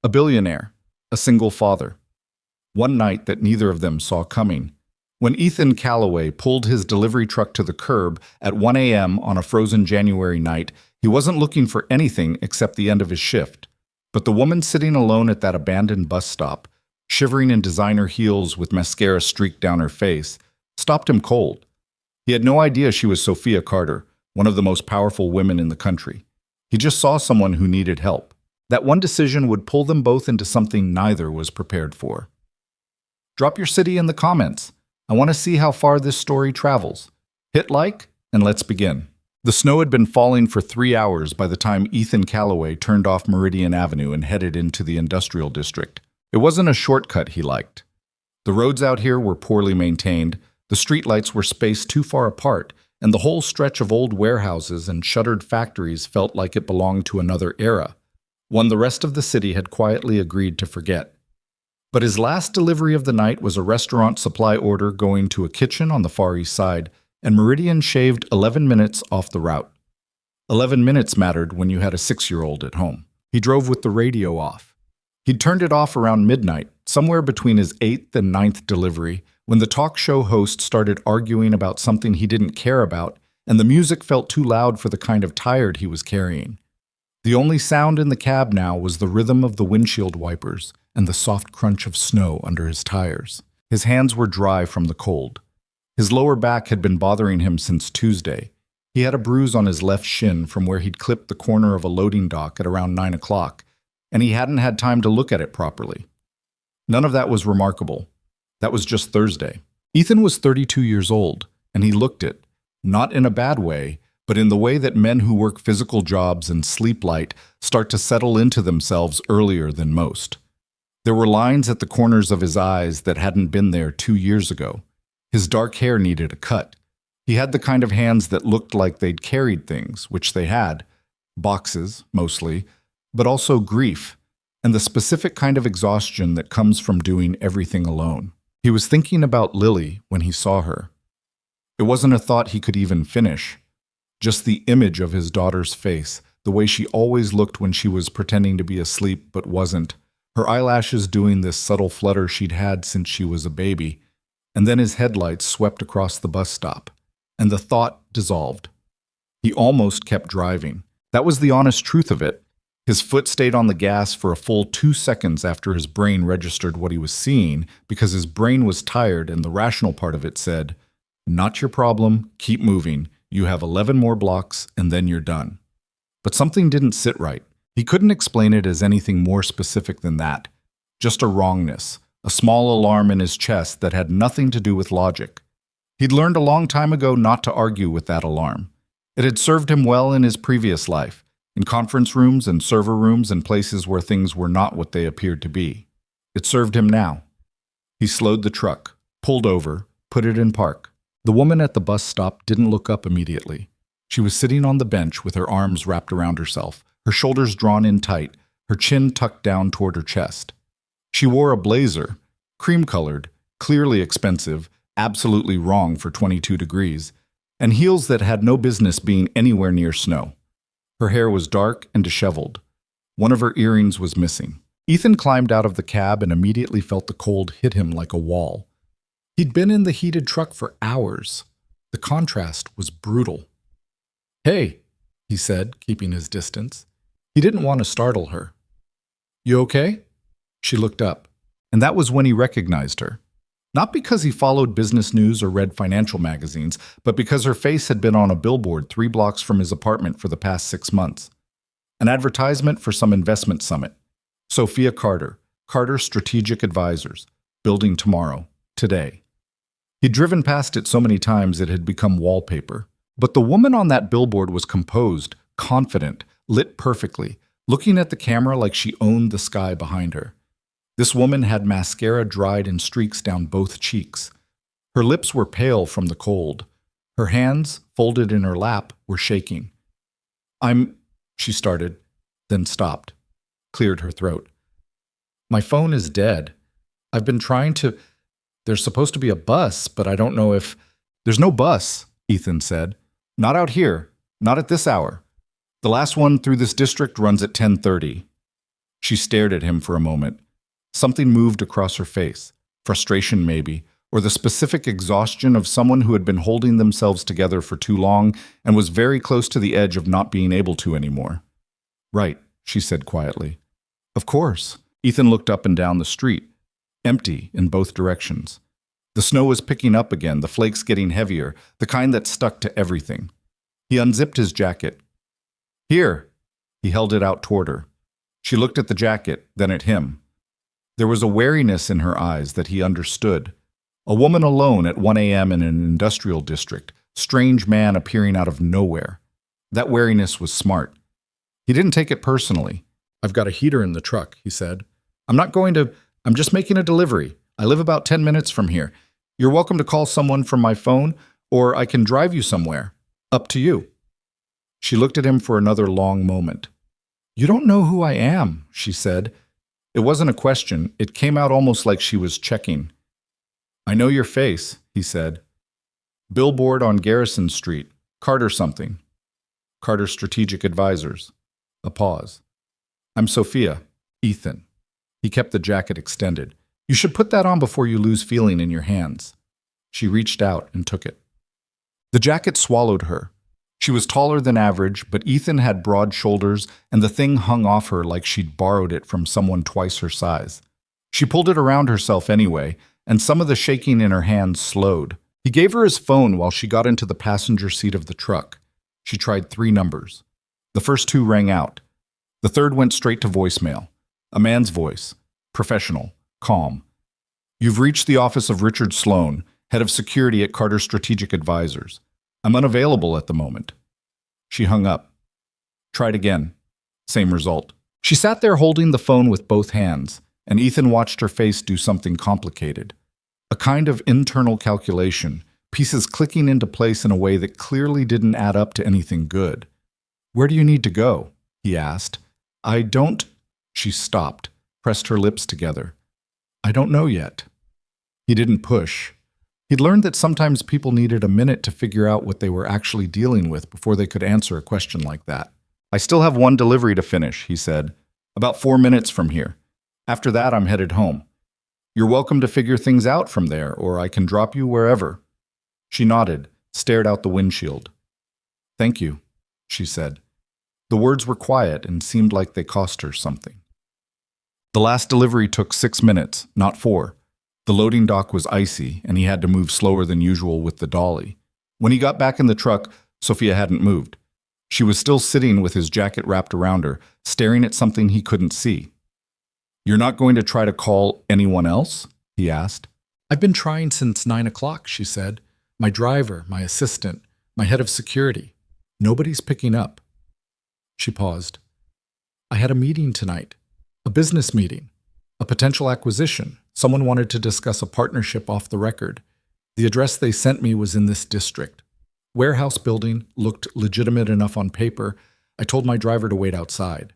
A billionaire, a single father. One night that neither of them saw coming. When Ethan Calloway pulled his delivery truck to the curb at 1 a.m. on a frozen January night, he wasn't looking for anything except the end of his shift. But the woman sitting alone at that abandoned bus stop, shivering in designer heels with mascara streaked down her face, stopped him cold. He had no idea she was Sophia Carter, one of the most powerful women in the country. He just saw someone who needed help. That one decision would pull them both into something neither was prepared for. Drop your city in the comments. I want to see how far this story travels. Hit like, and let's begin. The snow had been falling for 3 hours by the time Ethan Calloway turned off Meridian Avenue and headed into the industrial district. It wasn't a shortcut he liked. The roads out here were poorly maintained, the streetlights were spaced too far apart, and the whole stretch of old warehouses and shuttered factories felt like it belonged to another era, one the rest of the city had quietly agreed to forget. But his last delivery of the night was a restaurant supply order going to a kitchen on the Far East Side, and Meridian shaved 11 minutes off the route. 11 minutes mattered when you had a 6-year-old at home. He drove with the radio off. He'd turned it off around midnight, somewhere between his 8th and 9th delivery, when the talk show host started arguing about something he didn't care about, and the music felt too loud for the kind of tired he was carrying. The only sound in the cab now was the rhythm of the windshield wipers and the soft crunch of snow under his tires. His hands were dry from the cold. His lower back had been bothering him since Tuesday. He had a bruise on his left shin from where he'd clipped the corner of a loading dock at around 9 o'clock, and he hadn't had time to look at it properly. None of that was remarkable. That was just Thursday. Ethan was 32 years old, and he looked it, not in a bad way, but in the way that men who work physical jobs and sleep light start to settle into themselves earlier than most. There were lines at the corners of his eyes that hadn't been there 2 years ago. His dark hair needed a cut. He had the kind of hands that looked like they'd carried things, which they had. Boxes, mostly, but also grief, and the specific kind of exhaustion that comes from doing everything alone. He was thinking about Lily when he saw her. It wasn't a thought he could even finish. Just the image of his daughter's face, the way she always looked when she was pretending to be asleep but wasn't, her eyelashes doing this subtle flutter she'd had since she was a baby, and then his headlights swept across the bus stop, and the thought dissolved. He almost kept driving. That was the honest truth of it. His foot stayed on the gas for a full 2 seconds after his brain registered what he was seeing, because his brain was tired and the rational part of it said, "Not your problem, keep moving. You have 11 more blocks and then you're done." But something didn't sit right. He couldn't explain it as anything more specific than that. Just a wrongness, a small alarm in his chest that had nothing to do with logic. He'd learned a long time ago not to argue with that alarm. It had served him well in his previous life, in conference rooms and server rooms and places where things were not what they appeared to be. It served him now. He slowed the truck, pulled over, put it in park. The woman at the bus stop didn't look up immediately. She was sitting on the bench with her arms wrapped around herself, her shoulders drawn in tight, her chin tucked down toward her chest. She wore a blazer, cream-colored, clearly expensive, absolutely wrong for 22 degrees, and heels that had no business being anywhere near snow. Her hair was dark and disheveled. One of her earrings was missing. Ethan climbed out of the cab and immediately felt the cold hit him like a wall. He'd been in the heated truck for hours. The contrast was brutal. "Hey," he said, keeping his distance. He didn't want to startle her. "You okay?" She looked up, and that was when he recognized her. Not because he followed business news or read financial magazines, but because her face had been on a billboard 3 blocks from his apartment for the past 6 months. An advertisement for some investment summit. Sophia Carter, Carter Strategic Advisors, building tomorrow, today. He'd driven past it so many times it had become wallpaper. But the woman on that billboard was composed, confident, lit perfectly, looking at the camera like she owned the sky behind her. This woman had mascara dried in streaks down both cheeks. Her lips were pale from the cold. Her hands, folded in her lap, were shaking. She started, then stopped, cleared her throat. "My phone is dead. I've been trying to... There's supposed to be a bus, but I don't know if..." "There's no bus," Ethan said. "Not out here. Not at this hour. The last one through this district runs at 10:30. She stared at him for a moment. Something moved across her face. Frustration, maybe, or the specific exhaustion of someone who had been holding themselves together for too long and was very close to the edge of not being able to anymore. "Right," she said quietly. "Of course." Ethan looked up and down the street, empty in both directions. The snow was picking up again, the flakes getting heavier, the kind that stuck to everything. He unzipped his jacket. "Here." He held it out toward her. She looked at the jacket, then at him. There was a wariness in her eyes that he understood. A woman alone at 1 a.m. in an industrial district, strange man appearing out of nowhere. That wariness was smart. He didn't take it personally. "I've got a heater in the truck," he said. I'm just making a delivery. I live about 10 minutes from here. You're welcome to call someone from my phone, or I can drive you somewhere. Up to you." She looked at him for another long moment. "You don't know who I am," she said. It wasn't a question. It came out almost like she was checking. "I know your face," he said. "Billboard on Garrison Street. Carter something. Carter Strategic Advisors." A pause. "I'm Sophia. Ethan." He kept the jacket extended. "You should put that on before you lose feeling in your hands." She reached out and took it. The jacket swallowed her. She was taller than average, but Ethan had broad shoulders, and the thing hung off her like she'd borrowed it from someone twice her size. She pulled it around herself anyway, and some of the shaking in her hands slowed. He gave her his phone while she got into the passenger seat of the truck. She tried 3 numbers. The first 2 rang out. The third went straight to voicemail. A man's voice. Professional. Calm. "You've reached the office of Richard Sloan, head of security at Carter Strategic Advisors. I'm unavailable at the moment." She hung up. Tried again. Same result. She sat there holding the phone with both hands, and Ethan watched her face do something complicated. A kind of internal calculation, pieces clicking into place in a way that clearly didn't add up to anything good. "Where do you need to go?" he asked. "I don't—" She stopped, pressed her lips together. "I don't know yet." He didn't push. He'd learned that sometimes people needed a minute to figure out what they were actually dealing with before they could answer a question like that. "I still have 1 delivery to finish," he said. "About 4 minutes from here. After that, I'm headed home. You're welcome to figure things out from there, or I can drop you wherever." She nodded, stared out the windshield. "Thank you," she said. The words were quiet and seemed like they cost her something. The last delivery took 6 minutes, not 4. The loading dock was icy, and he had to move slower than usual with the dolly. When he got back in the truck, Sophia hadn't moved. She was still sitting with his jacket wrapped around her, staring at something he couldn't see. "You're not going to try to call anyone else?" he asked. "I've been trying since 9 o'clock, she said. "My driver, my assistant, my head of security. Nobody's picking up." She paused. "I had a meeting tonight. A business meeting. A potential acquisition. Someone wanted to discuss a partnership off the record. The address they sent me was in this district. Warehouse building, looked legitimate enough on paper. I told my driver to wait outside."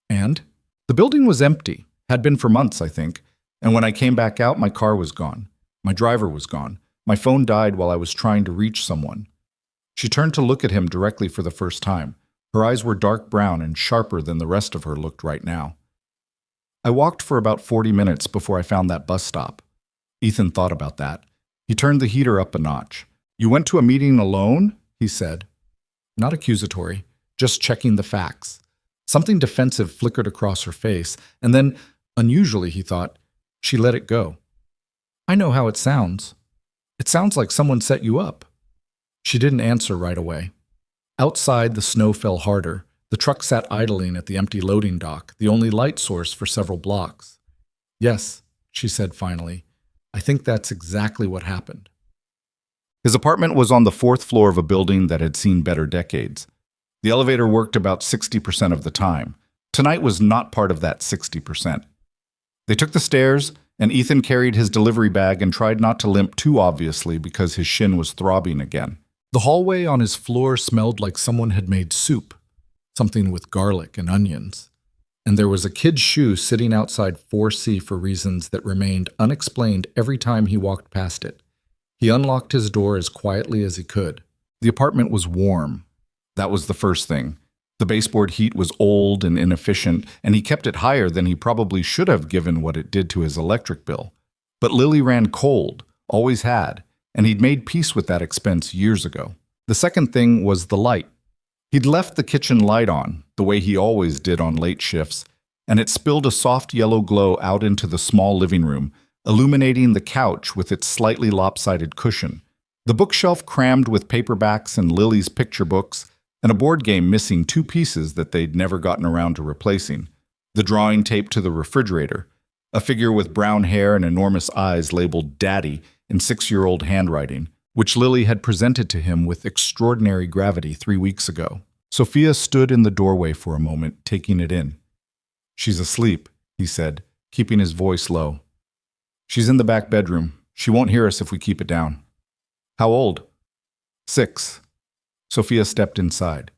"And?" "The building was empty. Had been for months, I think. And when I came back out, my car was gone. My driver was gone. My phone died while I was trying to reach someone." She turned to look at him directly for the first time. Her eyes were dark brown and sharper than the rest of her looked right now. "I walked for about 40 minutes before I found that bus stop." Ethan thought about that. He turned the heater up a notch. "You went to a meeting alone?" he said. Not accusatory, just checking the facts. Something defensive flickered across her face, and then, unusually, he thought, she let it go. "I know how it sounds. It sounds like someone set you up." She didn't answer right away. Outside, the snow fell harder. The truck sat idling at the empty loading dock, the only light source for several blocks. "Yes," she said finally. "I think that's exactly what happened." His apartment was on the 4th floor of a building that had seen better decades. The elevator worked about 60% of the time. Tonight was not part of that 60%. They took the stairs, and Ethan carried his delivery bag and tried not to limp too obviously because his shin was throbbing again. The hallway on his floor smelled like someone had made soup, something with garlic and onions. And there was a kid's shoe sitting outside 4C for reasons that remained unexplained every time he walked past it. He unlocked his door as quietly as he could. The apartment was warm. That was the first thing. The baseboard heat was old and inefficient, and he kept it higher than he probably should have given what it did to his electric bill. But Lily ran cold, always had, and he'd made peace with that expense years ago. The second thing was the light. He'd left the kitchen light on, the way he always did on late shifts, and it spilled a soft yellow glow out into the small living room, illuminating the couch with its slightly lopsided cushion, the bookshelf crammed with paperbacks and Lily's picture books, and a board game missing two pieces that they'd never gotten around to replacing, the drawing taped to the refrigerator, a figure with brown hair and enormous eyes labeled Daddy in 6-year-old handwriting, which Lily had presented to him with extraordinary gravity 3 weeks ago. Sophia stood in the doorway for a moment, taking it in. "She's asleep," he said, keeping his voice low. "She's in the back bedroom. She won't hear us if we keep it down." "How old?" "6. Sophia stepped inside.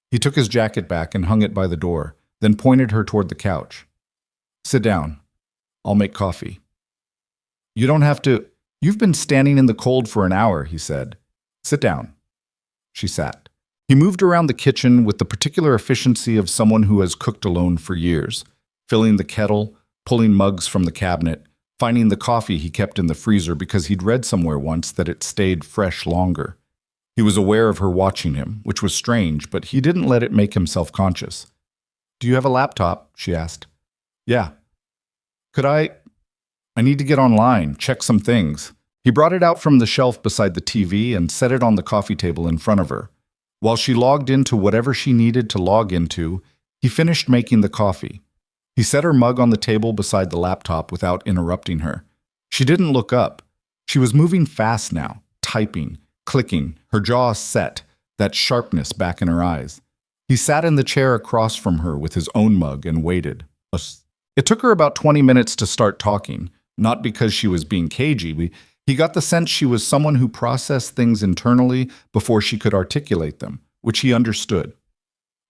He took his jacket back and hung it by the door, then pointed her toward the couch. "Sit down. I'll make coffee." "You don't have to. You've been standing in the cold for an hour," he said. "Sit down." She sat. He moved around the kitchen with the particular efficiency of someone who has cooked alone for years, filling the kettle, pulling mugs from the cabinet, finding the coffee he kept in the freezer because he'd read somewhere once that it stayed fresh longer. He was aware of her watching him, which was strange, but he didn't let it make him self-conscious. "Do you have a laptop?" she asked. "Yeah." "Could I need to get online, check some things." He brought it out from the shelf beside the TV and set it on the coffee table in front of her. While she logged into whatever she needed to log into, he finished making the coffee. He set her mug on the table beside the laptop without interrupting her. She didn't look up. She was moving fast now, typing, clicking, her jaw set, that sharpness back in her eyes. He sat in the chair across from her with his own mug and waited. It took her about 20 minutes to start talking, not because she was being cagey. He got the sense she was someone who processed things internally before she could articulate them, which he understood.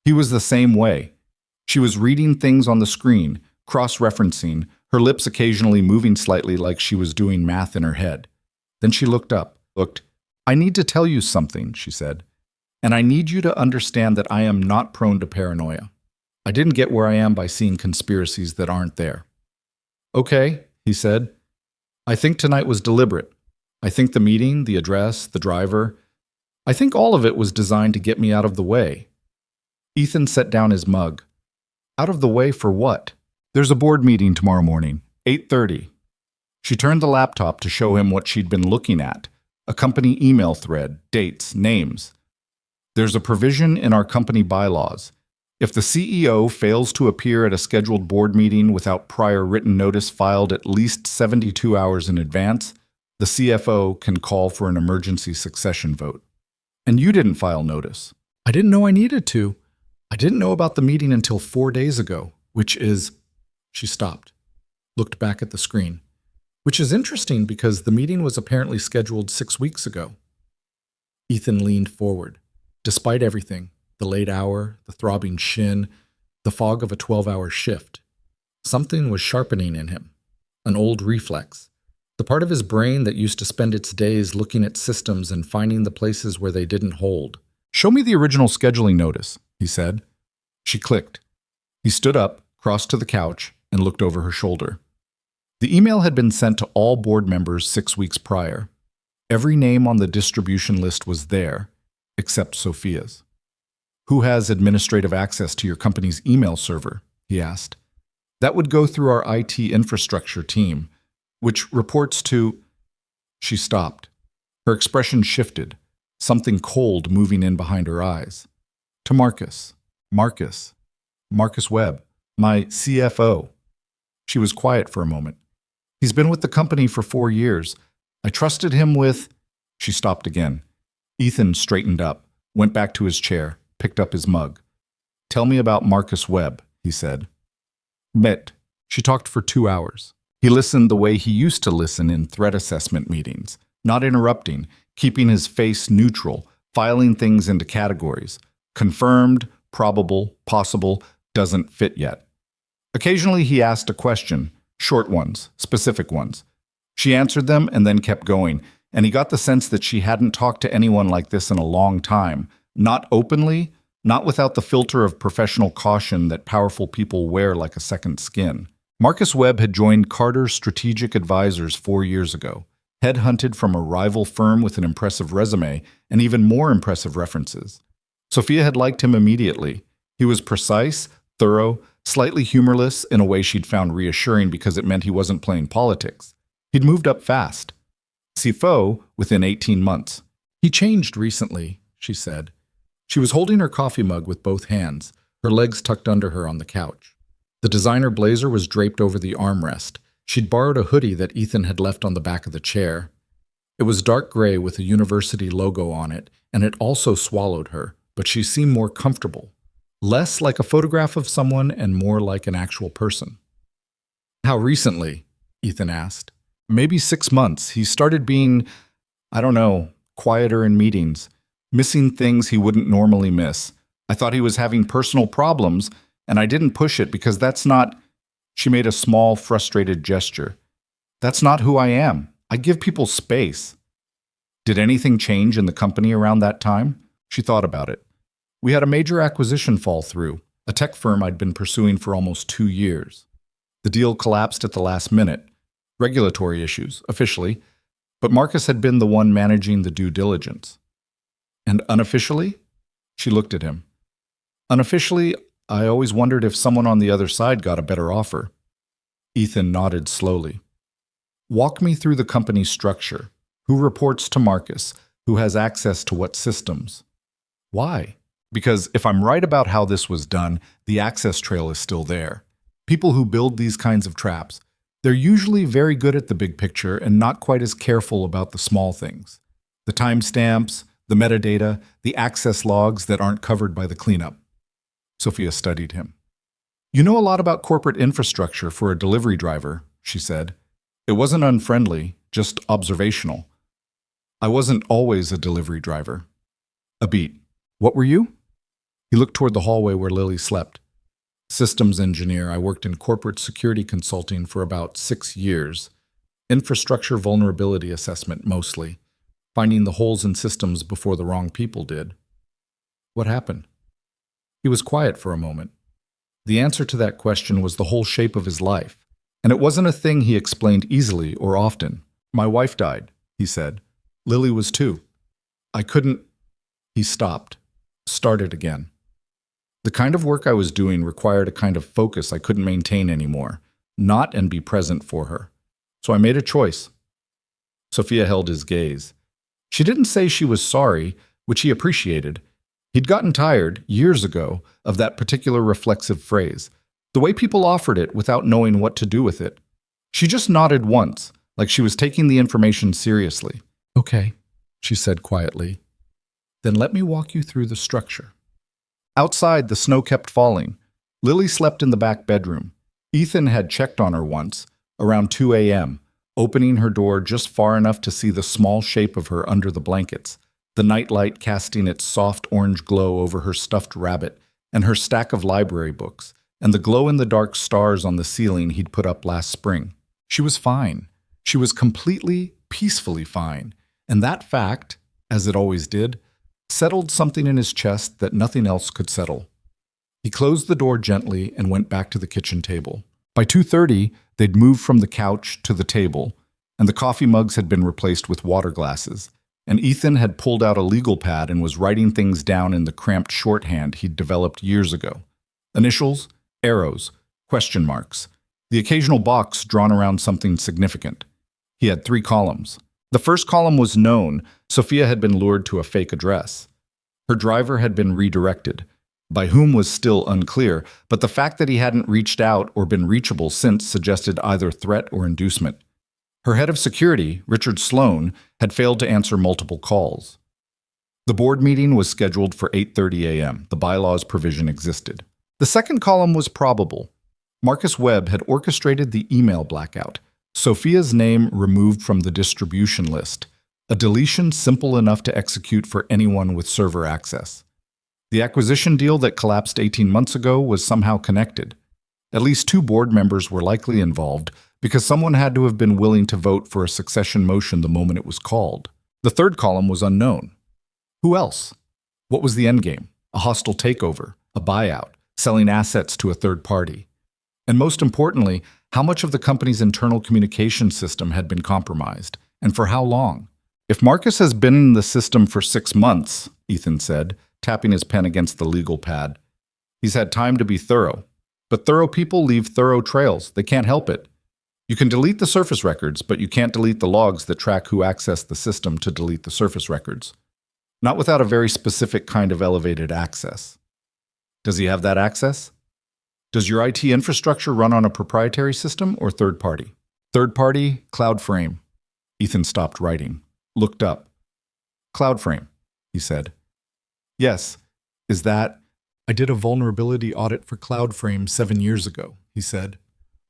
He was the same way. She was reading things on the screen, cross-referencing, her lips occasionally moving slightly like she was doing math in her head. Then she looked up. "I need to tell you something," she said, "and I need you to understand that I am not prone to paranoia. I didn't get where I am by seeing conspiracies that aren't there." "Okay," he said. "I think tonight was deliberate. I think the meeting, the address, the driver, I think all of it was designed to get me out of the way." Ethan set down his mug. "Out of the way for what?" "There's a board meeting tomorrow morning, 8:30. She turned the laptop to show him what she'd been looking at, a company email thread, dates, names. "There's a provision in our company bylaws. If the CEO fails to appear at a scheduled board meeting without prior written notice filed at least 72 hours in advance, the CFO can call for an emergency succession vote. And you didn't file notice." "I didn't know I needed to. I didn't know about the meeting until 4 days ago, which is..." She stopped, looked back at the screen. "Which is interesting because the meeting was apparently scheduled 6 weeks ago." Ethan leaned forward. Despite everything, the late hour, the throbbing shin, the fog of a 12-hour shift, something was sharpening in him, an old reflex, the part of his brain that used to spend its days looking at systems and finding the places where they didn't hold. "Show me the original scheduling notice," he said. She clicked. He stood up, crossed to the couch, and looked over her shoulder. The email had been sent to all board members 6 weeks prior. Every name on the distribution list was there, except Sophia's. "Who has administrative access to your company's email server?" he asked. "That would go through our IT infrastructure team, which reports to..." She stopped. Her expression shifted, something cold moving in behind her eyes. "To Marcus. Marcus Webb, my CFO." She was quiet for a moment. "He's been with the company for 4 years. I trusted him with..." She stopped again. Ethan straightened up, went back to his chair, picked up his mug. "Tell me about Marcus Webb," he said. Met. She talked for 2 hours. He listened the way he used to listen in threat assessment meetings, not interrupting, keeping his face neutral, filing things into categories. Confirmed, probable, possible, doesn't fit yet. Occasionally he asked a question, short ones, specific ones. She answered them and then kept going, and he got the sense that she hadn't talked to anyone like this in a long time, not openly, not without the filter of professional caution that powerful people wear like a second skin. Marcus Webb had joined Carter's Strategic Advisors 4 years ago, headhunted from a rival firm with an impressive resume and even more impressive references. Sophia had liked him immediately. He was precise, thorough, slightly humorless in a way she'd found reassuring because it meant he wasn't playing politics. He'd moved up fast. CFO within 18 months. He changed recently, she said. She was holding her coffee mug with both hands, her legs tucked under her on the couch. The designer blazer was draped over the armrest. She'd borrowed a hoodie that Ethan had left on the back of the chair. It was dark gray with a university logo on it, and it also swallowed her, but she seemed more comfortable. Less like a photograph of someone and more like an actual person. How recently? Ethan asked. Maybe 6 months. He started being, I don't know, quieter in meetings, missing things he wouldn't normally miss. I thought he was having personal problems, and I didn't push it because that's not... She made a small, frustrated gesture. That's not who I am. I give people space. Did anything change in the company around that time? She thought about it. We had a major acquisition fall through, a tech firm I'd been pursuing for almost 2 years. The deal collapsed at the last minute. Regulatory issues, officially, but Marcus had been the one managing the due diligence. And unofficially? She looked at him. Unofficially, I always wondered if someone on the other side got a better offer. Ethan nodded slowly. Walk me through the company's structure. Who reports to Marcus? Who has access to what systems? Why? Because if I'm right about how this was done, the access trail is still there. People who build these kinds of traps, they're usually very good at the big picture and not quite as careful about the small things. The timestamps, the metadata, the access logs that aren't covered by the cleanup. Sophia studied him. You know a lot about corporate infrastructure for a delivery driver, she said. It wasn't unfriendly, just observational. I wasn't always a delivery driver. A beat. What were you? He looked toward the hallway where Lily slept. Systems engineer. I worked in corporate security consulting for about 6 years. Infrastructure vulnerability assessment, mostly. Finding the holes in systems before the wrong people did. What happened? He was quiet for a moment. The answer to that question was the whole shape of his life. And it wasn't a thing he explained easily or often. My wife died, he said. Lily was too. I couldn't... He stopped. Started again. The kind of work I was doing required a kind of focus I couldn't maintain anymore, not and be present for her. So I made a choice. Sophia held his gaze. She didn't say she was sorry, which he appreciated. He'd gotten tired, years ago, of that particular reflexive phrase, the way people offered it without knowing what to do with it. She just nodded once, like she was taking the information seriously. Okay, she said quietly. Then let me walk you through the structure. Outside, the snow kept falling. Lily slept in the back bedroom. Ethan had checked on her once, around 2 a.m., opening her door just far enough to see the small shape of her under the blankets, the nightlight casting its soft orange glow over her stuffed rabbit and her stack of library books, and the glow-in-the-dark stars on the ceiling he'd put up last spring. She was fine. She was completely, peacefully fine, and that fact, as it always did, settled something in his chest that nothing else could settle. He closed the door gently and went back to the kitchen table. By 2:30, they'd moved from the couch to the table, and the coffee mugs had been replaced with water glasses, and Ethan had pulled out a legal pad and was writing things down in the cramped shorthand he'd developed years ago. Initials, arrows, question marks, the occasional box drawn around something significant. He had 3 columns. The first column was known. Sophia had been lured to a fake address. Her driver had been redirected. By whom was still unclear, but the fact that he hadn't reached out or been reachable since suggested either threat or inducement. Her head of security, Richard Sloan, had failed to answer multiple calls. The board meeting was scheduled for 8:30 a.m. The bylaws provision existed. The second column was probable. Marcus Webb had orchestrated the email blackout. Sophia's name removed from the distribution list, a deletion simple enough to execute for anyone with server access. The acquisition deal that collapsed 18 months ago was somehow connected. At least 2 board members were likely involved because someone had to have been willing to vote for a succession motion the moment it was called. The third column was unknown. Who else? What was the endgame? a hostile takeover, a buyout, selling assets to a third party. And most importantly, how much of the company's internal communication system had been compromised, and for how long? If Marcus has been in the system for 6 months, Ethan said, tapping his pen against the legal pad, he's had time to be thorough. But thorough people leave thorough trails. They can't help it. You can delete the surface records, but you can't delete the logs that track who accessed the system to delete the surface records. Not without a very specific kind of elevated access. Does he have that access? Does your IT infrastructure run on a proprietary system or third party? Third party, CloudFrame. Ethan stopped writing, looked up. CloudFrame, he said. Yes, is that... I did a vulnerability audit for CloudFrame 7 years ago, he said.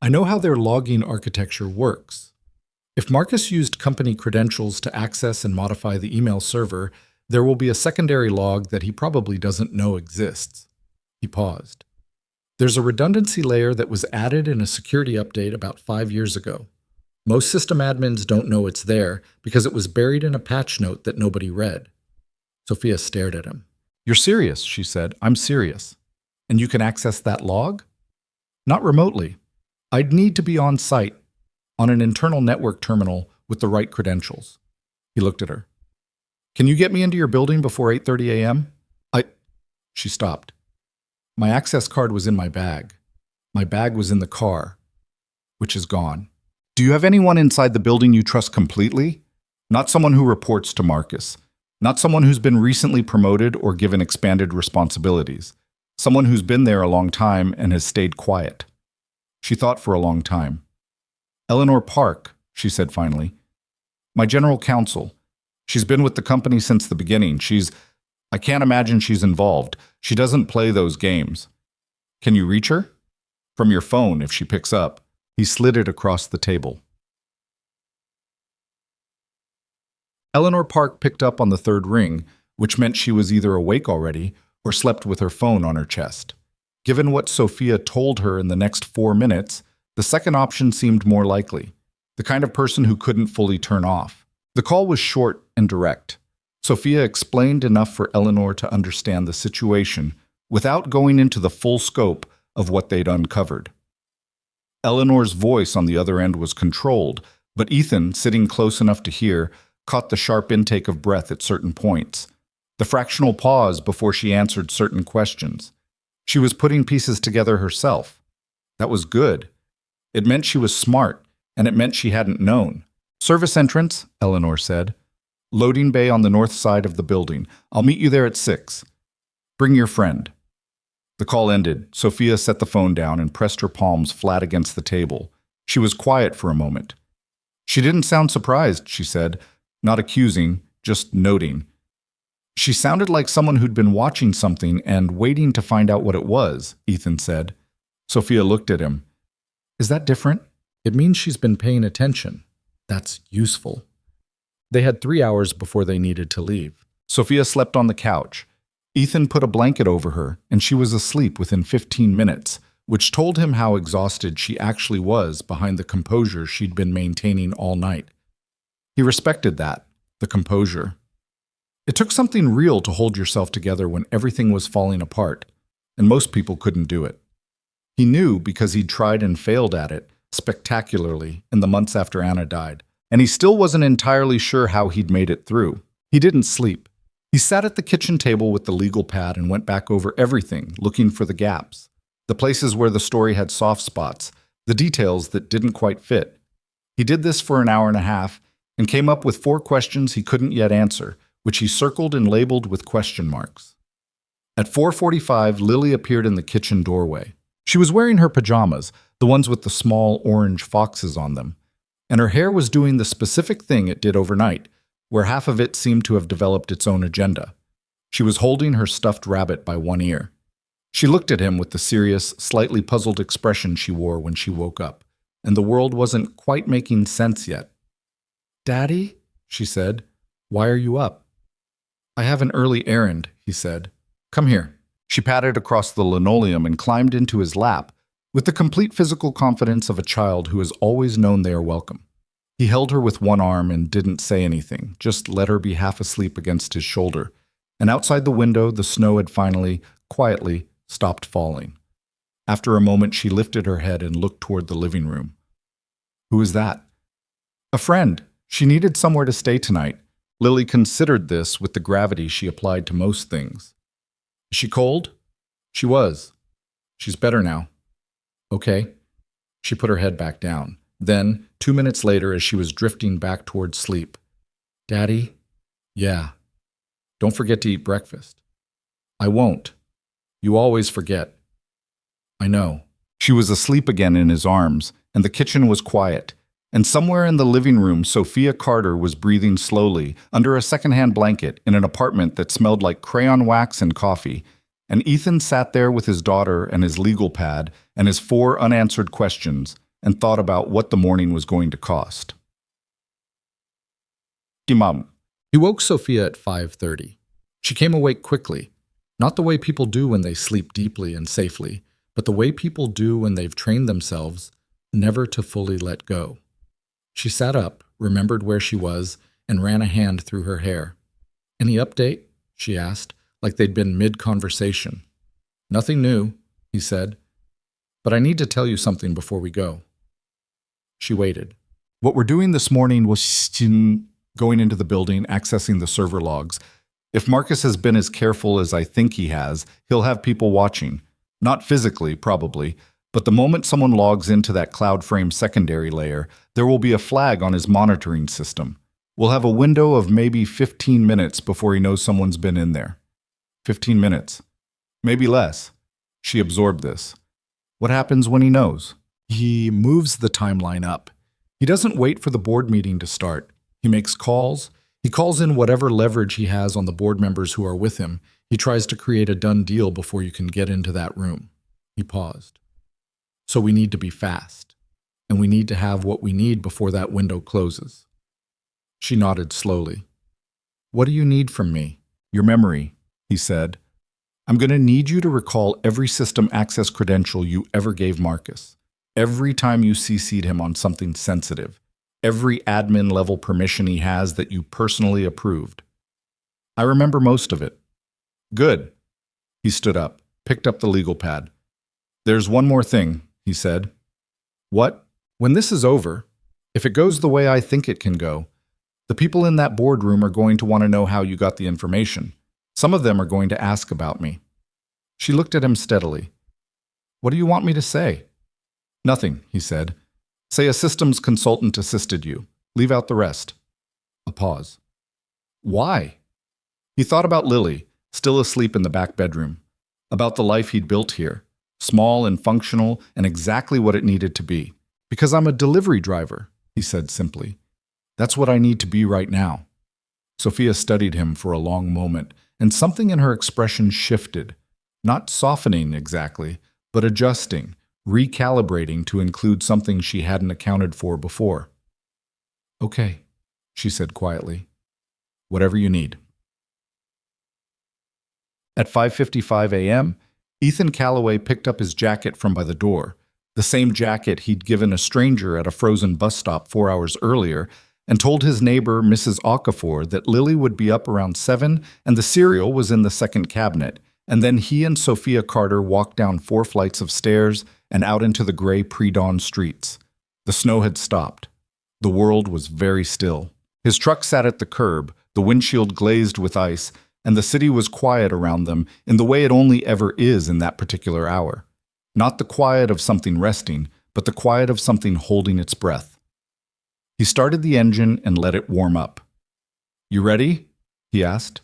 I know how their logging architecture works. If Marcus used company credentials to access and modify the email server, there will be a secondary log that he probably doesn't know exists. He paused. There's a redundancy layer that was added in a security update about 5 years ago. Most system admins don't know it's there because it was buried in a patch note that nobody read. Sophia stared at him. You're serious, she said. I'm serious. And you can access that log? Not remotely. I'd need to be on site, on an internal network terminal with the right credentials. He looked at her. Can you get me into your building before 8:30 a.m.? She stopped. My access card was in my bag. My bag was in the car, which is gone. Do you have anyone inside the building you trust completely? Not someone who reports to Marcus. Not someone who's been recently promoted or given expanded responsibilities. Someone who's been there a long time and has stayed quiet. She thought for a long time. Eleanor Park, she said finally. My general counsel. She's been with the company since the beginning. I can't imagine she's involved. She doesn't play those games. Can you reach her? From your phone, if she picks up. He slid it across the table. Eleanor Park picked up on the third ring, which meant she was either awake already or slept with her phone on her chest. Given what Sophia told her in the next 4 minutes, the second option seemed more likely. The kind of person who couldn't fully turn off. The call was short and direct. Sophia explained enough for Eleanor to understand the situation without going into the full scope of what they'd uncovered. Eleanor's voice on the other end was controlled, but Ethan, sitting close enough to hear, caught the sharp intake of breath at certain points, the fractional pause before she answered certain questions. She was putting pieces together herself. That was good. It meant she was smart, and it meant she hadn't known. Service entrance, Eleanor said. Loading bay on the north side of the building. I'll meet you there at 6. Bring your friend. The call ended. Sophia set the phone down and pressed her palms flat against the table. She was quiet for a moment. She didn't sound surprised, she said. Not accusing, just noting. She sounded like someone who'd been watching something and waiting to find out what it was, Ethan said. Sophia looked at him. Is that different? It means she's been paying attention. That's useful. They had 3 hours before they needed to leave. Sophia slept on the couch. Ethan put a blanket over her, and she was asleep within 15 minutes, which told him how exhausted she actually was behind the composure she'd been maintaining all night. He respected that, the composure. It took something real to hold yourself together when everything was falling apart, and most people couldn't do it. He knew because he'd tried and failed at it spectacularly in the months after Anna died, and he still wasn't entirely sure how he'd made it through. He didn't sleep. He sat at the kitchen table with the legal pad and went back over everything, looking for the gaps, the places where the story had soft spots, the details that didn't quite fit. He did this for an hour and a half, and came up with 4 questions he couldn't yet answer, which he circled and labeled with question marks. At 4:45, Lily appeared in the kitchen doorway. She was wearing her pajamas, the ones with the small orange foxes on them, and her hair was doing the specific thing it did overnight, where half of it seemed to have developed its own agenda. She was holding her stuffed rabbit by one ear. She looked at him with the serious, slightly puzzled expression she wore when she woke up, and the world wasn't quite making sense yet. Daddy, she said, why are you up? I have an early errand, he said. Come here. She patted across the linoleum and climbed into his lap with the complete physical confidence of a child who has always known they are welcome. He held her with one arm and didn't say anything, just let her be half asleep against his shoulder. And outside the window, the snow had finally, quietly, stopped falling. After a moment, she lifted her head and looked toward the living room. Who is that? A friend. She needed somewhere to stay tonight. Lily considered this with the gravity she applied to most things. Is she cold? She was. She's better now. Okay. She put her head back down. Then, 2 minutes later, as she was drifting back toward sleep, Daddy? Yeah. Don't forget to eat breakfast. I won't. You always forget. I know. She was asleep again in his arms, and the kitchen was quiet. And somewhere in the living room, Sophia Carter was breathing slowly under a secondhand blanket in an apartment that smelled like crayon wax and coffee. And Ethan sat there with his daughter and his legal pad and his 4 unanswered questions and thought about what the morning was going to cost. Imam. He woke Sophia at 5:30. She came awake quickly, not the way people do when they sleep deeply and safely, but the way people do when they've trained themselves never to fully let go. She sat up, remembered where she was, and ran a hand through her hair. Any update? She asked, like they'd been mid-conversation. Nothing new, he said. But I need to tell you something before we go. She waited. What we're doing this morning was going into the building, accessing the server logs. If Marcus has been as careful as I think he has, he'll have people watching. Not physically, probably, but the moment someone logs into that CloudFrame secondary layer, there will be a flag on his monitoring system. We'll have a window of maybe 15 minutes before he knows someone's been in there. 15 minutes. Maybe less. She absorbed this. What happens when he knows? He moves the timeline up. He doesn't wait for the board meeting to start. He makes calls. He calls in whatever leverage he has on the board members who are with him. He tries to create a done deal before you can get into that room. He paused. So we need to be fast, and we need to have what we need before that window closes. She nodded slowly. What do you need from me? Your memory, he said. I'm going to need you to recall every system access credential you ever gave Marcus. Every time you CC'd him on something sensitive. Every admin level permission he has that you personally approved. I remember most of it. Good. He stood up, picked up the legal pad. There's one more thing, he said. What? When this is over, if it goes the way I think it can go, the people in that boardroom are going to want to know how you got the information. Some of them are going to ask about me. She looked at him steadily. What do you want me to say? Nothing, he said. Say a systems consultant assisted you. Leave out the rest. A pause. Why? He thought about Lily, still asleep in the back bedroom. About the life he'd built here. Small and functional and exactly what it needed to be. Because I'm a delivery driver, he said simply. That's what I need to be right now. Sophia studied him for a long moment, and something in her expression shifted. Not softening exactly, but adjusting, recalibrating to include something she hadn't accounted for before. Okay, she said quietly. Whatever you need. At 5:55 a.m., Ethan Calloway picked up his jacket from by the door, the same jacket he'd given a stranger at a frozen bus stop 4 hours earlier, and told his neighbor, Mrs. Okafor, that Lily would be up around 7 and the cereal was in the second cabinet, and then he and Sophia Carter walked down 4 flights of stairs and out into the gray pre-dawn streets. The snow had stopped. The world was very still. His truck sat at the curb, the windshield glazed with ice, and the city was quiet around them in the way it only ever is in that particular hour. Not the quiet of something resting, but the quiet of something holding its breath. He started the engine and let it warm up. You ready? He asked.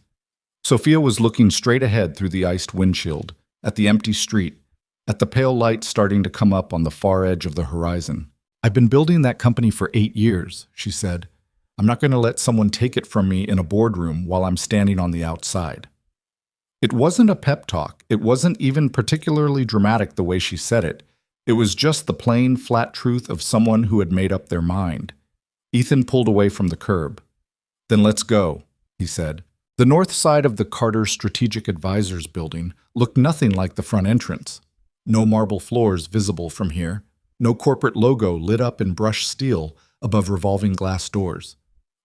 Sophia was looking straight ahead through the iced windshield, at the empty street, at the pale light starting to come up on the far edge of the horizon. I've been building that company for 8 years, she said. I'm not going to let someone take it from me in a boardroom while I'm standing on the outside. It wasn't a pep talk. It wasn't even particularly dramatic the way she said it. It was just the plain, flat truth of someone who had made up their mind. Ethan pulled away from the curb. Then let's go, he said. The north side of the Carter Strategic Advisors building looked nothing like the front entrance. No marble floors visible from here. No corporate logo lit up in brushed steel above revolving glass doors.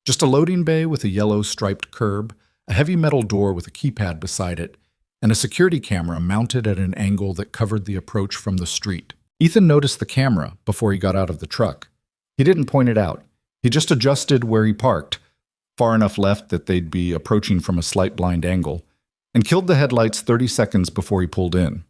Just a loading bay with a yellow striped curb, a heavy metal door with a keypad beside it, and a security camera mounted at an angle that covered the approach from the street. Ethan noticed the camera before he got out of the truck. He didn't point it out. He just adjusted where he parked, far enough left that they'd be approaching from a slight blind angle, and killed the headlights 30 seconds before he pulled in.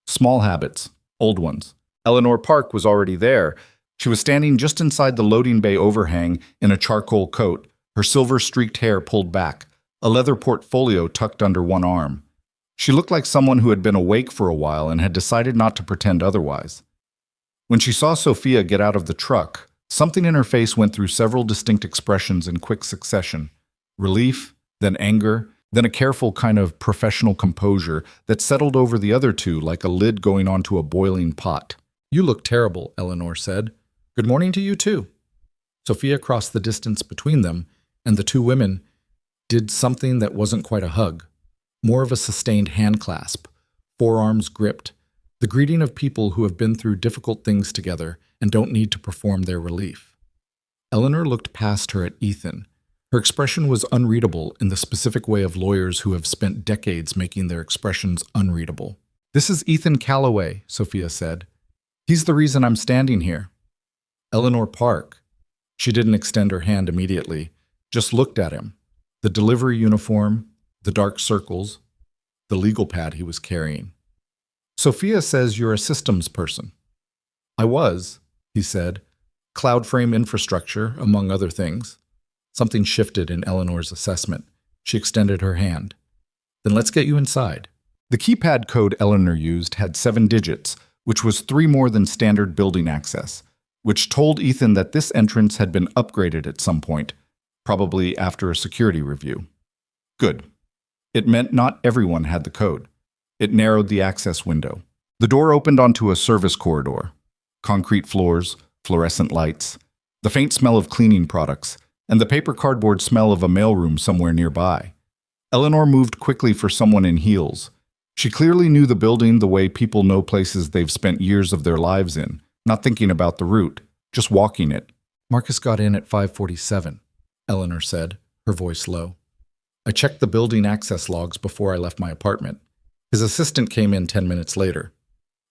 Small habits, old ones. Eleanor Park was already there. She was standing just inside the loading bay overhang in a charcoal coat, her silver-streaked hair pulled back, a leather portfolio tucked under one arm. She looked like someone who had been awake for a while and had decided not to pretend otherwise. When she saw Sophia get out of the truck, something in her face went through several distinct expressions in quick succession. Relief, then anger, then a careful kind of professional composure that settled over the other two like a lid going onto a boiling pot. "You look terrible," Eleanor said. "Good morning to you, too." Sophia crossed the distance between them, and the two women did something that wasn't quite a hug. More of a sustained hand clasp, forearms gripped, the greeting of people who have been through difficult things together and don't need to perform their relief. Eleanor looked past her at Ethan. Her expression was unreadable in the specific way of lawyers who have spent decades making their expressions unreadable. "This is Ethan Calloway," Sophia said. "He's the reason I'm standing here." Eleanor Park. She didn't extend her hand immediately, just looked at him. The delivery uniform, the dark circles, the legal pad he was carrying. "Sophia says you're a systems person." "I was," he said. "Cloud frame infrastructure, among other things." Something shifted in Eleanor's assessment. She extended her hand. "Then let's get you inside." The keypad code Eleanor used had 7 digits, which was 3 more than standard building access, which told Ethan that this entrance had been upgraded at some point, probably after a security review. Good. It meant not everyone had the code. It narrowed the access window. The door opened onto a service corridor. Concrete floors, fluorescent lights, the faint smell of cleaning products, and the paper cardboard smell of a mailroom somewhere nearby. Eleanor moved quickly for someone in heels. She clearly knew the building the way people know places they've spent years of their lives in, not thinking about the route, just walking it. "Marcus got in at 5:47, Eleanor said, her voice low. "I checked the building access logs before I left my apartment. His assistant came in 10 minutes later.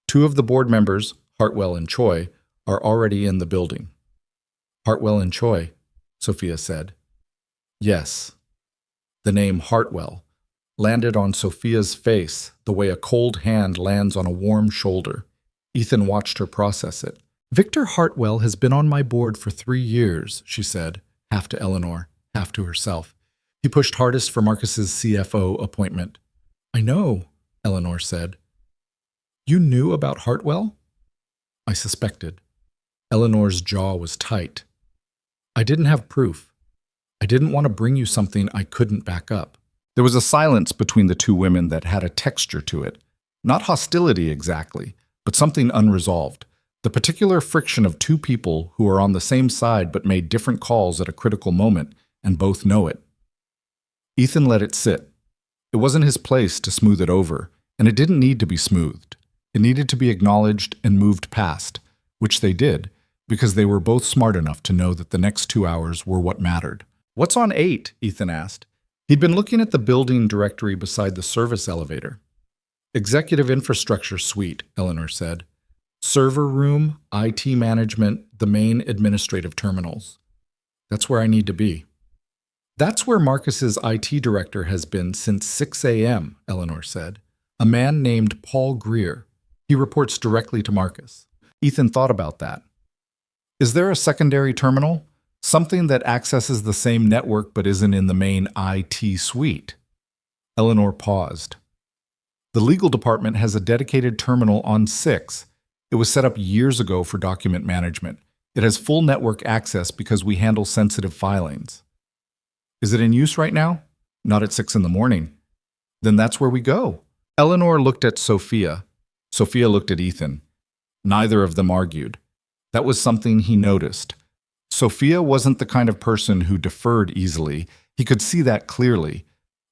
2 of the board members, Hartwell and Choi, are already in the building." "Hartwell and Choi," Sophia said. "Yes." The name Hartwell landed on Sophia's face the way a cold hand lands on a warm shoulder. Ethan watched her process it. "Victor Hartwell has been on my board for 3 years, she said, half to Eleanor, half to herself. He pushed hardest for Marcus's CFO appointment. "I know," Eleanor said. "You knew about Hartwell?" "I suspected." Eleanor's jaw was tight. "I didn't have proof. I didn't want to bring you something I couldn't back up." There was a silence between the two women that had a texture to it. Not hostility exactly, but something unresolved. The particular friction of 2 people who are on the same side but made different calls at a critical moment, and both know it. Ethan let it sit. It wasn't his place to smooth it over, and it didn't need to be smoothed. It needed to be acknowledged and moved past, which they did, because they were both smart enough to know that the next 2 hours were what mattered. "What's on 8?" Ethan asked. He'd been looking at the building directory beside the service elevator. "Executive Infrastructure Suite," Eleanor said. "Server room, IT management, the main administrative terminals. That's where I need to be." "That's where Marcus's IT director has been since 6 a.m., Eleanor said. "A man named Paul Greer. He reports directly to Marcus." Ethan thought about that. "Is there a secondary terminal? Something that accesses the same network but isn't in the main IT suite?" Eleanor paused. "The legal department has a dedicated terminal on 6. It was set up years ago for document management. It has full network access because we handle sensitive filings." "Is it in use right now?" "Not at 6 in the morning." "Then that's where we go." Eleanor looked at Sophia. Sophia looked at Ethan. Neither of them argued. That was something he noticed. Sophia wasn't the kind of person who deferred easily. He could see that clearly.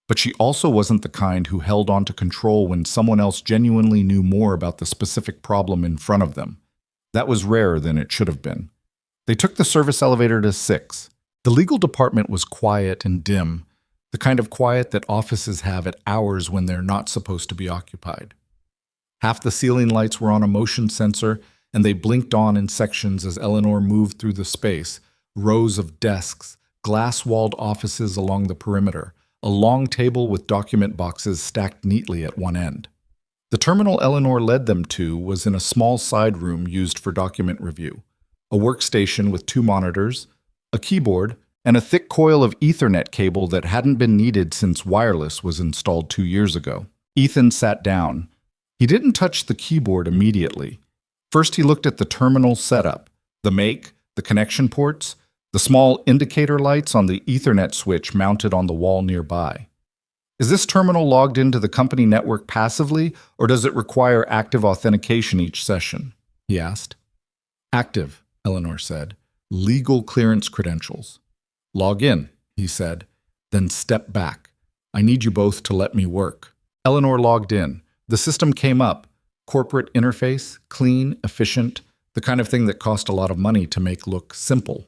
But she also wasn't the kind who held on to control when someone else genuinely knew more about the specific problem in front of them. That was rarer than it should have been. They took the service elevator to 6. The legal department was quiet and dim. the kind of quiet that offices have at hours when they're not supposed to be occupied. Half the ceiling lights were on a motion sensor, and they blinked on in sections as Eleanor moved through the space, rows of desks, glass-walled offices along the perimeter, a long table with document boxes stacked neatly at one end. The terminal Eleanor led them to was in a small side room used for document review, a workstation with 2 monitors, a keyboard, and a thick coil of Ethernet cable that hadn't been needed since wireless was installed 2 years ago. Ethan sat down. He didn't touch the keyboard immediately. First, he looked at the terminal setup, the make, the connection ports, the small indicator lights on the Ethernet switch mounted on the wall nearby. Is this terminal logged into the company network passively, or does it require active authentication each session? He asked. Active, Eleanor said. Legal clearance credentials. Log in, he said. Then step back. I need you both to let me work. Eleanor logged in. The system came up. Corporate interface, clean, efficient, the kind of thing that cost a lot of money to make look simple.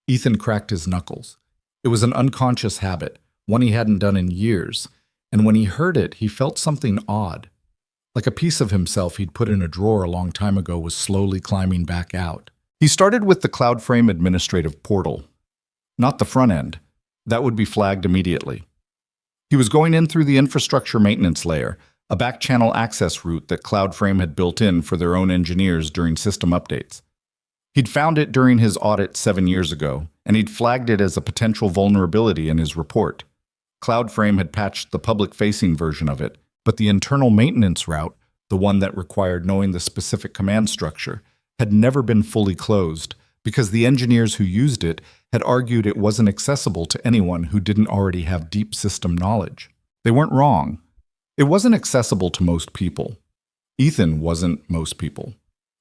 Ethan cracked his knuckles. It was an unconscious habit, one he hadn't done in years, and when he heard it, he felt something odd. Like a piece of himself he'd put in a drawer a long time ago was slowly climbing back out. He started with the CloudFrame administrative portal. Not the front end. That would be flagged immediately. He was going in through the infrastructure maintenance layer, a back-channel access route that CloudFrame had built in for their own engineers during system updates. He'd found it during his audit 7 years ago, and he'd flagged it as a potential vulnerability in his report. CloudFrame had patched the public-facing version of it, but the internal maintenance route, the one that required knowing the specific command structure, had never been fully closed because the engineers who used it had argued it wasn't accessible to anyone who didn't already have deep system knowledge. They weren't wrong. It wasn't accessible to most people. Ethan wasn't most people.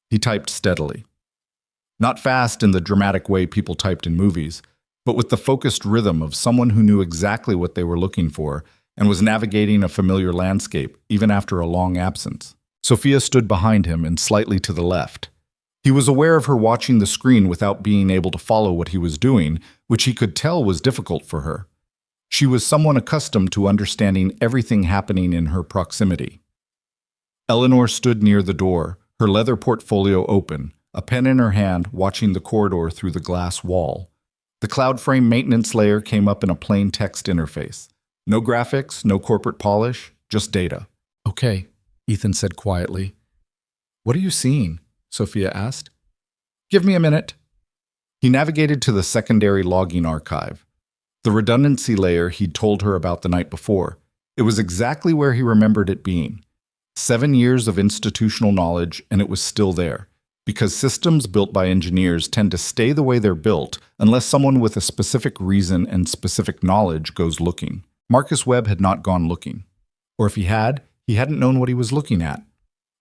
He typed steadily. Not fast in the dramatic way people typed in movies, but with the focused rhythm of someone who knew exactly what they were looking for and was navigating a familiar landscape, even after a long absence. Sophia stood behind him and slightly to the left. He was aware of her watching the screen without being able to follow what he was doing, which he could tell was difficult for her. She was someone accustomed to understanding everything happening in her proximity. Eleanor stood near the door, her leather portfolio open, a pen in her hand, watching the corridor through the glass wall. The CloudFrame maintenance layer came up in a plain text interface. No graphics, no corporate polish, just data. Okay, Ethan said quietly. What are you seeing? Sophia asked. Give me a minute. He navigated to the secondary logging archive. The redundancy layer he'd told her about the night before. It was exactly where he remembered it being. 7 years of institutional knowledge, and it was still there. Because systems built by engineers tend to stay the way they're built unless someone with a specific reason and specific knowledge goes looking. Marcus Webb had not gone looking. Or if he hadn't known what he was looking at.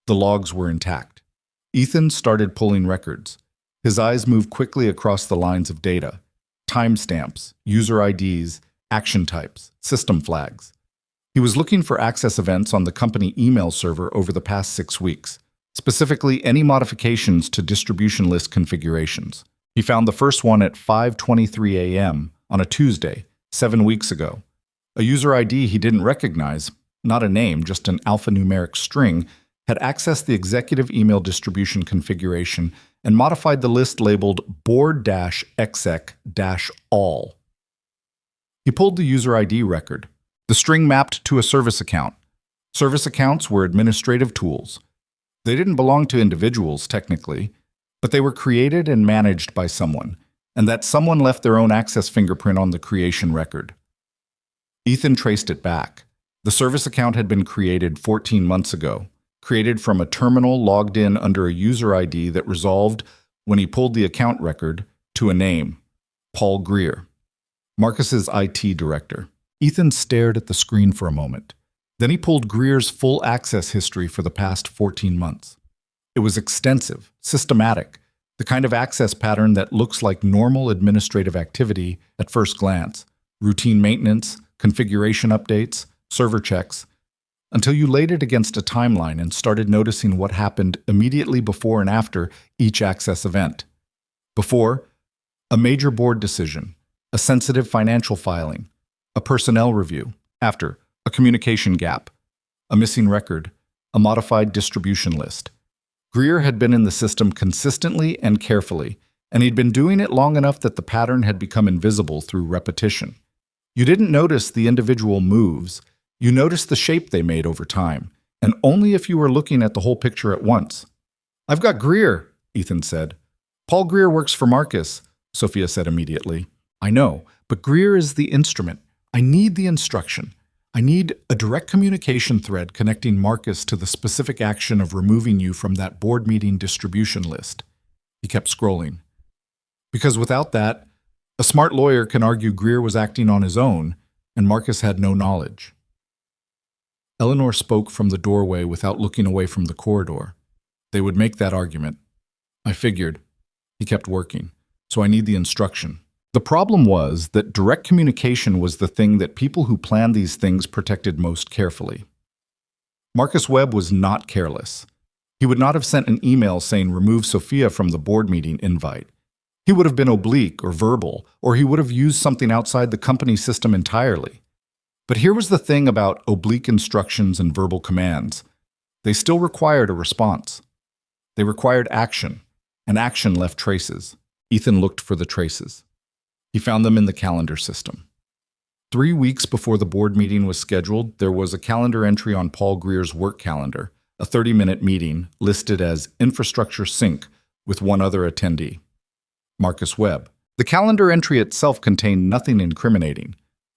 The logs were intact. Ethan started pulling records. His eyes moved quickly across the lines of data. Timestamps, user IDs, action types, system flags. He was looking for access events on the company email server over the past 6 weeks, specifically any modifications to distribution list configurations. He found the first one at 5:23 a.m. on a Tuesday, 7 weeks ago. A user ID he didn't recognize, not a name, just an alphanumeric string, had accessed the executive email distribution configuration and modified the list labeled board-exec-all. He pulled the user ID record. The string mapped to a service account. Service accounts were administrative tools. They didn't belong to individuals, technically, but they were created and managed by someone, and that someone left their own access fingerprint on the creation record. Ethan traced it back. The service account had been created 14 months ago, created from a terminal logged in under a user ID that resolved, when he pulled the account record, to a name, Paul Greer, Marcus's IT director. Ethan stared at the screen for a moment. Then he pulled Greer's full access history for the past 14 months. It was extensive, systematic, the kind of access pattern that looks like normal administrative activity at first glance, routine maintenance, configuration updates, server checks, until you laid it against a timeline and started noticing what happened immediately before and after each access event. Before, a major board decision, a sensitive financial filing, A personnel review. After. A communication gap. A missing record. A modified distribution list. Greer had been in the system consistently and carefully, and he'd been doing it long enough that the pattern had become invisible through repetition. You didn't notice the individual moves, you noticed the shape they made over time, and only if you were looking at the whole picture at once. "I've got Greer," Ethan said. "Paul Greer works for Marcus," Sophia said immediately. "I know, but Greer is the instrument. I need the instruction. I need a direct communication thread connecting Marcus to the specific action of removing you from that board meeting distribution list." He kept scrolling. "Because without that, a smart lawyer can argue Greer was acting on his own, and Marcus had no knowledge." Eleanor spoke from the doorway without looking away from the corridor. "They would make that argument. I figured." He kept working. "So I need the instruction." The problem was that direct communication was the thing that people who planned these things protected most carefully. Marcus Webb was not careless. He would not have sent an email saying remove Sophia from the board meeting invite. He would have been oblique or verbal, or he would have used something outside the company system entirely. But here was the thing about oblique instructions and verbal commands. They still required a response. They required action, and action left traces. Ethan looked for the traces. He found them in the calendar system. 3 weeks before the board meeting was scheduled, there was a calendar entry on Paul Greer's work calendar, a 30-minute meeting listed as Infrastructure Sync with one other attendee, Marcus Webb. The calendar entry itself contained nothing incriminating,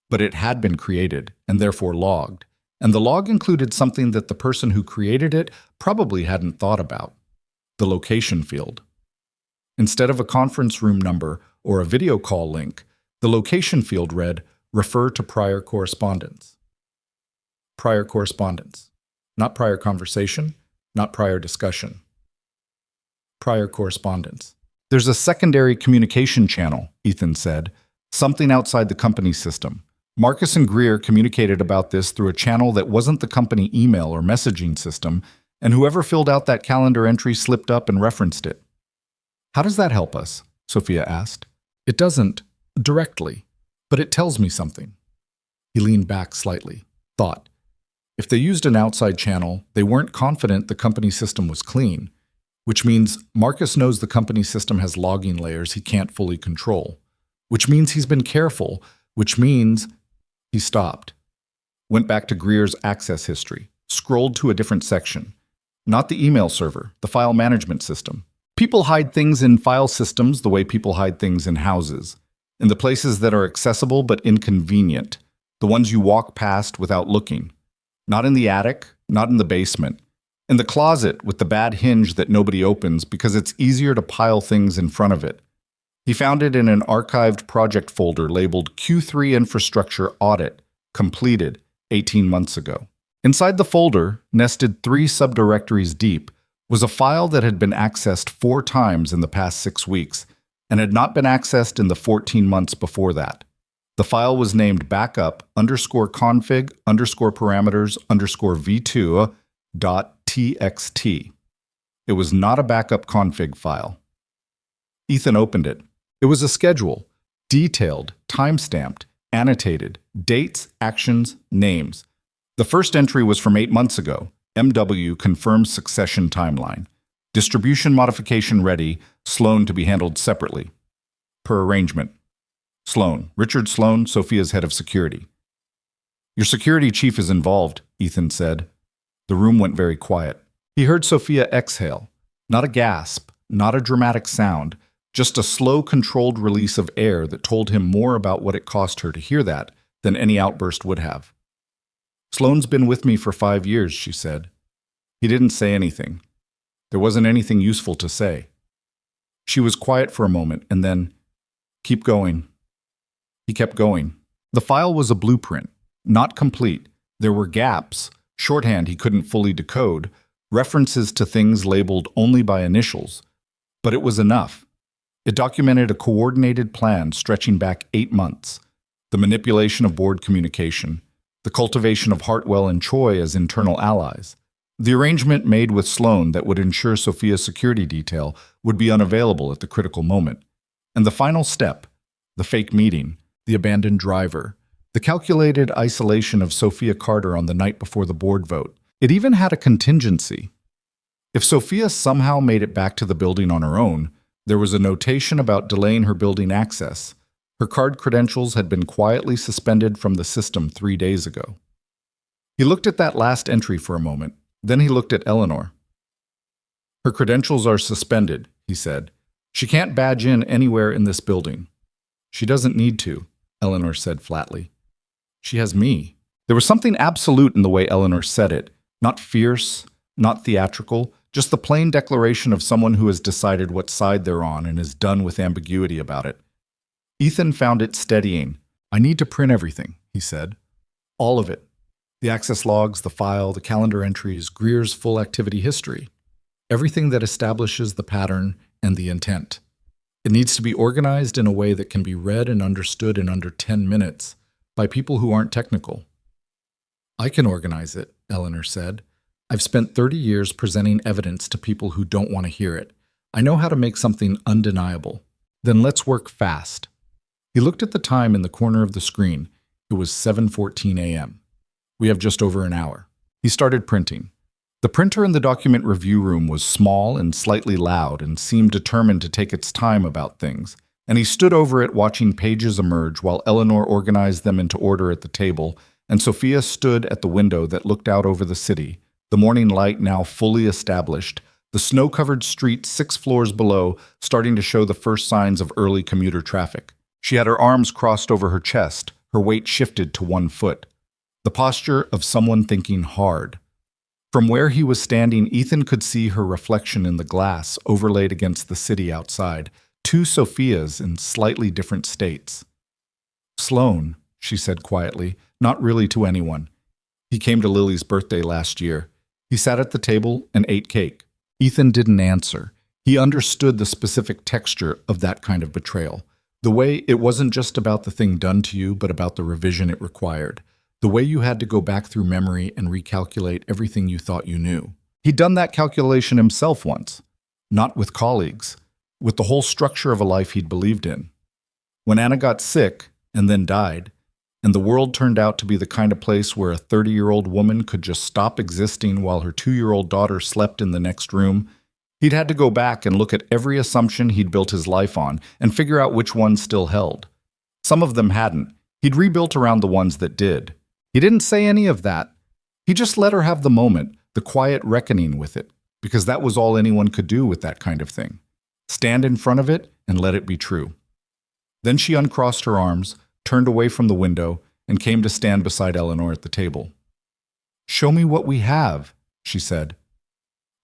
but it had been created and therefore logged, and the log included something that the person who created it probably hadn't thought about: the location field. Instead of a conference room number or a video call link, the location field read, "Refer to prior correspondence." Prior correspondence. Not prior conversation, not prior discussion. Prior correspondence. "There's a secondary communication channel," Ethan said, "something outside the company system. Marcus and Greer communicated about this through a channel that wasn't the company email or messaging system, and whoever filled out that calendar entry slipped up and referenced it." "How does that help us?" Sophia asked. "It doesn't, directly, but it tells me something." He leaned back slightly, thought. If they used an outside channel, they weren't confident the company system was clean, which means Marcus knows the company system has logging layers he can't fully control, which means he's been careful, which means he stopped. Went back to Greer's access history, scrolled to a different section. Not the email server, the file management system. People hide things in file systems the way people hide things in houses, in the places that are accessible but inconvenient, the ones you walk past without looking. Not in the attic, not in the basement. In the closet with the bad hinge that nobody opens because it's easier to pile things in front of it. He found it in an archived project folder labeled Q3 Infrastructure Audit, completed 18 months ago. Inside the folder, nested 3 subdirectories deep, was a file that had been accessed 4 times in the past 6 weeks and had not been accessed in the 14 months before that. The file was named backup_config_parameters_v2.txt. It was not a backup config file. Ethan opened it. It was a schedule, detailed, time-stamped, annotated, dates, actions, names. The first entry was from 8 months ago. MW confirms succession timeline. Distribution modification ready, Sloan to be handled separately. Per arrangement. Sloan. Richard Sloan, Sophia's head of security. "Your security chief is involved," Ethan said. The room went very quiet. He heard Sophia exhale. Not a gasp, not a dramatic sound, just a slow, controlled release of air that told him more about what it cost her to hear that than any outburst would have. "Sloan's been with me for 5 years," she said. He didn't say anything. There wasn't anything useful to say. She was quiet for a moment, and then, "Keep going." He kept going. The file was a blueprint, not complete. There were gaps, shorthand he couldn't fully decode, references to things labeled only by initials. But it was enough. It documented a coordinated plan stretching back 8 months, the manipulation of board communication, the cultivation of Hartwell and Choi as internal allies, the arrangement made with Sloan that would ensure Sophia's security detail would be unavailable at the critical moment, and the final step, the fake meeting, the abandoned driver, The calculated isolation of Sophia Carter on the night before the board vote. It even had a contingency. If Sophia somehow made it back to the building on her own, there was a notation about delaying her building access. Her card credentials had been quietly suspended from the system 3 days ago. He looked at that last entry for a moment. Then he looked at Eleanor. Her credentials are suspended, he said. She can't badge in anywhere in this building. She doesn't need to, Eleanor said flatly. She has me. There was something absolute in the way Eleanor said it, not fierce, not theatrical, just the plain declaration of someone who has decided what side they're on and is done with ambiguity about it. Ethan found it steadying. I need to print everything, he said. All of it. The access logs, the file, the calendar entries, Greer's full activity history. Everything that establishes the pattern and the intent. It needs to be organized in a way that can be read and understood in under 10 minutes by people who aren't technical. I can organize it, Eleanor said. I've spent 30 years presenting evidence to people who don't want to hear it. I know how to make something undeniable. Then let's work fast. He looked at the time in the corner of the screen. It was 7:14 a.m. We have just over an hour. He started printing. The printer in the document review room was small and slightly loud and seemed determined to take its time about things, and he stood over it watching pages emerge while Eleanor organized them into order at the table, and Sophia stood at the window that looked out over the city, the morning light now fully established, the snow-covered street 6 floors below starting to show the first signs of early commuter traffic. She had her arms crossed over her chest, her weight shifted to one foot. The posture of someone thinking hard. From where he was standing, Ethan could see her reflection in the glass overlaid against the city outside, 2 Sophias in slightly different states. Sloan, she said quietly, not really to anyone. He came to Lily's birthday last year. He sat at the table and ate cake. Ethan didn't answer. He understood the specific texture of that kind of betrayal. The way it wasn't just about the thing done to you, but about the revision it required. The way you had to go back through memory and recalculate everything you thought you knew. He'd done that calculation himself once. Not with colleagues. With the whole structure of a life he'd believed in. When Anna got sick and then died, and the world turned out to be the kind of place where a 30-year-old woman could just stop existing while her 2-year-old daughter slept in the next room, he'd had to go back and look at every assumption he'd built his life on and figure out which ones still held. Some of them hadn't. He'd rebuilt around the ones that did. He didn't say any of that. He just let her have the moment, the quiet reckoning with it, because that was all anyone could do with that kind of thing. Stand in front of it and let it be true. Then she uncrossed her arms, turned away from the window, and came to stand beside Eleanor at the table. "Show me what we have," she said.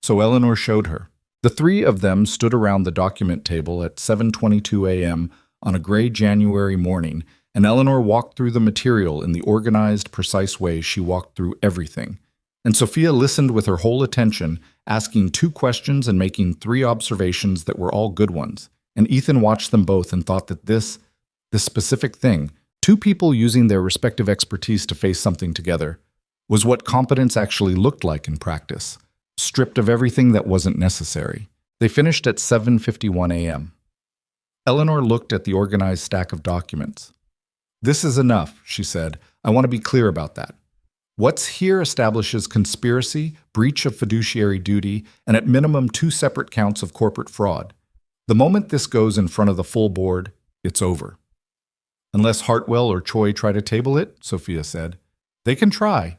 So Eleanor showed her. The 3 of them stood around the document table at 7:22 a.m. on a gray January morning, and Eleanor walked through the material in the organized, precise way she walked through everything. And Sophia listened with her whole attention, asking 2 questions and making 3 observations that were all good ones. And Ethan watched them both and thought that this specific thing, 2 people using their respective expertise to face something together, was what competence actually looked like in practice, stripped of everything that wasn't necessary. They finished at 7:51 a.m. Eleanor looked at the organized stack of documents. "This is enough," she said. "I want to be clear about that. What's here establishes conspiracy, breach of fiduciary duty, and at minimum 2 separate counts of corporate fraud. The moment this goes in front of the full board, it's over." "Unless Hartwell or Choi try to table it," Sophia said. "They can try."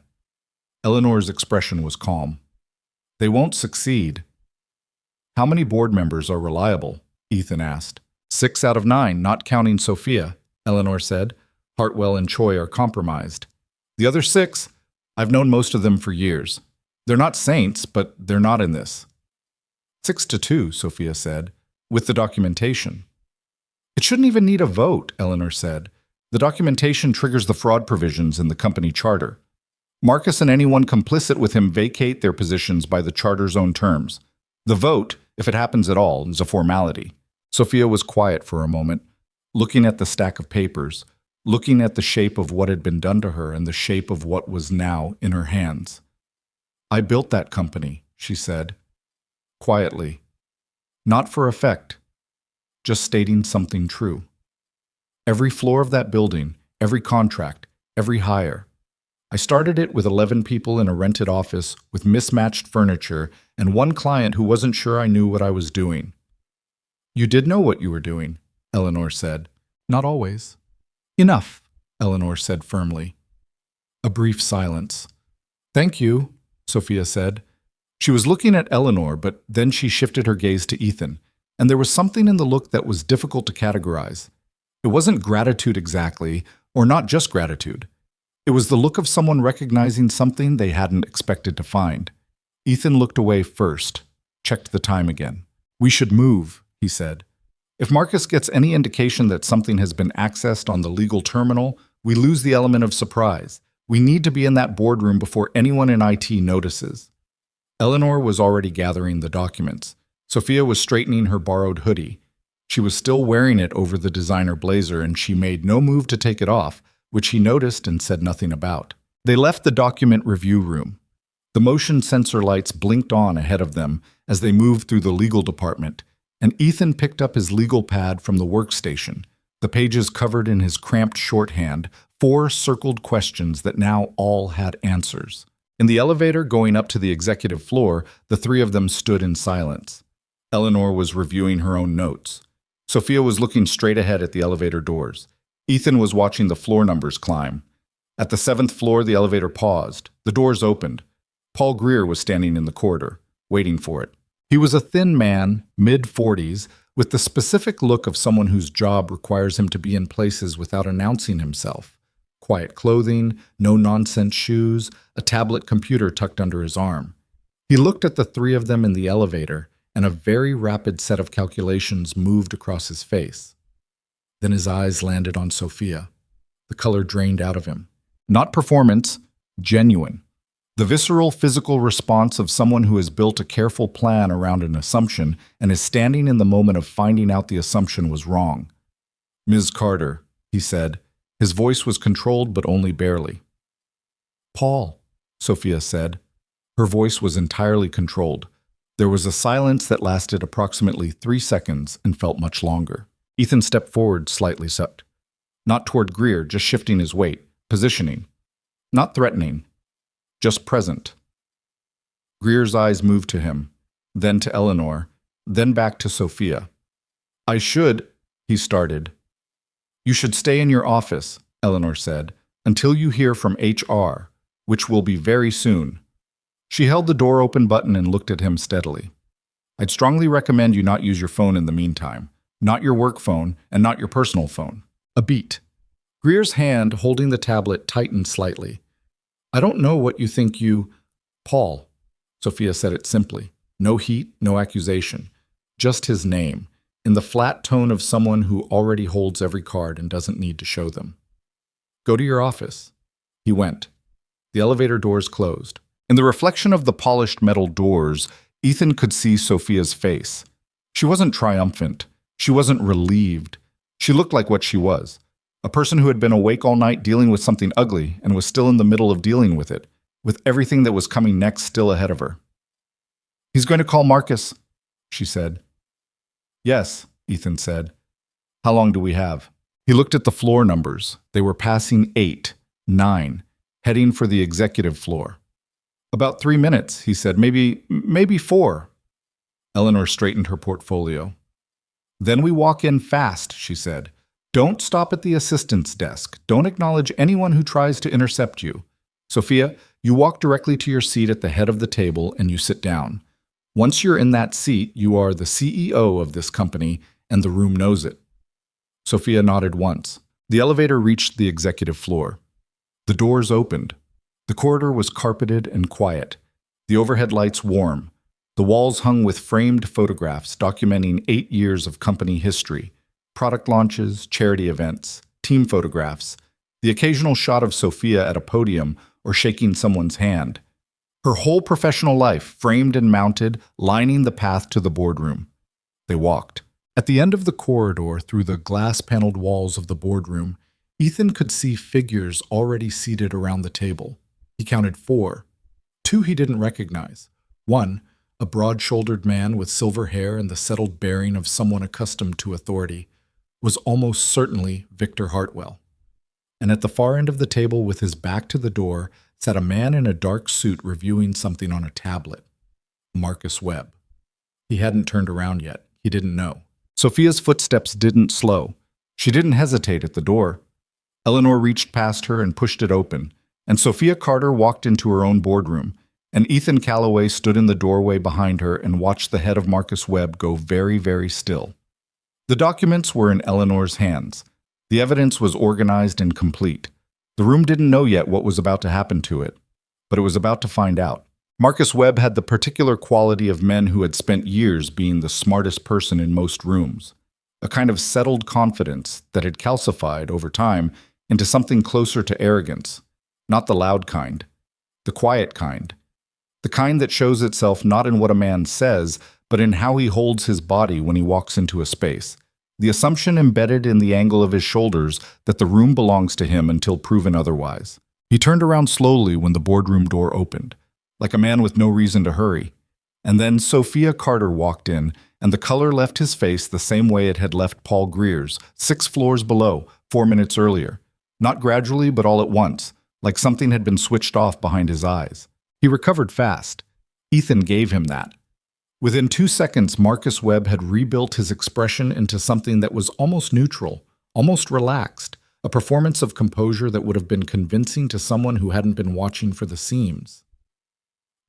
Eleanor's expression was calm. "They won't succeed." "How many board members are reliable?" Ethan asked. 6 out of 9, not counting Sophia," Eleanor said. "Hartwell and Choi are compromised. The other 6, I've known most of them for years. They're not saints, but they're not in this." 6-2, Sophia said, "with the documentation." "It shouldn't even need a vote," Eleanor said. "The documentation triggers the fraud provisions in the company charter. Marcus and anyone complicit with him vacate their positions by the charter's own terms. The vote, if it happens at all, is a formality." Sophia was quiet for a moment, looking at the stack of papers, looking at the shape of what had been done to her and the shape of what was now in her hands. "I built that company," she said, quietly. "Not for effect, just stating something true. Every floor of that building, every contract, every hire. I started it with 11 people in a rented office with mismatched furniture and one client who wasn't sure I knew what I was doing. You did know what you were doing, Eleanor said. Not always. Enough, Eleanor said firmly. A brief silence. Thank you, Sophia said. She was looking at Eleanor, but then she shifted her gaze to Ethan, and there was something in the look that was difficult to categorize. It wasn't gratitude exactly, or not just gratitude. It was the look of someone recognizing something they hadn't expected to find. Ethan looked away first, checked the time again. We should move, he said. If Marcus gets any indication that something has been accessed on the legal terminal, we lose the element of surprise. We need to be in that boardroom before anyone in IT notices. Eleanor was already gathering the documents. Sophia was straightening her borrowed hoodie. She was still wearing it over the designer blazer, and she made no move to take it off, which he noticed and said nothing about. They left the document review room. The motion sensor lights blinked on ahead of them as they moved through the legal department, and Ethan picked up his legal pad from the workstation, the pages covered in his cramped shorthand, 4 circled questions that now all had answers. In the elevator going up to the executive floor, the 3 of them stood in silence. Eleanor was reviewing her own notes. Sophia was looking straight ahead at the elevator doors. Ethan was watching the floor numbers climb. At the 7th floor, the elevator paused. The doors opened. Paul Greer was standing in the corridor, waiting for it. He was a thin man, mid-40s, with the specific look of someone whose job requires him to be in places without announcing himself. Quiet clothing, no-nonsense shoes, a tablet computer tucked under his arm. He looked at the 3 of them in the elevator, and a very rapid set of calculations moved across his face. Then his eyes landed on Sophia. The color drained out of him. Not performance, genuine. The visceral physical response of someone who has built a careful plan around an assumption and is standing in the moment of finding out the assumption was wrong. Ms. Carter, he said. His voice was controlled but only barely. Paul, Sophia said. Her voice was entirely controlled. There was a silence that lasted approximately 3 seconds and felt much longer. Ethan stepped forward slightly sucked. Not toward Greer, just shifting his weight, positioning. Not threatening, just present. Greer's eyes moved to him, then to Eleanor, then back to Sophia. I should, he started. You should stay in your office, Eleanor said, until you hear from HR, which will be very soon. She held the door open button and looked at him steadily. I'd strongly recommend you not use your phone in the meantime. Not your work phone, and not your personal phone. A beat. Greer's hand holding the tablet tightened slightly. I don't know what you think you... Paul, Sophia said it simply. No heat, no accusation. Just his name, in the flat tone of someone who already holds every card and doesn't need to show them. Go to your office. He went. The elevator doors closed. In the reflection of the polished metal doors, Ethan could see Sophia's face. She wasn't triumphant. She wasn't relieved. She looked like what she was. A person who had been awake all night dealing with something ugly and was still in the middle of dealing with it, with everything that was coming next still ahead of her. He's going to call Marcus, she said. Yes, Ethan said. How long do we have? He looked at the floor numbers. They were passing 8, 9, heading for the executive floor. About 3 minutes, he said. Maybe 4. Eleanor straightened her portfolio. Then we walk in fast, she said. Don't stop at the assistant's desk. Don't acknowledge anyone who tries to intercept you. Sophia, you walk directly to your seat at the head of the table and you sit down. Once you're in that seat, you are the CEO of this company, and the room knows it. Sophia nodded once. The elevator reached the executive floor. The doors opened. The corridor was carpeted and quiet. The overhead lights warm. The walls hung with framed photographs documenting 8 years of company history, product launches, charity events, team photographs, the occasional shot of Sophia at a podium or shaking someone's hand. Her whole professional life framed and mounted, lining the path to the boardroom. They walked. At the end of the corridor, through the glass-paneled walls of the boardroom, Ethan could see figures already seated around the table. He counted 4. 2 he didn't recognize. 1, a broad-shouldered man with silver hair and the settled bearing of someone accustomed to authority, was almost certainly Victor Hartwell. and at the far end of the table with his back to the door sat a man in a dark suit reviewing something on a tablet. Marcus Webb. He hadn't turned around yet. He didn't know. Sophia's footsteps didn't slow. She didn't hesitate at the door. Eleanor reached past her and pushed it open, and Sophia Carter walked into her own boardroom, and Ethan Calloway stood in the doorway behind her and watched the head of Marcus Webb go very, very still. The documents were in Eleanor's hands. The evidence was organized and complete. The room didn't know yet what was about to happen to it, but it was about to find out. Marcus Webb had the particular quality of men who had spent years being the smartest person in most rooms, a kind of settled confidence that had calcified over time into something closer to arrogance, not the loud kind, the quiet kind, the kind that shows itself not in what a man says, but in how he holds his body when he walks into a space, the assumption embedded in the angle of his shoulders that the room belongs to him until proven otherwise. He turned around slowly when the boardroom door opened, like a man with no reason to hurry. And then Sophia Carter walked in, and the color left his face the same way it had left Paul Greer's, 6 floors below, 4 minutes earlier. Not gradually, but all at once, like something had been switched off behind his eyes. He recovered fast. Ethan gave him that. Within 2 seconds, Marcus Webb had rebuilt his expression into something that was almost neutral, almost relaxed, a performance of composure that would have been convincing to someone who hadn't been watching for the seams.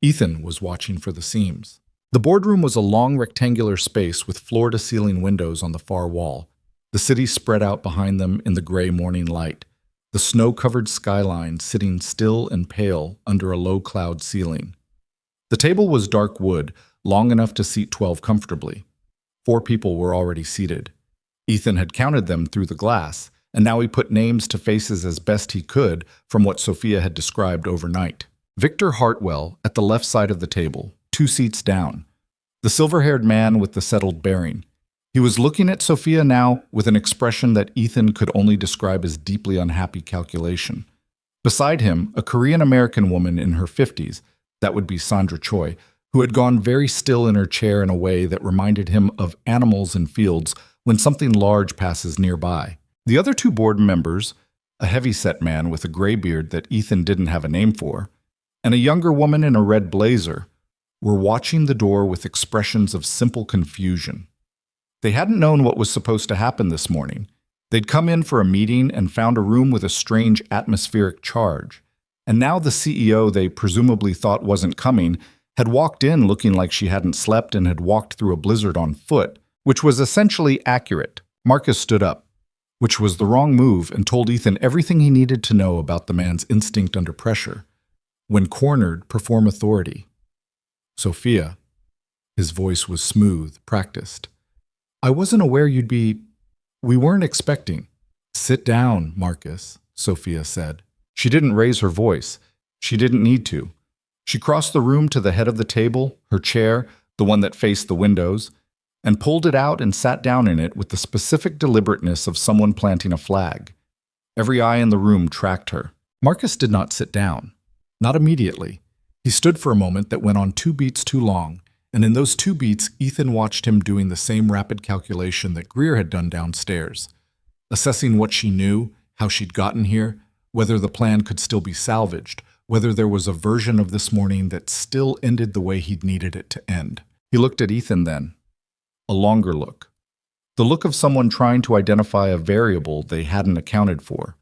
Ethan was watching for the seams. The boardroom was a long rectangular space with floor-to-ceiling windows on the far wall. The city spread out behind them in the gray morning light, the snow-covered skyline sitting still and pale under a low-cloud ceiling. The table was dark wood, long enough to seat 12 comfortably. 4 people were already seated. Ethan had counted them through the glass, and now he put names to faces as best he could from what Sophia had described overnight. Victor Hartwell at the left side of the table, 2 seats down. The silver-haired man with the settled bearing. He was looking at Sophia now with an expression that Ethan could only describe as deeply unhappy calculation. Beside him, a Korean-American woman in her 50s, that would be Sandra Choi, who had gone very still in her chair in a way that reminded him of animals in fields when something large passes nearby. The other 2 board members, a heavy-set man with a gray beard that Ethan didn't have a name for, and a younger woman in a red blazer, were watching the door with expressions of simple confusion. They hadn't known what was supposed to happen this morning. They'd come in for a meeting and found a room with a strange atmospheric charge. And now the CEO they presumably thought wasn't coming had walked in looking like she hadn't slept and had walked through a blizzard on foot, which was essentially accurate. Marcus stood up, which was the wrong move, and told Ethan everything he needed to know about the man's instinct under pressure. When cornered, perform authority. Sophia. His voice was smooth, practiced. I wasn't aware you'd be... We weren't expecting. Sit down, Marcus, Sophia said. She didn't raise her voice. She didn't need to. She crossed the room to the head of the table, her chair, the one that faced the windows, and pulled it out and sat down in it with the specific deliberateness of someone planting a flag. Every eye in the room tracked her. Marcus did not sit down. Not immediately. He stood for a moment that went on 2 beats too long, and in those 2 beats, Ethan watched him doing the same rapid calculation that Greer had done downstairs, assessing what she knew, how she'd gotten here, whether the plan could still be salvaged, whether there was a version of this morning that still ended the way he'd needed it to end. He looked at Ethan then. A longer look. The look of someone trying to identify a variable they hadn't accounted for.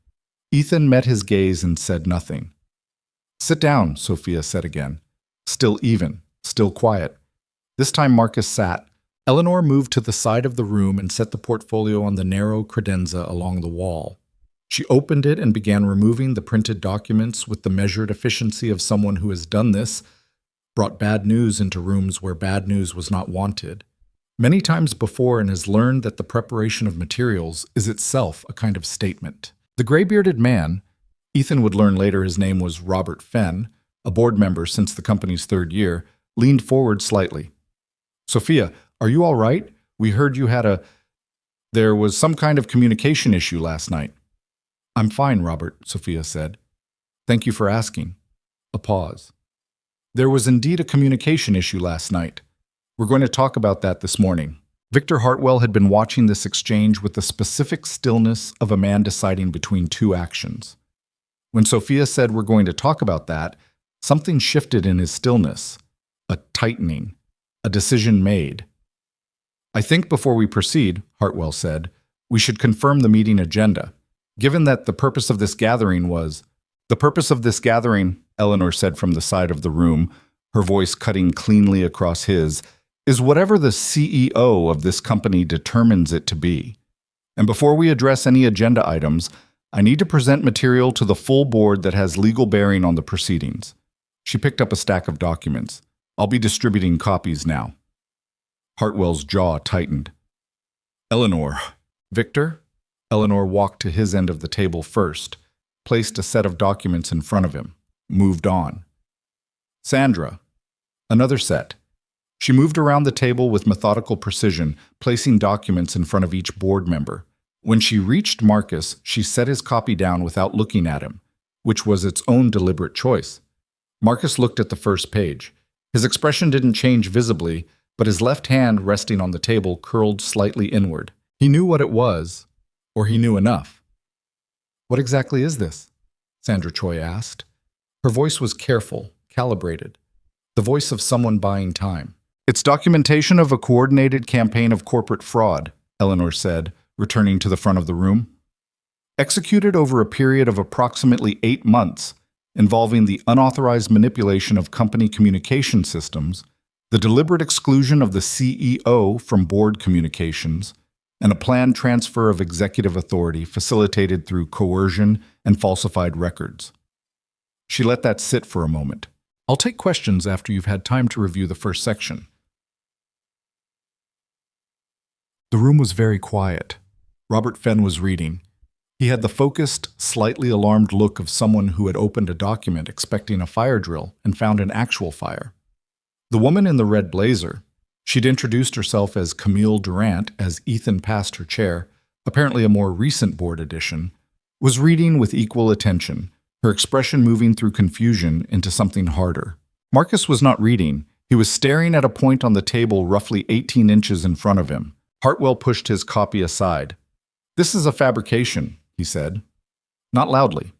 Ethan met his gaze and said nothing. Sit down, Sophia said again. Still even, still quiet. This time Marcus sat. Eleanor moved to the side of the room and set the portfolio on the narrow credenza along the wall. She opened it and began removing the printed documents with the measured efficiency of someone who has done this, brought bad news into rooms where bad news was not wanted, many times before, and has learned that the preparation of materials is itself a kind of statement. The gray-bearded man, Ethan would learn later his name was Robert Fenn, a board member since the company's 3rd year, leaned forward slightly. Sophia, are you all right? We heard you had There was some kind of communication issue last night. I'm fine, Robert, Sophia said. Thank you for asking. A pause. There was indeed a communication issue last night. We're going to talk about that this morning. Victor Hartwell had been watching this exchange with the specific stillness of a man deciding between two actions. When Sophia said we're going to talk about that, something shifted in his stillness, a tightening, a decision made. I think before we proceed, Hartwell said, we should confirm the meeting agenda. Given that the purpose of this gathering was— The purpose of this gathering, Eleanor said from the side of the room, her voice cutting cleanly across his, is whatever the CEO of this company determines it to be. And before we address any agenda items, I need to present material to the full board that has legal bearing on the proceedings. She picked up a stack of documents. I'll be distributing copies now. Hartwell's jaw tightened. Eleanor. Victor? Eleanor walked to his end of the table first, placed a set of documents in front of him, moved on. Sandra. Another set. She moved around the table with methodical precision, placing documents in front of each board member. When she reached Marcus, she set his copy down without looking at him, which was its own deliberate choice. Marcus looked at the first page. His expression didn't change visibly, but his left hand resting on the table curled slightly inward. He knew what it was, or he knew enough. What exactly is this? Sandra Choi asked. Her voice was careful, calibrated, the voice of someone buying time. It's documentation of a coordinated campaign of corporate fraud, Eleanor said, returning to the front of the room. Executed over a period of approximately 8 months, involving the unauthorized manipulation of company communication systems, the deliberate exclusion of the CEO from board communications, and a planned transfer of executive authority facilitated through coercion and falsified records. She let that sit for a moment. I'll take questions after you've had time to review the first section. The room was very quiet. Robert Fenn was reading. He had the focused, slightly alarmed look of someone who had opened a document expecting a fire drill and found an actual fire. The woman in the red blazer— she'd introduced herself as Camille Durant as Ethan passed her chair, apparently a more recent board addition— was reading with equal attention, her expression moving through confusion into something harder. Marcus was not reading. He was staring at a point on the table roughly 18 inches in front of him. Hartwell pushed his copy aside. This is a fabrication, he said. Not loudly.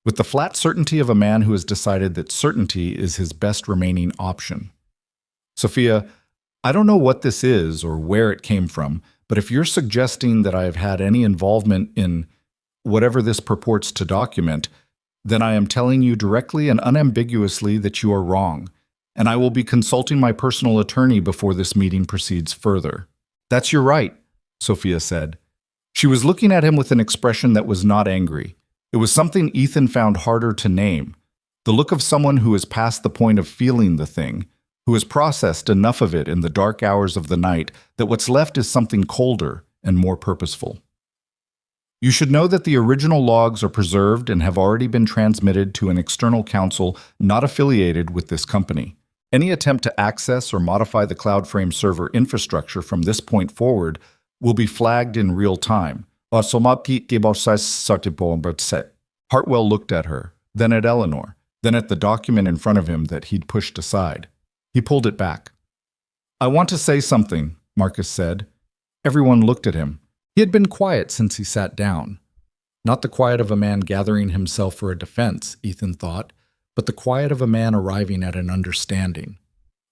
With the flat certainty of a man who has decided that certainty is his best remaining option. Sophia, I don't know what this is or where it came from, but if you're suggesting that I have had any involvement in whatever this purports to document, then I am telling you directly and unambiguously that you are wrong, and I will be consulting my personal attorney before this meeting proceeds further. That's your right, Sophia said. She was looking at him with an expression that was not angry. It was something Ethan found harder to name, the look of someone who has passed the point of feeling the thing, who has processed enough of it in the dark hours of the night that what's left is something colder and more purposeful. You should know that the original logs are preserved and have already been transmitted to an external counsel not affiliated with this company. Any attempt to access or modify the CloudFrame server infrastructure from this point forward will be flagged in real time. Hartwell looked at her, then at Eleanor, then at the document in front of him that he'd pushed aside. He pulled it back. I want to say something, Marcus said. Everyone looked at him. He had been quiet since he sat down. Not the quiet of a man gathering himself for a defense, Ethan thought, but the quiet of a man arriving at an understanding.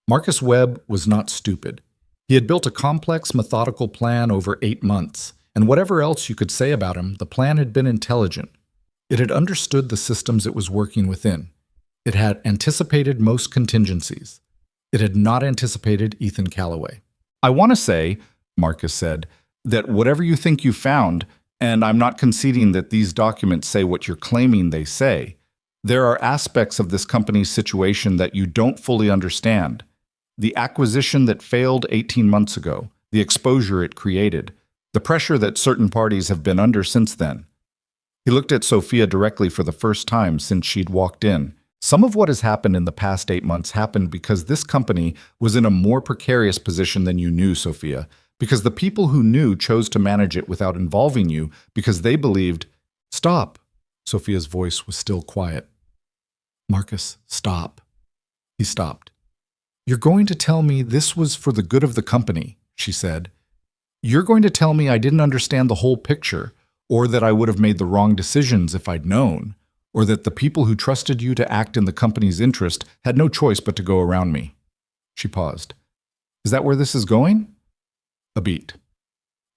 Marcus Webb was not stupid. He had built a complex, methodical plan over 8 months, and whatever else you could say about him, the plan had been intelligent. It had understood the systems it was working within. It had anticipated most contingencies. It had not anticipated Ethan Callaway. I want to say, Marcus said, that whatever you think you found, and I'm not conceding that these documents say what you're claiming they say, there are aspects of this company's situation that you don't fully understand. The acquisition that failed 18 months ago, the exposure it created, the pressure that certain parties have been under since then. He looked at Sophia directly for the first time since she'd walked in. Some of what has happened in the past 8 months happened because this company was in a more precarious position than you knew, Sophia, because the people who knew chose to manage it without involving you because they believed— Stop. Sophia's voice was still quiet. Marcus, stop. He stopped. You're going to tell me this was for the good of the company, she said, You're going to tell me I didn't understand the whole picture, or that I would have made the wrong decisions if I'd known, or that the people who trusted you to act in the company's interest had no choice but to go around me. She paused. Is that where this is going? A beat.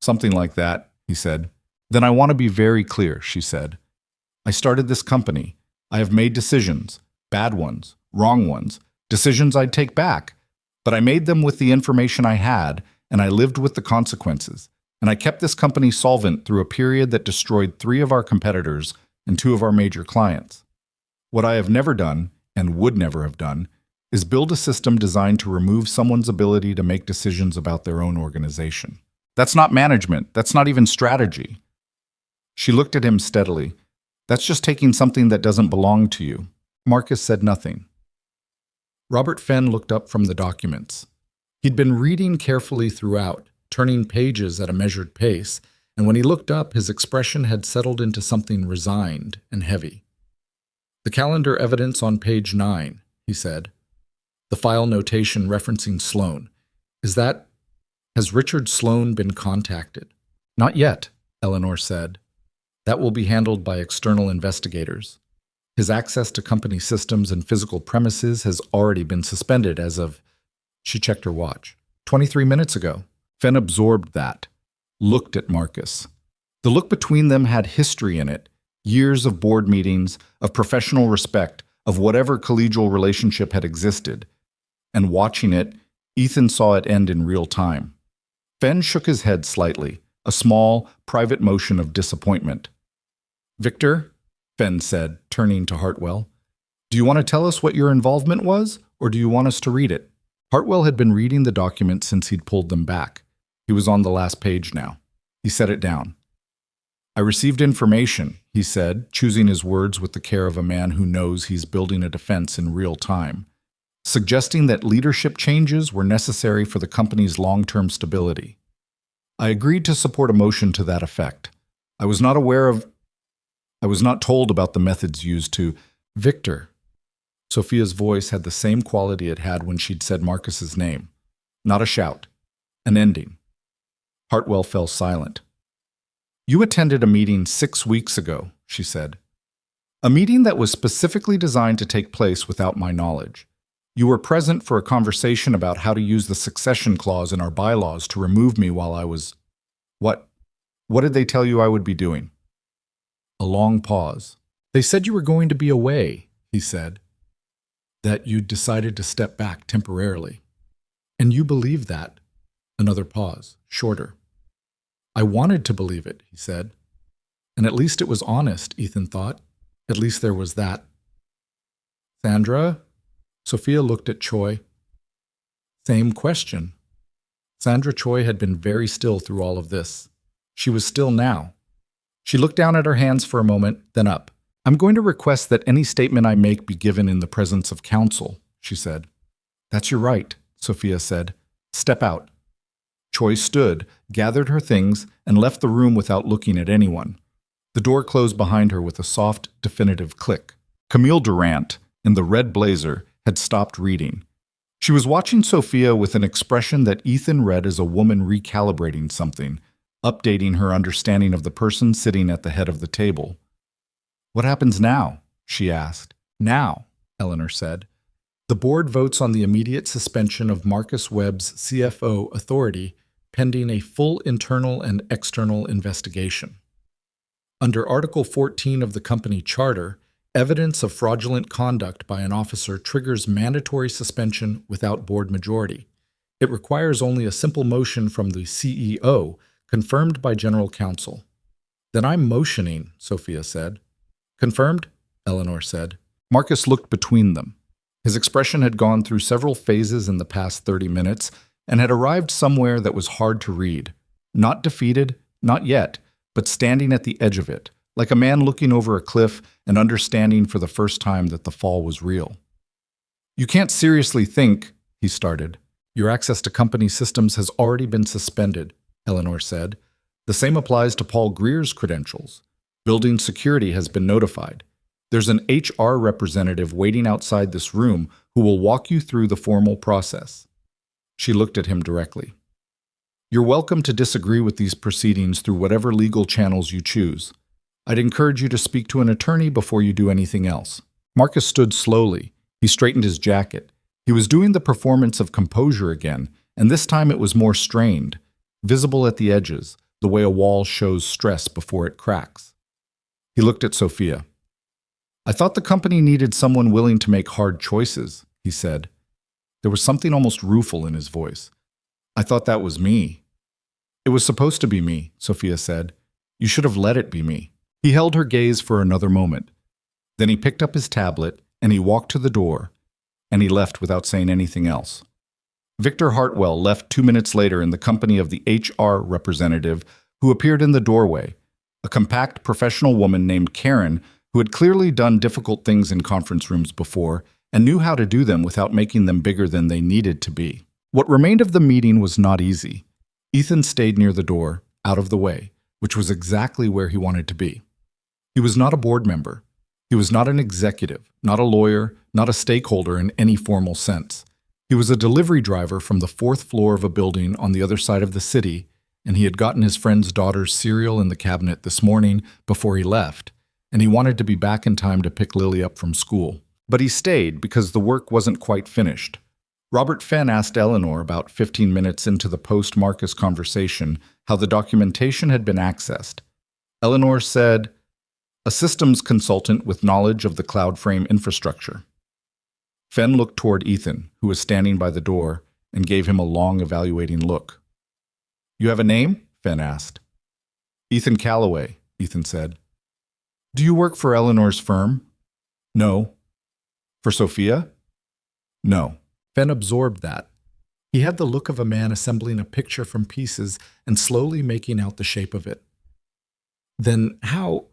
Something like that, he said. Then I want to be very clear, she said. I started this company. I have made decisions, bad ones, wrong ones, decisions I'd take back, but I made them with the information I had, and I lived with the consequences. And I kept this company solvent through a period that destroyed 3 of our competitors and 2 of our major clients. What I have never done, and would never have done, is build a system designed to remove someone's ability to make decisions about their own organization. That's not management. That's not even strategy. She looked at him steadily. That's just taking something that doesn't belong to you. Marcus said nothing. Robert Fenn looked up from the documents. He'd been reading carefully throughout, turning pages at a measured pace, and when he looked up, his expression had settled into something resigned and heavy. The calendar evidence on page 9, he said. The file notation referencing Sloan. Has Richard Sloan been contacted? Not yet, Eleanor said. That will be handled by external investigators. His access to company systems and physical premises has already been suspended as of, she checked her watch, 23 minutes ago. Fenn absorbed that, looked at Marcus. The look between them had history in it, years of board meetings, of professional respect, of whatever collegial relationship had existed. And watching it, Ethan saw it end in real time. Fenn shook his head slightly, a small, private motion of disappointment. Victor, Fenn said, turning to Hartwell, do you want to tell us what your involvement was, or do you want us to read it? Hartwell had been reading the documents since he'd pulled them back. He was on the last page now. He set it down. I received information, he said, choosing his words with the care of a man who knows he's building a defense in real time, suggesting that leadership changes were necessary for the company's long-term stability. I agreed to support a motion to that effect. I was not told about the methods used to. Victor. Sophia's voice had the same quality it had when she'd said Marcus's name. Not a shout. An ending. Hartwell fell silent. You attended a meeting 6 weeks ago, she said. A meeting that was specifically designed to take place without my knowledge. You were present for a conversation about how to use the succession clause in our bylaws to remove me while I was… What? What did they tell you I would be doing? A long pause. They said you were going to be away, he said. That you'd decided to step back temporarily. And you believed that. Another pause, shorter. I wanted to believe it, he said. And at least it was honest, Ethan thought. At least there was that. Sandra? Sophia looked at Choi. Same question. Sandra Choi had been very still through all of this. She was still now. She looked down at her hands for a moment, then up. I'm going to request that any statement I make be given in the presence of counsel, she said. That's your right, Sophia said. Step out. Choi stood, gathered her things, and left the room without looking at anyone. The door closed behind her with a soft, definitive click. Camille Durant, in the red blazer, had stopped reading. She was watching Sophia with an expression that Ethan read as a woman recalibrating something, updating her understanding of the person sitting at the head of the table. What happens now? She asked. Now, Eleanor said. The board votes on the immediate suspension of Marcus Webb's CFO authority pending a full internal and external investigation. Under Article 14 of the company charter, evidence of fraudulent conduct by an officer triggers mandatory suspension without board majority. It requires only a simple motion from the CEO, confirmed by General Counsel. Then I'm motioning, Sophia said. Confirmed? Eleanor said. Marcus looked between them. His expression had gone through several phases in the past 30 minutes and had arrived somewhere that was hard to read. Not defeated, not yet, but standing at the edge of it, like a man looking over a cliff and understanding for the first time that the fall was real. You can't seriously think, he started. Your access to company systems has already been suspended, Eleanor said. The same applies to Paul Greer's credentials. Building security has been notified. There's an HR representative waiting outside this room who will walk you through the formal process. She looked at him directly. You're welcome to disagree with these proceedings through whatever legal channels you choose. I'd encourage you to speak to an attorney before you do anything else." Marcus stood slowly. He straightened his jacket. He was doing the performance of composure again, and this time it was more strained, visible at the edges, the way a wall shows stress before it cracks. He looked at Sophia. "I thought the company needed someone willing to make hard choices," he said. There was something almost rueful in his voice. "I thought that was me." "It was supposed to be me," Sophia said. "You should have let it be me." He held her gaze for another moment. Then he picked up his tablet, and he walked to the door, and he left without saying anything else. Victor Hartwell left 2 minutes later in the company of the HR representative who appeared in the doorway, a compact professional woman named Karen who had clearly done difficult things in conference rooms before and knew how to do them without making them bigger than they needed to be. What remained of the meeting was not easy. Ethan stayed near the door, out of the way, which was exactly where he wanted to be. He was not a board member. He was not an executive, not a lawyer, not a stakeholder in any formal sense. He was a delivery driver from the 4th floor of a building on the other side of the city, and he had gotten his friend's daughter's cereal in the cabinet this morning before he left, and he wanted to be back in time to pick Lily up from school. But he stayed because the work wasn't quite finished. Robert Fenn asked Eleanor about 15 minutes into the post-Marcus conversation how the documentation had been accessed. Eleanor said, "A systems consultant with knowledge of the CloudFrame infrastructure." Fenn looked toward Ethan, who was standing by the door, and gave him a long, evaluating look. "You have a name?" Fenn asked. "Ethan Calloway," Ethan said. "Do you work for Eleanor's firm?" "No." "For Sophia?" "No." Fenn absorbed that. He had the look of a man assembling a picture from pieces and slowly making out the shape of it. "Then how—"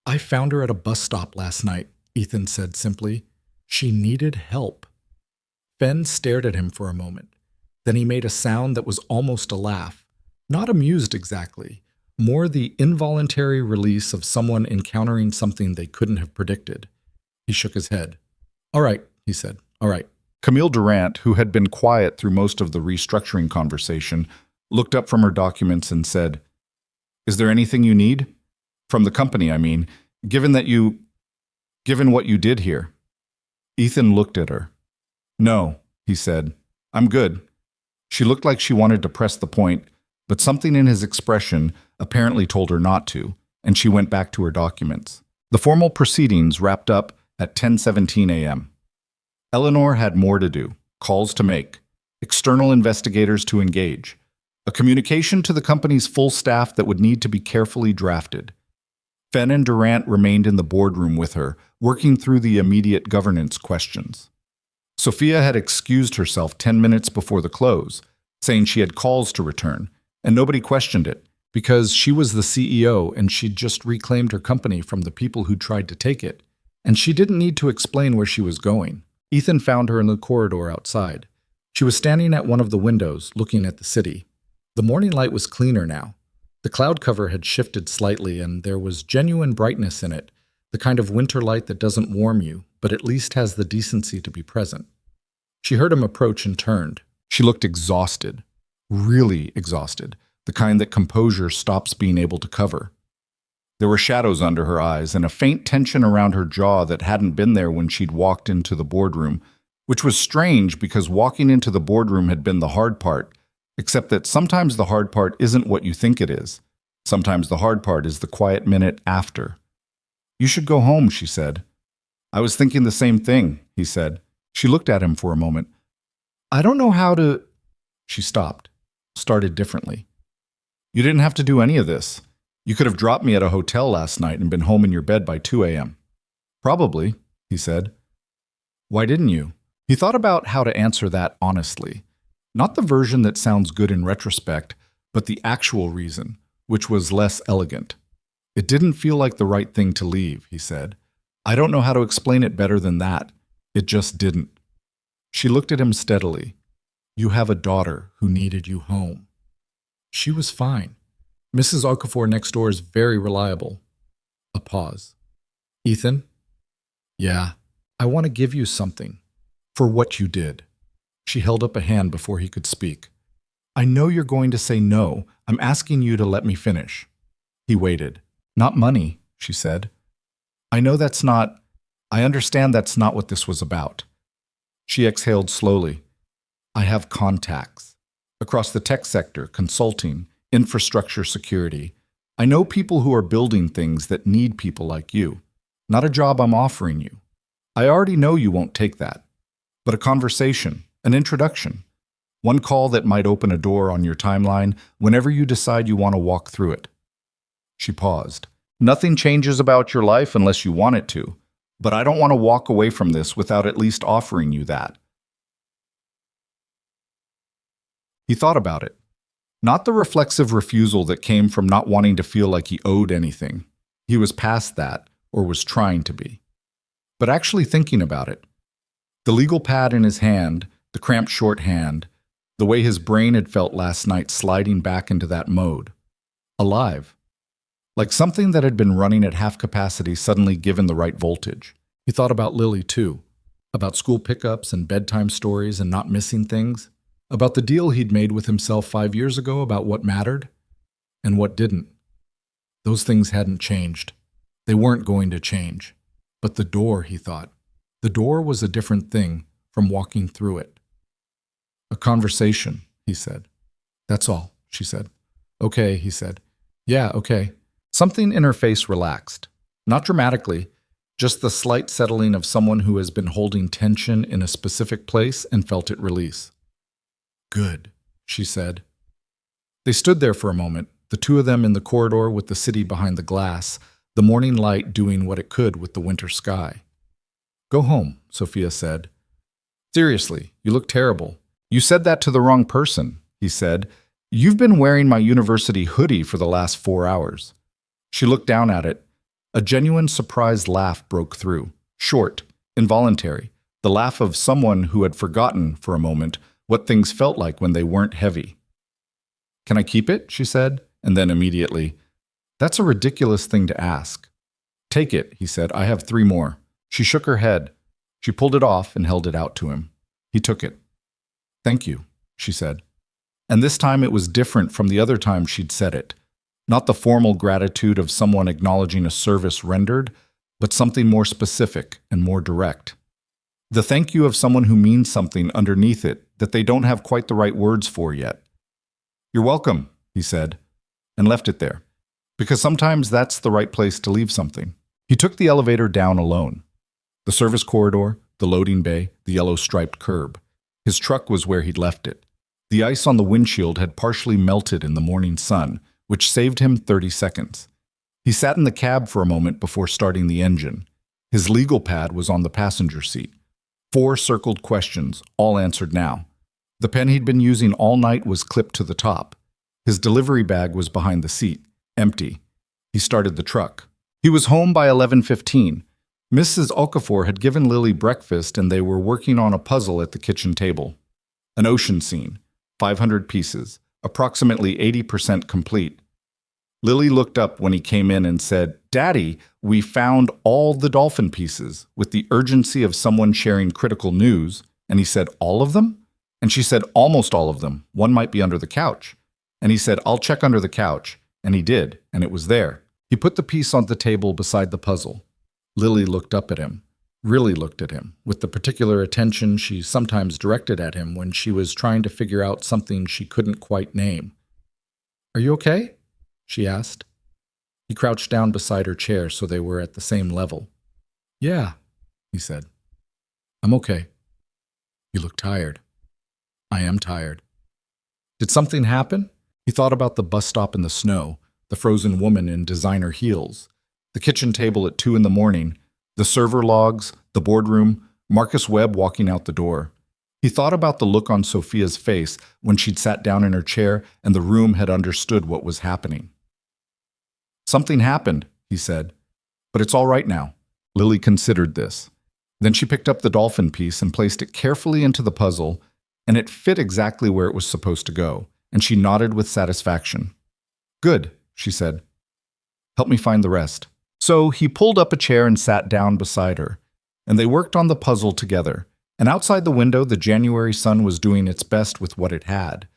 "I found her at a bus stop last night," Ethan said simply. "She needed help." Fenn stared at him for a moment. Then he made a sound that was almost a laugh. Not amused exactly, more the involuntary release of someone encountering something they couldn't have predicted. He shook his head. "All right," he said. "All right." Camille Durant, who had been quiet through most of the restructuring conversation, looked up from her documents and said, "Is there anything you need? From the company, I mean, given what you did here." Ethan looked at her. "No," he said. "I'm good." She looked like she wanted to press the point, but something in his expression apparently told her not to, and she went back to her documents. The formal proceedings wrapped up at 10:17 a.m. Eleanor had more to do, calls to make, external investigators to engage, a communication to the company's full staff that would need to be carefully drafted. Fenn and Durant remained in the boardroom with her, working through the immediate governance questions. Sophia had excused herself 10 minutes before the close, saying she had calls to return, and nobody questioned it, because she was the CEO and she'd just reclaimed her company from the people who tried to take it, and she didn't need to explain where she was going. Ethan found her in the corridor outside. She was standing at one of the windows, looking at the city. The morning light was cleaner now. The cloud cover had shifted slightly, and there was genuine brightness in it, the kind of winter light that doesn't warm you, but at least has the decency to be present. She heard him approach and turned. She looked exhausted, really exhausted, the kind that composure stops being able to cover. There were shadows under her eyes and a faint tension around her jaw that hadn't been there when she'd walked into the boardroom, which was strange because walking into the boardroom had been the hard part, except that sometimes the hard part isn't what you think it is. Sometimes the hard part is the quiet minute after. "You should go home," she said. "I was thinking the same thing," he said. She looked at him for a moment. "I don't know how to—" She stopped, started differently. "You didn't have to do any of this. You could have dropped me at a hotel last night and been home in your bed by 2 a.m. "Probably," he said. "Why didn't you?" He thought about how to answer that honestly. Not the version that sounds good in retrospect, but the actual reason, which was less elegant. "It didn't feel like the right thing to leave," he said. "I don't know how to explain it better than that. It just didn't." She looked at him steadily. "You have a daughter who needed you home." She was fine. Mrs. Okafor next door is very reliable. A pause. "Ethan?" "Yeah, I want to give you something. For what you did." She held up a hand before he could speak. I know you're going to say no. I'm asking you to let me finish. He waited. Not money, she said. I understand that's not what this was about. She exhaled slowly. I have contacts. Across the tech sector, consulting, infrastructure security. I know people who are building things that need people like you. Not a job I'm offering you. I already know you won't take that. But a conversation, an introduction. One call that might open a door on your timeline whenever you decide you want to walk through it. She paused. Nothing changes about your life unless you want it to, but I don't want to walk away from this without at least offering you that. He thought about it. Not the reflexive refusal that came from not wanting to feel like he owed anything. He was past that, or was trying to be. But actually thinking about it. The legal pad in his hand, the cramped short hand, the way his brain had felt last night sliding back into that mode. Alive. Like something that had been running at half capacity suddenly given the right voltage. He thought about Lily too. About school pickups and bedtime stories and not missing things. About the deal he'd made with himself 5 years ago about what mattered and what didn't. Those things hadn't changed. They weren't going to change. But the door, he thought. The door was a different thing from walking through it. A conversation, he said. That's all, she said. Okay, he said. Yeah, okay. Something in her face relaxed. Not dramatically, just the slight settling of someone who has been holding tension in a specific place and felt it release. Good, she said. They stood there for a moment, the two of them in the corridor with the city behind the glass, the morning light doing what it could with the winter sky. Go home, Sophia said. Seriously, you look terrible. You said that to the wrong person, he said. You've been wearing my university hoodie for the last 4 hours. She looked down at it. A genuine surprised laugh broke through, short, involuntary, the laugh of someone who had forgotten, for a moment, what things felt like when they weren't heavy. Can I keep it? She said, and then immediately, that's a ridiculous thing to ask. Take it, he said. I have 3 more. She shook her head. She pulled it off and held it out to him. He took it. Thank you, she said. And this time it was different from the other time she'd said it. Not the formal gratitude of someone acknowledging a service rendered, but something more specific and more direct. The thank you of someone who means something underneath it that they don't have quite the right words for yet. You're welcome, he said, and left it there. Because sometimes that's the right place to leave something. He took the elevator down alone. The service corridor, the loading bay, the yellow striped curb. His truck was where he'd left it. The ice on the windshield had partially melted in the morning sun, which saved him 30 seconds. He sat in the cab for a moment before starting the engine. His legal pad was on the passenger seat. 4 circled questions, all answered now. The pen he'd been using all night was clipped to the top. His delivery bag was behind the seat, empty. He started the truck. He was home by 11:15. Mrs. Okafor had given Lily breakfast and they were working on a puzzle at the kitchen table. An ocean scene, 500 pieces, approximately 80% complete. Lily looked up when he came in and said, Daddy, we found all the dolphin pieces, with the urgency of someone sharing critical news. And he said, all of them? And she said, almost all of them. One might be under the couch. And he said, I'll check under the couch. And he did, and it was there. He put the piece on the table beside the puzzle. Lily looked up at him, really looked at him, with the particular attention she sometimes directed at him when she was trying to figure out something she couldn't quite name. Are you okay? She asked. He crouched down beside her chair so they were at the same level. Yeah, he said. I'm okay. You look tired. I am tired. Did something happen? He thought about the bus stop in the snow, the frozen woman in designer heels, the kitchen table at 2 a.m, the server logs, the boardroom, Marcus Webb walking out the door. He thought about the look on Sophia's face when she'd sat down in her chair and the room had understood what was happening. Something happened, he said, but it's all right now. Lily considered this. Then she picked up the dolphin piece and placed it carefully into the puzzle, and it fit exactly where it was supposed to go, and she nodded with satisfaction. Good, she said. Help me find the rest. So he pulled up a chair and sat down beside her, and they worked on the puzzle together. And outside the window, the January sun was doing its best with what it had.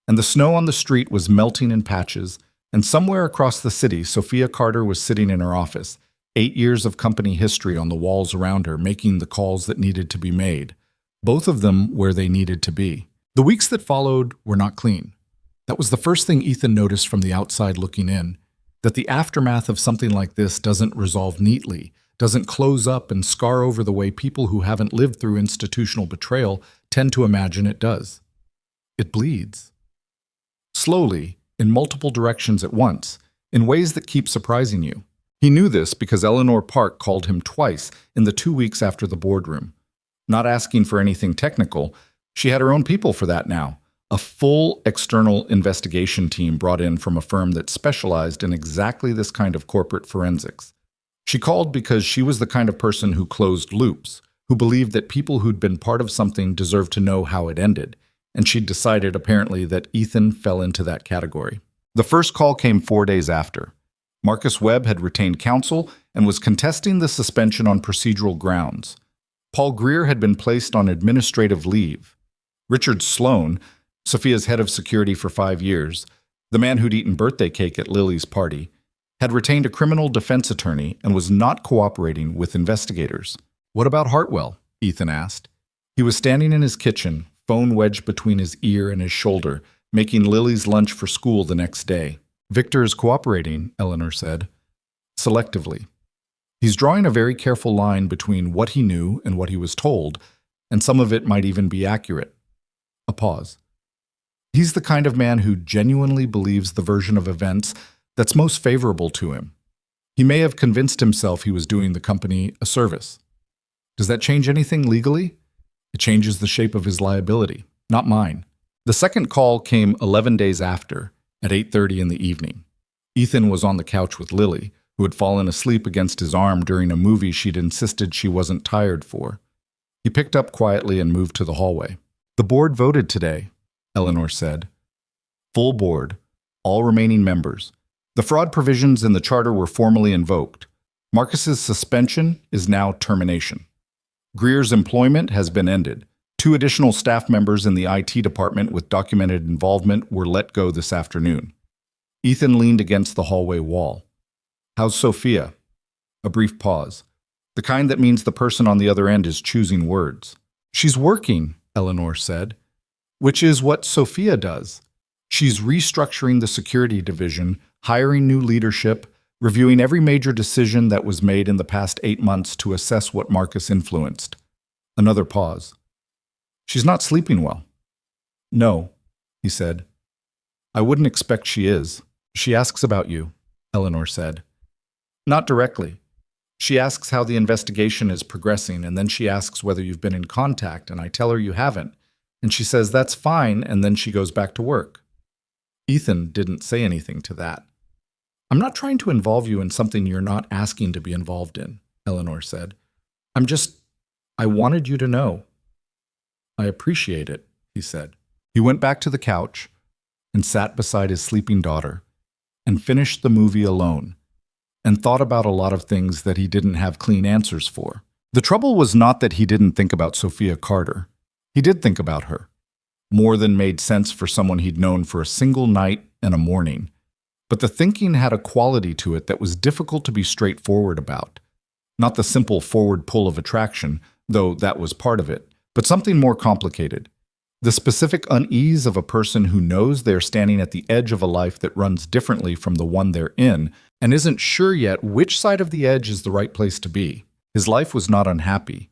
and the snow on the street was melting in patches, and somewhere across the city, Sophia Carter was sitting in her office, 8 years of company history on the walls around her, making the calls that needed to be made, both of them where they needed to be. The weeks that followed were not clean. That was the first thing Ethan noticed from the outside looking in, that the aftermath of something like this doesn't resolve neatly, doesn't close up and scar over the way people who haven't lived through institutional betrayal tend to imagine it does. It bleeds. Slowly, in multiple directions at once, in ways that keep surprising you. He knew this because Eleanor Park called him twice in the 2 weeks after the boardroom. Not asking for anything technical, she had her own people for that now. A full external investigation team brought in from a firm that specialized in exactly this kind of corporate forensics. She called because she was the kind of person who closed loops, who believed that people who'd been part of something deserved to know how it ended, and she'd decided apparently that Ethan fell into that category. The first call came 4 days after. Marcus Webb had retained counsel and was contesting the suspension on procedural grounds. Paul Greer had been placed on administrative leave. Richard Sloan, Sophia's head of security for 5 years, the man who'd eaten birthday cake at Lily's party, had retained a criminal defense attorney and was not cooperating with investigators. "What about Hartwell?" Ethan asked. He was standing in his kitchen, phone wedged between his ear and his shoulder, making Lily's lunch for school the next day. "Victor is cooperating," Eleanor said. "Selectively. He's drawing a very careful line between what he knew and what he was told, and some of it might even be accurate." A pause. "He's the kind of man who genuinely believes the version of events that's most favorable to him. He may have convinced himself he was doing the company a service. Does that change anything legally? It changes the shape of his liability, not mine." The second call came 11 days after, at 8:30 in the evening. Ethan was on the couch with Lily, who had fallen asleep against his arm during a movie she'd insisted she wasn't tired for. He picked up quietly and moved to the hallway. "The board voted today," Eleanor said. "Full board, all remaining members. The fraud provisions in the charter were formally invoked. Marcus's suspension is now termination. Greer's employment has been ended. 2 additional staff members in the IT department with documented involvement were let go this afternoon." Ethan leaned against the hallway wall. "How's Sophia?" A brief pause. The kind that means the person on the other end is choosing words. "She's working," Eleanor said, "which is what Sophia does. She's restructuring the security division, hiring new leadership, reviewing every major decision that was made in the past 8 months to assess what Marcus influenced." Another pause. "She's not sleeping well." "No," he said. "I wouldn't expect she is. She asks about you," Eleanor said. "Not directly. She asks how the investigation is progressing, and then she asks whether you've been in contact, and I tell her you haven't, and she says that's fine, and then she goes back to work." Ethan didn't say anything to that. "I'm not trying to involve you in something you're not asking to be involved in," Eleanor said. I wanted you to know." "I appreciate it," he said. He went back to the couch and sat beside his sleeping daughter and finished the movie alone and thought about a lot of things that he didn't have clean answers for. The trouble was not that he didn't think about Sophia Carter. He did think about her. More than made sense for someone he'd known for a single night and a morning. But the thinking had a quality to it that was difficult to be straightforward about. Not the simple forward pull of attraction, though that was part of it, but something more complicated. The specific unease of a person who knows they're standing at the edge of a life that runs differently from the one they're in, and isn't sure yet which side of the edge is the right place to be. His life was not unhappy.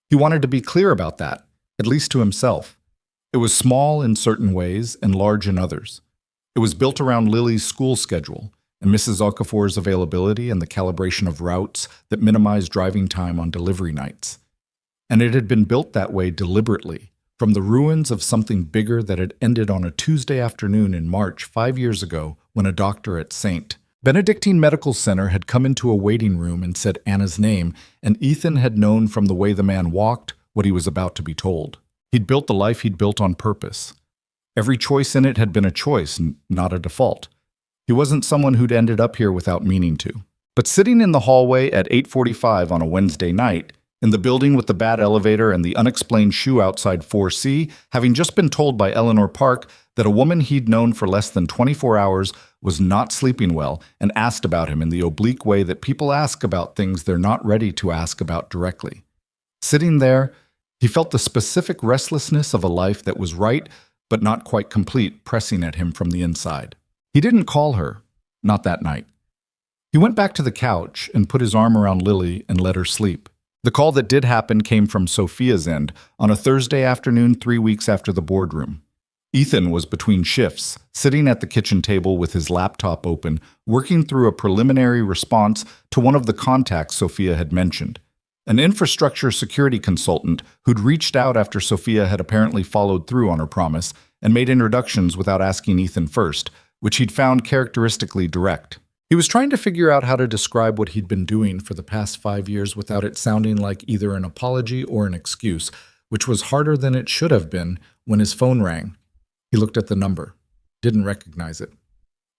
He wanted to be clear about that, at least to himself. It was small in certain ways and large in others. It was built around Lily's school schedule and Mrs. Okafor's availability and the calibration of routes that minimized driving time on delivery nights. And it had been built that way deliberately, from the ruins of something bigger that had ended on a Tuesday afternoon in March 5 years ago when a doctor at St. Benedictine Medical Center had come into a waiting room and said Anna's name, and Ethan had known from the way the man walked what he was about to be told. He'd built the life he'd built on purpose. Every choice in it had been a choice, not a default. He wasn't someone who'd ended up here without meaning to. But sitting in the hallway at 8:45 on a Wednesday night, in the building with the bad elevator and the unexplained shoe outside 4C, having just been told by Eleanor Park that a woman he'd known for less than 24 hours was not sleeping well and asked about him in the oblique way that people ask about things they're not ready to ask about directly. Sitting there, he felt the specific restlessness of a life that was right but not quite complete pressing at him from the inside. He didn't call her, not that night. He went back to the couch and put his arm around Lily and let her sleep. The call that did happen came from Sophia's end on a Thursday afternoon 3 weeks after the boardroom. Ethan was between shifts, sitting at the kitchen table with his laptop open, working through a preliminary response to one of the contacts Sophia had mentioned. An infrastructure security consultant who'd reached out after Sophia had apparently followed through on her promise and made introductions without asking Ethan first, which he'd found characteristically direct. He was trying to figure out how to describe what he'd been doing for the past 5 years without it sounding like either an apology or an excuse, which was harder than it should have been when his phone rang. He looked at the number, didn't recognize it,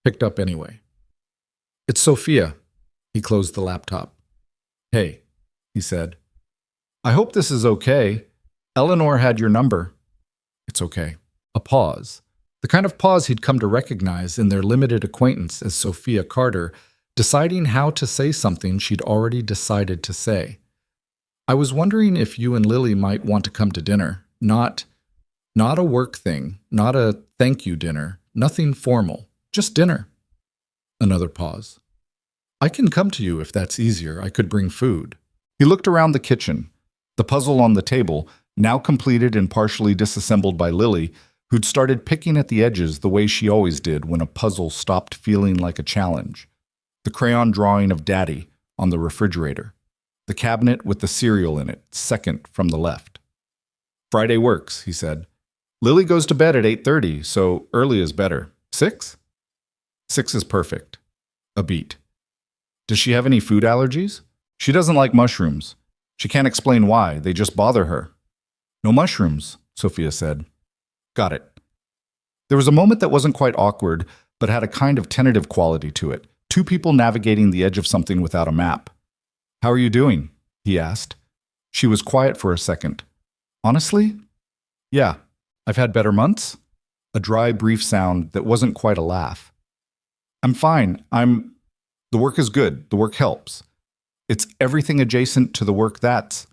picked up anyway. "It's Sophia." He closed the laptop. "Hey," he said. "I hope this is okay. Eleanor had your number." "It's okay." A pause. The kind of pause he'd come to recognize in their limited acquaintance as Sophia Carter, deciding how to say something she'd already decided to say. "I was wondering if you and Lily might want to come to dinner. Not a work thing, not a thank you dinner, nothing formal, just dinner." Another pause. "I can come to you if that's easier. I could bring food." He looked around the kitchen. The puzzle on the table, now completed and partially disassembled by Lily, who'd started picking at the edges the way she always did when a puzzle stopped feeling like a challenge. The crayon drawing of Daddy on the refrigerator. The cabinet with the cereal in it, second from the left. "Friday works," he said. "Lily goes to bed at 8:30, so early is better. 6? 6 is perfect." A beat. "Does she have any food allergies?" "She doesn't like mushrooms. She can't explain why, they just bother her." "No mushrooms," Sophia said. "Got it." There was a moment that wasn't quite awkward, but had a kind of tentative quality to it. Two people navigating the edge of something without a map. "How are you doing?" he asked. She was quiet for a second. "Honestly? Yeah. I've had better months?" A dry, brief sound that wasn't quite a laugh. "I'm fine. The work is good. The work helps. It's everything adjacent to the work that's..."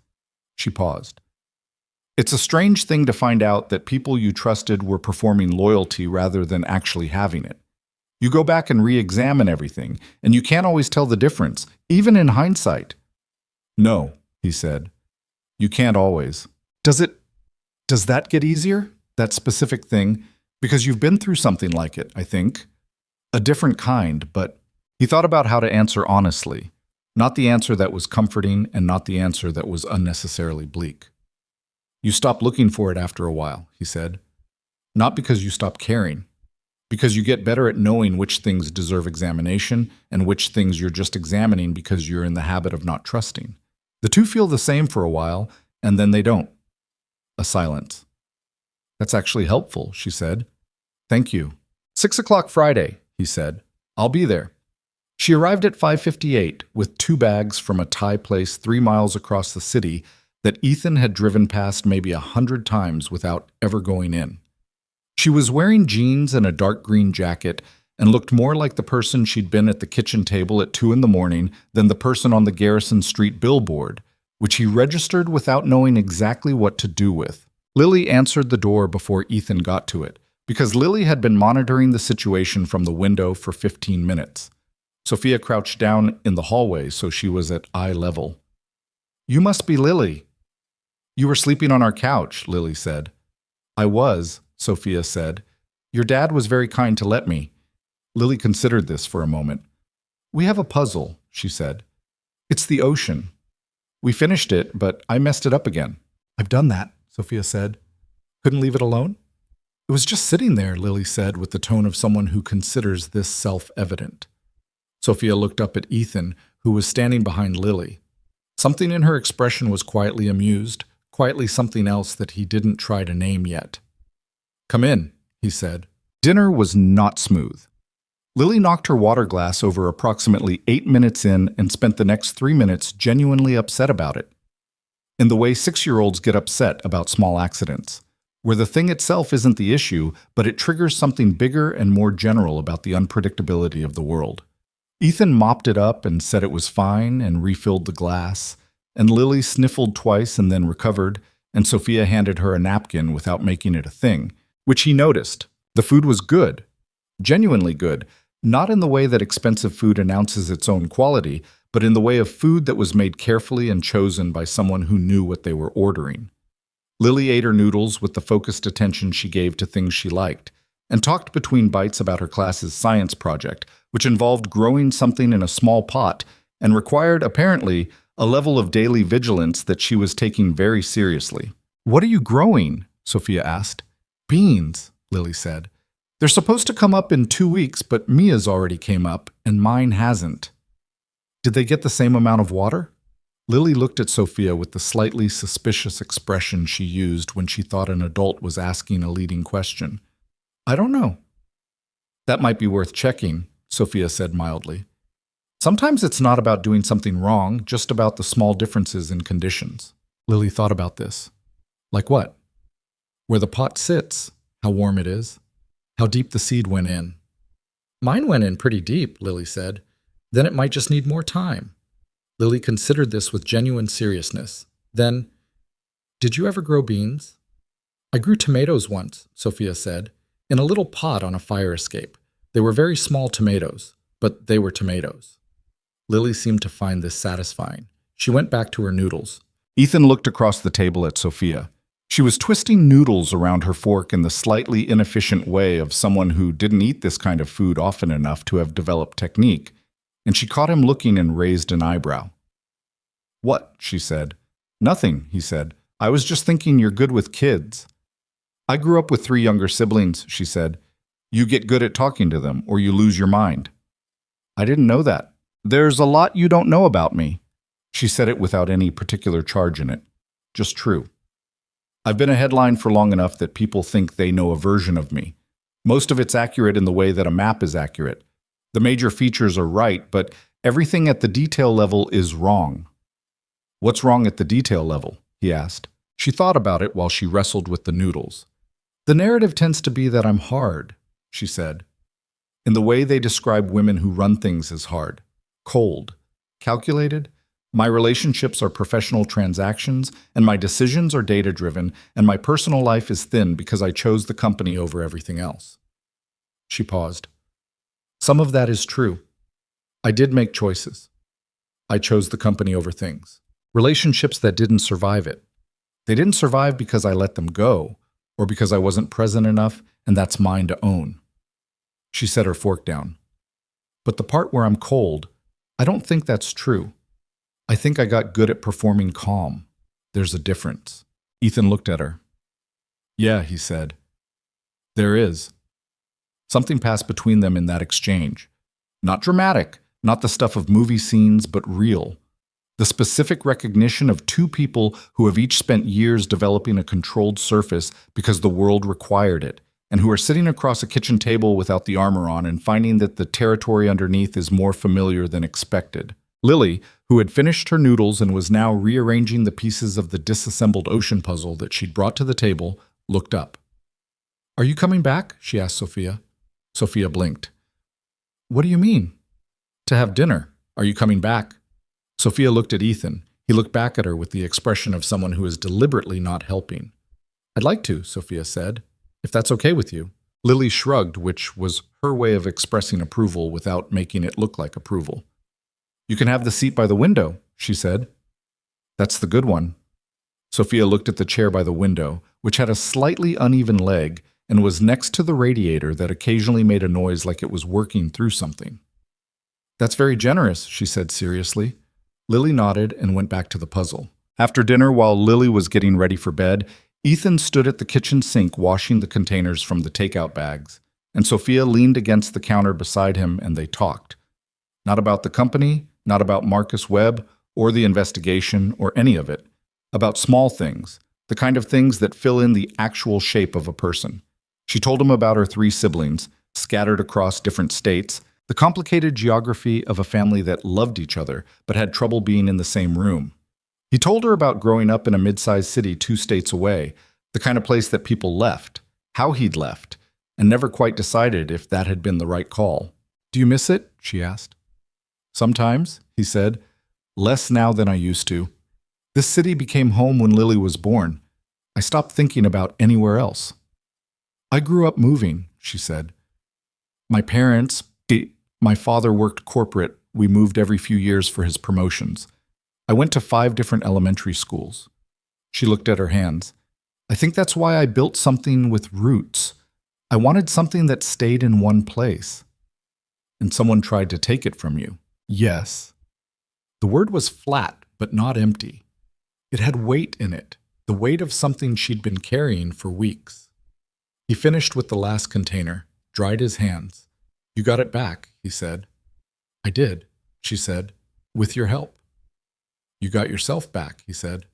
She paused. "It's a strange thing to find out that people you trusted were performing loyalty rather than actually having it. You go back and re-examine everything, and you can't always tell the difference, even in hindsight." "No," he said. "You can't always." Does that get easier? That specific thing? Because you've been through something like it, I think. A different kind, but he thought about how to answer honestly. Not the answer that was comforting and not the answer that was unnecessarily bleak. "You stop looking for it after a while," he said. "Not because you stop caring. Because you get better at knowing which things deserve examination and which things you're just examining because you're in the habit of not trusting. The two feel the same for a while, and then they don't." A silence. "That's actually helpful," she said. "Thank you." 6 o'clock Friday, he said. "I'll be there." She arrived at 5:58 with 2 bags from a Thai place 3 miles across the city that Ethan had driven past maybe 100 times without ever going in. She was wearing jeans and a dark green jacket and looked more like the person she'd been at the kitchen table at 2 in the morning than the person on the Garrison Street billboard, which he registered without knowing exactly what to do with. Lily answered the door before Ethan got to it, because Lily had been monitoring the situation from the window for 15 minutes. Sophia crouched down in the hallway so she was at eye level. "You must be Lily." "You were sleeping on our couch," Lily said. "I was," Sophia said. "Your dad was very kind to let me." Lily considered this for a moment. "We have a puzzle," she said. "It's the ocean. We finished it, but I messed it up again." "I've done that," Sophia said. "Couldn't leave it alone?" "It was just sitting there," Lily said with the tone of someone who considers this self-evident. Sophia looked up at Ethan, who was standing behind Lily. Something in her expression was quietly amused, quietly something else that he didn't try to name yet. "Come in," he said. Dinner was not smooth. Lily knocked her water glass over approximately 8 minutes in and spent the next 3 minutes genuinely upset about it. in the way 6-year-olds get upset about small accidents, where the thing itself isn't the issue, but it triggers something bigger and more general about the unpredictability of the world. Ethan mopped it up and said it was fine and refilled the glass, and Lily sniffled twice and then recovered, and Sophia handed her a napkin without making it a thing, which he noticed. The food was good, genuinely good, not in the way that expensive food announces its own quality, but in the way of food that was made carefully and chosen by someone who knew what they were ordering. Lily ate her noodles with the focused attention she gave to things she liked, and talked between bites about her class's science project, which involved growing something in a small pot and required, apparently, a level of daily vigilance that she was taking very seriously. "What are you growing?" Sophia asked. "Beans," Lily said. "They're supposed to come up in 2 weeks, but Mia's already came up, and mine hasn't." "Did they get the same amount of water?" Lily looked at Sophia with the slightly suspicious expression she used when she thought an adult was asking a leading question. "I don't know." "That might be worth checking," Sophia said mildly. "Sometimes it's not about doing something wrong, just about the small differences in conditions." Lily thought about this. "Like what?" "Where the pot sits, how warm it is, how deep the seed went in." "Mine went in pretty deep," Lily said. "Then it might just need more time." Lily considered this with genuine seriousness. Then, "Did you ever grow beans?" "I grew tomatoes once," Sophia said, "in a little pot on a fire escape. They were very small tomatoes, but they were tomatoes." Lily seemed to find this satisfying. She went back to her noodles. Ethan looked across the table at Sophia. She was twisting noodles around her fork in the slightly inefficient way of someone who didn't eat this kind of food often enough to have developed technique, and she caught him looking and raised an eyebrow. "What?" she said. "Nothing," he said. "I was just thinking you're good with kids." "I grew up with 3 younger siblings," she said. "You get good at talking to them, or you lose your mind." "I didn't know that." "There's a lot you don't know about me." She said it without any particular charge in it. Just true. "I've been a headline for long enough that people think they know a version of me. Most of it's accurate in the way that a map is accurate. The major features are right, but everything at the detail level is wrong." "What's wrong at the detail level?" he asked. She thought about it while she wrestled with the noodles. "The narrative tends to be that I'm hard," she said. "In the way they describe women who run things as hard. Cold. Calculated. My relationships are professional transactions, and my decisions are data-driven, and my personal life is thin because I chose the company over everything else." She paused. "Some of that is true. I did make choices. I chose the company over things. Relationships that didn't survive it. They didn't survive because I let them go, or because I wasn't present enough, and that's mine to own." She set her fork down. "But the part where I'm cold, I don't think that's true. I think I got good at performing calm. There's a difference." Ethan looked at her. "Yeah," he said. "There is." Something passed between them in that exchange. Not dramatic, not the stuff of movie scenes, but real. The specific recognition of 2 people who have each spent years developing a controlled surface because the world required it, and who are sitting across a kitchen table without the armor on and finding that the territory underneath is more familiar than expected. Lily, who had finished her noodles and was now rearranging the pieces of the disassembled ocean puzzle that she'd brought to the table, looked up. "Are you coming back?" she asked Sophia. Sophia blinked. "What do you mean?" "To have dinner. Are you coming back?" Sophia looked at Ethan. He looked back at her with the expression of someone who is deliberately not helping. "I'd like to," Sophia said, "if that's okay with you." Lily shrugged, which was her way of expressing approval without making it look like approval. "You can have the seat by the window," she said. "That's the good one." Sophia looked at the chair by the window, which had a slightly uneven leg and was next to the radiator that occasionally made a noise like it was working through something. "That's very generous," she said seriously. Lily nodded and went back to the puzzle. After dinner, while Lily was getting ready for bed, Ethan stood at the kitchen sink washing the containers from the takeout bags, and Sophia leaned against the counter beside him and they talked. Not about the company, not about Marcus Webb, or the investigation, or any of it. About small things, the kind of things that fill in the actual shape of a person. She told him about her 3 siblings, scattered across different states, the complicated geography of a family that loved each other but had trouble being in the same room. He told her about growing up in a mid-sized city 2 states away, the kind of place that people left, how he'd left, and never quite decided if that had been the right call. "Do you miss it?" she asked. "Sometimes," he said. "Less now than I used to. This city became home when Lily was born. I stopped thinking about anywhere else." "I grew up moving," she said. My parents, my father worked corporate. We moved every few years for his promotions. I went to 5 different elementary schools." She looked at her hands. "I think that's why I built something with roots. I wanted something that stayed in one place." "And someone tried to take it from you." "Yes." The word was flat, but not empty. It had weight in it, the weight of something she'd been carrying for weeks. He finished with the last container, dried his hands. "You got it back," he said. "I did," she said, "with your help." "You got yourself back," he said.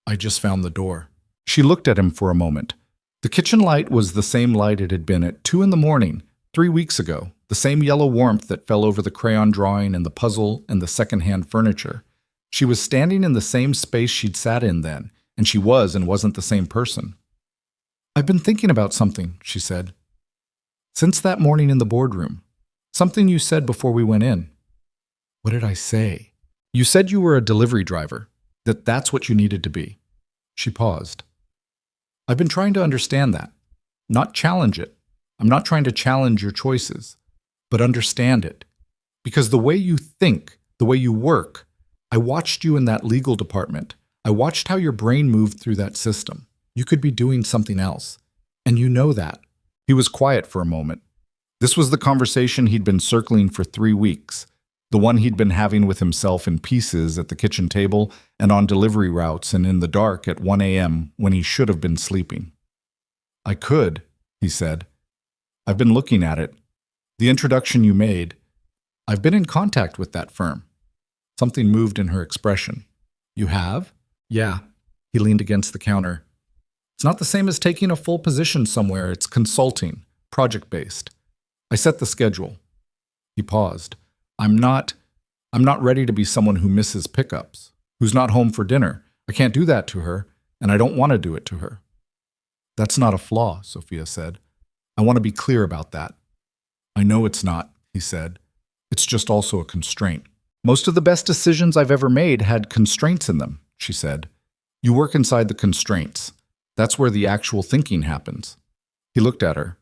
"I just found the door." She looked at him for a moment. The kitchen light was the same light it had been at 2 in the morning, 3 weeks ago, the same yellow warmth that fell over the crayon drawing and the puzzle and the second-hand furniture. She was standing in the same space she'd sat in then, and she was and wasn't the same person. "I've been thinking about something," she said. "Since that morning in the boardroom. Something you said before we went in." "What did I say?" "You said you were a delivery driver, that's what you needed to be." She paused. "I've been trying to understand that, not challenge it. I'm not trying to challenge your choices, but understand it. Because the way you think, the way you work, I watched you in that legal department. I watched how your brain moved through that system. You could be doing something else, and you know that." He was quiet for a moment. This was the conversation he'd been circling for 3 weeks, the one he'd been having with himself in pieces at the kitchen table and on delivery routes and in the dark at 1 a.m. when he should have been sleeping. "I could," he said. "I've been looking at it. The introduction you made. I've been in contact with that firm." Something moved in her expression. "You have?" "Yeah." He leaned against the counter. "It's not the same as taking a full position somewhere. It's consulting, project-based. I set the schedule." He paused. I'm not ready to be someone who misses pickups, who's not home for dinner. I can't do that to her, and I don't want to do it to her." "That's not a flaw," Sophia said. "I want to be clear about that." "I know it's not," he said. "It's just also a constraint." "Most of the best decisions I've ever made had constraints in them," she said. "You work inside the constraints. That's where the actual thinking happens." He looked at her.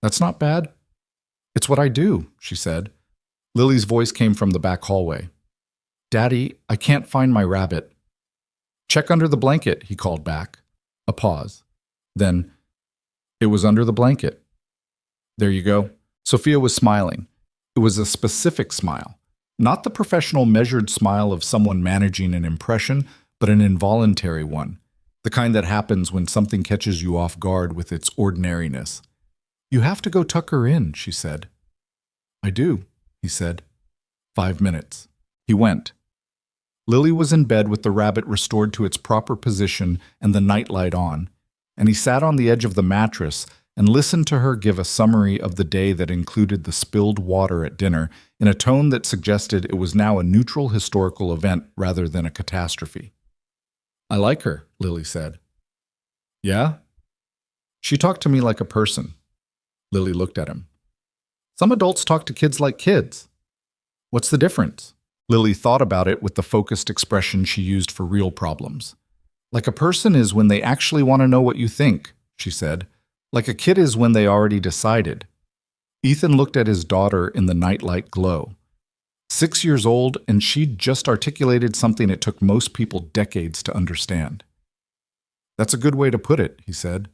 "That's not bad." "It's what I do," she said. Lily's voice came from the back hallway. "Daddy, I can't find my rabbit." "Check under the blanket," he called back. A pause. Then, "It was under the blanket." "There you go." Sophia was smiling. It was a specific smile. Not the professional measured smile of someone managing an impression, but an involuntary one. The kind that happens when something catches you off guard with its ordinariness. "You have to go tuck her in," she said. "I do," he said. 5 minutes. He went. Lily was in bed with the rabbit restored to its proper position and the nightlight on, and he sat on the edge of the mattress and listened to her give a summary of the day that included the spilled water at dinner in a tone that suggested it was now a neutral historical event rather than a catastrophe. "I like her," Lily said. "Yeah?" "She talked to me like a person." Lily looked at him. "Some adults talk to kids like kids." "What's the difference?" Lily thought about it with the focused expression she used for real problems. "Like a person is when they actually want to know what you think," she said. "Like a kid is when they already decided." Ethan looked at his daughter in the nightlight glow. 6 years old, and she'd just articulated something it took most people decades to understand. "That's a good way to put it," he said.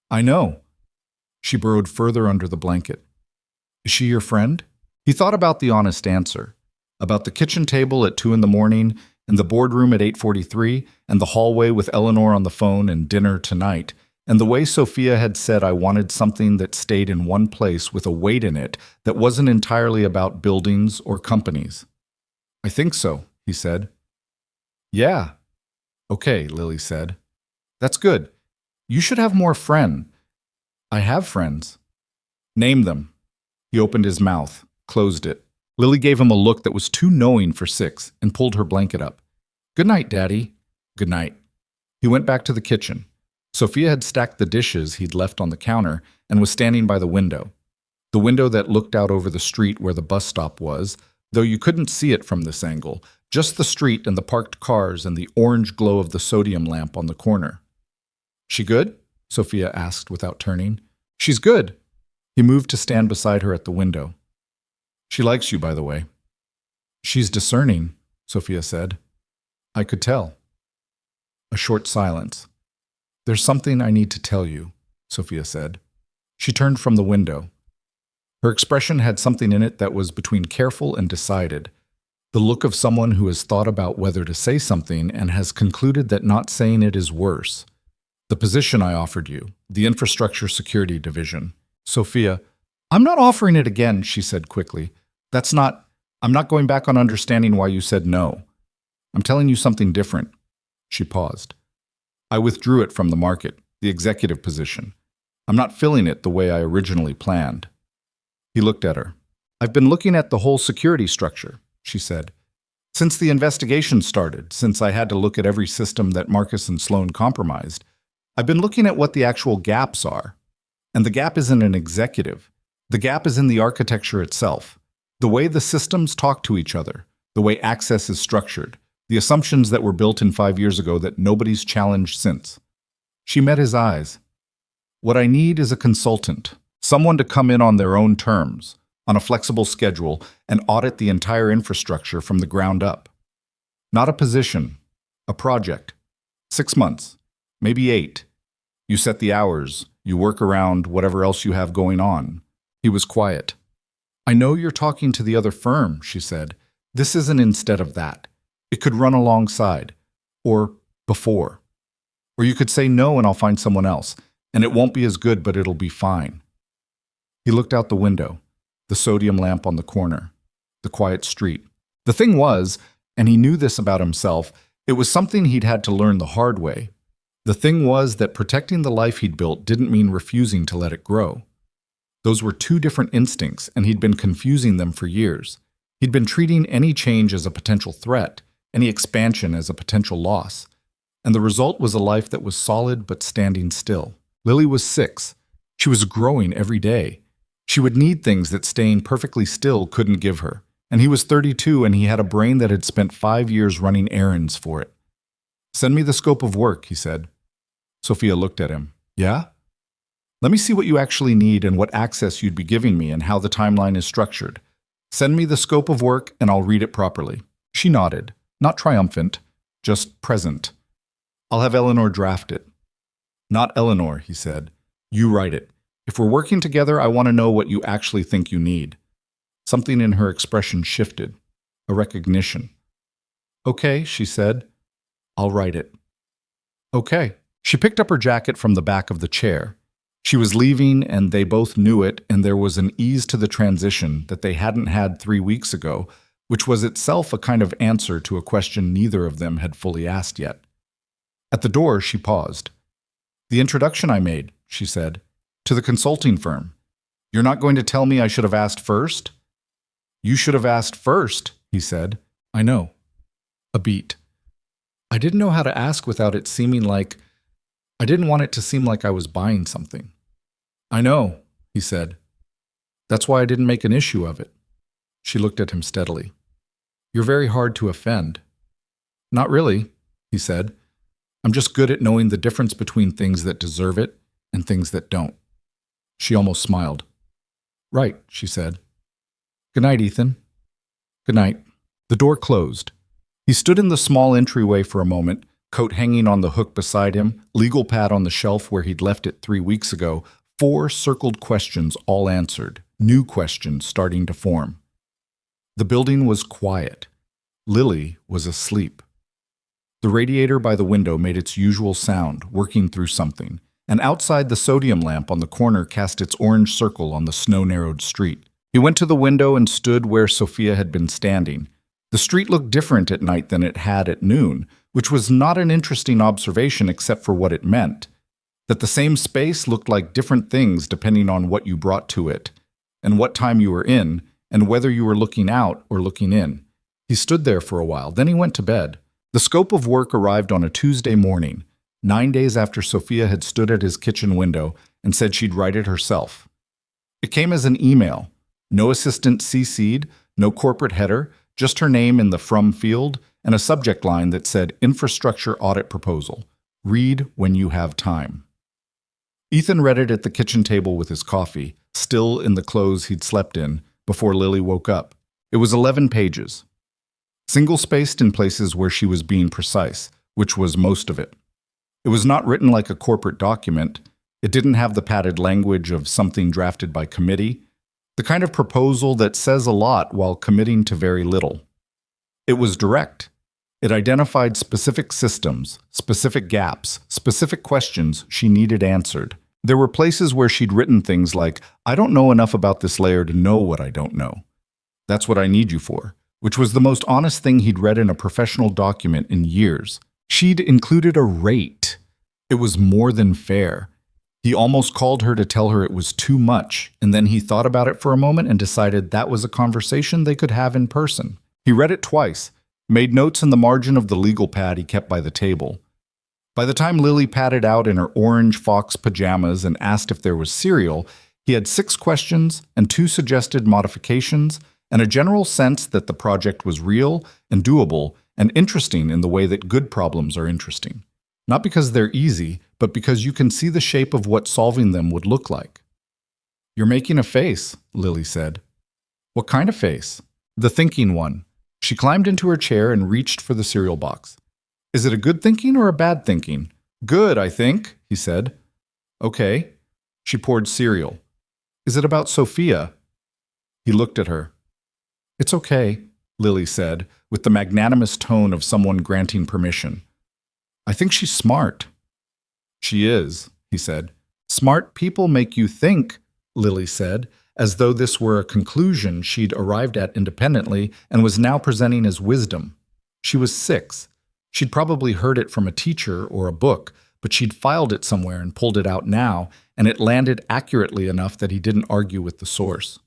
"I know." She burrowed further under the blanket. "Is she your friend?" He thought about the honest answer, about the kitchen table at 2 in the morning, and the boardroom at 8:43, and the hallway with Eleanor on the phone and dinner tonight, and the way Sophia had said I wanted something that stayed in one place with a weight in it that wasn't entirely about buildings or companies. "I think so," he said. "Yeah." "Okay," Lily said. "That's good. You should have more friends." "I have friends." "Name them." He opened his mouth, closed it. Lily gave him a look that was too knowing for 6 and pulled her blanket up. Good night, Daddy. Good night. He went back to the kitchen. Sophia had stacked the dishes he'd left on the counter and was standing by the window that looked out over the street where the bus stop was, though you couldn't see it from this angle, just the street and the parked cars and the orange glow of the sodium lamp on the corner. She good? Sophia asked without turning. She's good. He moved to stand beside her at the window. She likes you, by the way. She's discerning, Sophia said. I could tell. A short silence. There's something I need to tell you, Sophia said. She turned from the window. Her expression had something in it that was between careful and decided, the look of someone who has thought about whether to say something and has concluded that not saying it is worse. The position I offered you, the infrastructure security division. Sophia, I'm not offering it again, she said quickly. I'm not going back on understanding why you said no. I'm telling you something different. She paused. I withdrew it from the market, the executive position. I'm not filling it the way I originally planned. He looked at her. I've been looking at the whole security structure, she said. Since the investigation started, since I had to look at every system that Marcus and Sloan compromised, I've been looking at what the actual gaps are. And the gap isn't an executive. The gap is in the architecture itself. The way the systems talk to each other, the way access is structured, the assumptions that were built in 5 years ago that nobody's challenged since. She met his eyes. What I need is a consultant, someone to come in on their own terms, on a flexible schedule, and audit the entire infrastructure from the ground up. Not a position, a project. 6 months, maybe 8. You set the hours, you work around whatever else you have going on. He was quiet. I know you're talking to the other firm, she said. This isn't instead of that. It could run alongside, or before. Or you could say no and I'll find someone else, and it won't be as good, but it'll be fine. He looked out the window, the sodium lamp on the corner, the quiet street. The thing was, and he knew this about himself, it was something he'd had to learn the hard way. The thing was that protecting the life he'd built didn't mean refusing to let it grow. Those were two different instincts, and he'd been confusing them for years. He'd been treating any change as a potential threat, any expansion as a potential loss. And the result was a life that was solid but standing still. Lily was 6. She was growing every day. She would need things that staying perfectly still couldn't give her. And he was 32, and he had a brain that had spent 5 years running errands for it. Send me the scope of work, he said. Sophia looked at him. Yeah? Let me see what you actually need and what access you'd be giving me and how the timeline is structured. Send me the scope of work and I'll read it properly. She nodded, not triumphant, just present. I'll have Eleanor draft it. Not Eleanor, he said. You write it. If we're working together, I want to know what you actually think you need. Something in her expression shifted, a recognition. Okay, she said. I'll write it. Okay. She picked up her jacket from the back of the chair. She was leaving, and they both knew it, and there was an ease to the transition that they hadn't had 3 weeks ago, which was itself a kind of answer to a question neither of them had fully asked yet. At the door, she paused. The introduction I made, she said, to the consulting firm. You're not going to tell me I should have asked first? You should have asked first, he said. I know. A beat. I didn't know how to ask without it seeming like... I didn't want it to seem like I was buying something. I know, he said. That's why I didn't make an issue of it. She looked at him steadily. You're very hard to offend. Not really, he said. I'm just good at knowing the difference between things that deserve it and things that don't. She almost smiled. Right, she said. Good night, Ethan. Good night. The door closed. He stood in the small entryway for a moment, coat hanging on the hook beside him, legal pad on the shelf where he'd left it 3 weeks ago, 4 circled questions all answered, new questions starting to form. The building was quiet. Lily was asleep. The radiator by the window made its usual sound, working through something, and outside the sodium lamp on the corner cast its orange circle on the snow-narrowed street. He went to the window and stood where Sophia had been standing. The street looked different at night than it had at noon, which was not an interesting observation except for what it meant. That the same space looked like different things depending on what you brought to it, and what time you were in, and whether you were looking out or looking in. He stood there for a while, then he went to bed. The scope of work arrived on a Tuesday morning, 9 days after Sophia had stood at his kitchen window and said she'd write it herself. It came as an email. No assistant CC'd, no corporate header, just her name in the from field, and a subject line that said Infrastructure Audit Proposal. Read when you have time. Ethan read it at the kitchen table with his coffee, still in the clothes he'd slept in, before Lily woke up. It was 11 pages. Single-spaced in places where she was being precise, which was most of it. It was not written like a corporate document. It didn't have the padded language of something drafted by committee, the kind of proposal that says a lot while committing to very little. It was direct. It identified specific systems, specific gaps, specific questions she needed answered. There were places where she'd written things like, I don't know enough about this layer to know what I don't know. That's what I need you for, which was the most honest thing he'd read in a professional document in years. She'd included a rate. It was more than fair. He almost called her to tell her it was too much, and then he thought about it for a moment and decided that was a conversation they could have in person. He read it twice, made notes in the margin of the legal pad he kept by the table. By the time Lily padded out in her orange fox pajamas and asked if there was cereal, he had 6 questions and 2 suggested modifications, and a general sense that the project was real and doable and interesting in the way that good problems are interesting. Not because they're easy, but because you can see the shape of what solving them would look like. You're making a face, Lily said. What kind of face? The thinking one. She climbed into her chair and reached for the cereal box. Is it a good thinking or a bad thinking? Good, I think, he said. Okay. She poured cereal. Is it about Sophia? He looked at her. It's okay, Lily said, with the magnanimous tone of someone granting permission. I think she's smart. She is, he said. Smart people make you think, Lily said, as though this were a conclusion she'd arrived at independently and was now presenting as wisdom. She was 6. She'd probably heard it from a teacher or a book, but she'd filed it somewhere and pulled it out now, and it landed accurately enough that he didn't argue with the source.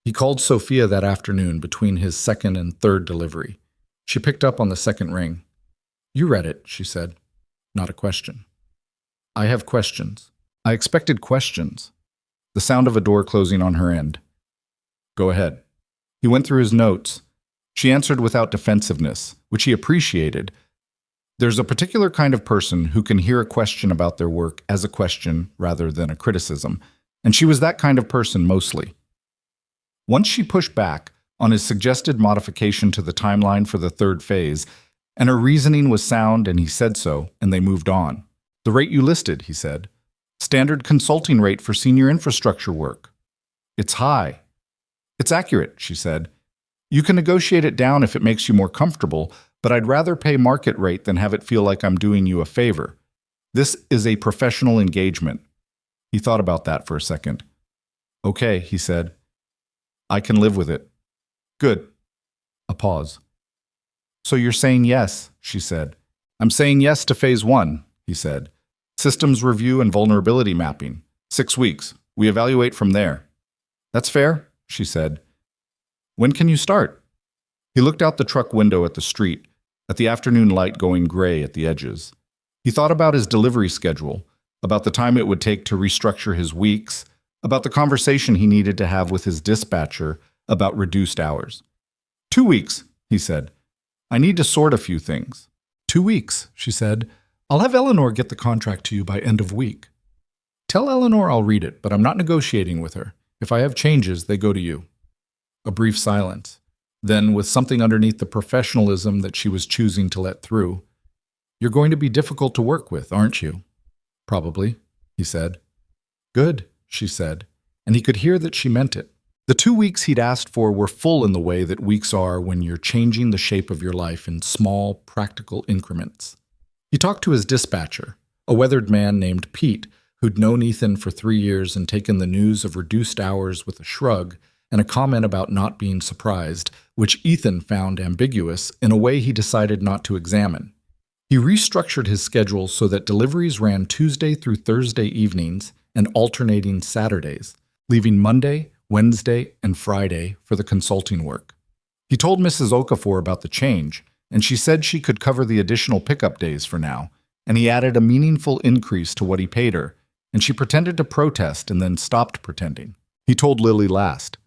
He called Sophia that afternoon between his 2nd and 3rd delivery. She picked up on the 2nd ring. You read it, she said. Not a question. I have questions. I expected questions. The sound of a door closing on her end. Go ahead. He went through his notes. She answered without defensiveness, which he appreciated. There's a particular kind of person who can hear a question about their work as a question rather than a criticism, and she was that kind of person mostly. Once she pushed back on his suggested modification to the timeline for the 3rd phase, and her reasoning was sound and he said so, and they moved on. The rate you listed, he said. Standard consulting rate for senior infrastructure work. It's high. It's accurate, she said. You can negotiate it down if it makes you more comfortable, but I'd rather pay market rate than have it feel like I'm doing you a favor. This is a professional engagement. He thought about that for a second. Okay, he said. I can live with it. Good. A pause. So you're saying yes, she said. I'm saying yes to phase 1, he said. Systems review and vulnerability mapping. 6 weeks. We evaluate from there. That's fair, she said. When can you start? He looked out the truck window at the street, at the afternoon light going gray at the edges. He thought about his delivery schedule, about the time it would take to restructure his weeks, about the conversation he needed to have with his dispatcher about reduced hours. 2 weeks, he said. I need to sort a few things. 2 weeks, she said. I'll have Eleanor get the contract to you by end of week. Tell Eleanor I'll read it, but I'm not negotiating with her. If I have changes, they go to you. A brief silence. Then, with something underneath the professionalism that she was choosing to let through, You're going to be difficult to work with, aren't you? Probably, he said. Good, she said, and he could hear that she meant it. The 2 weeks he'd asked for were full in the way that weeks are when you're changing the shape of your life in small, practical increments. He talked to his dispatcher, a weathered man named Pete, who'd known Ethan for 3 years and taken the news of reduced hours with a shrug and a comment about not being surprised, which Ethan found ambiguous in a way he decided not to examine. He restructured his schedule so that deliveries ran Tuesday through Thursday evenings and alternating Saturdays, leaving Monday, Wednesday, and Friday for the consulting work. He told Mrs. Okafor about the change, and she said she could cover the additional pickup days for now, and he added a meaningful increase to what he paid her, and she pretended to protest and then stopped pretending. He told Lily last,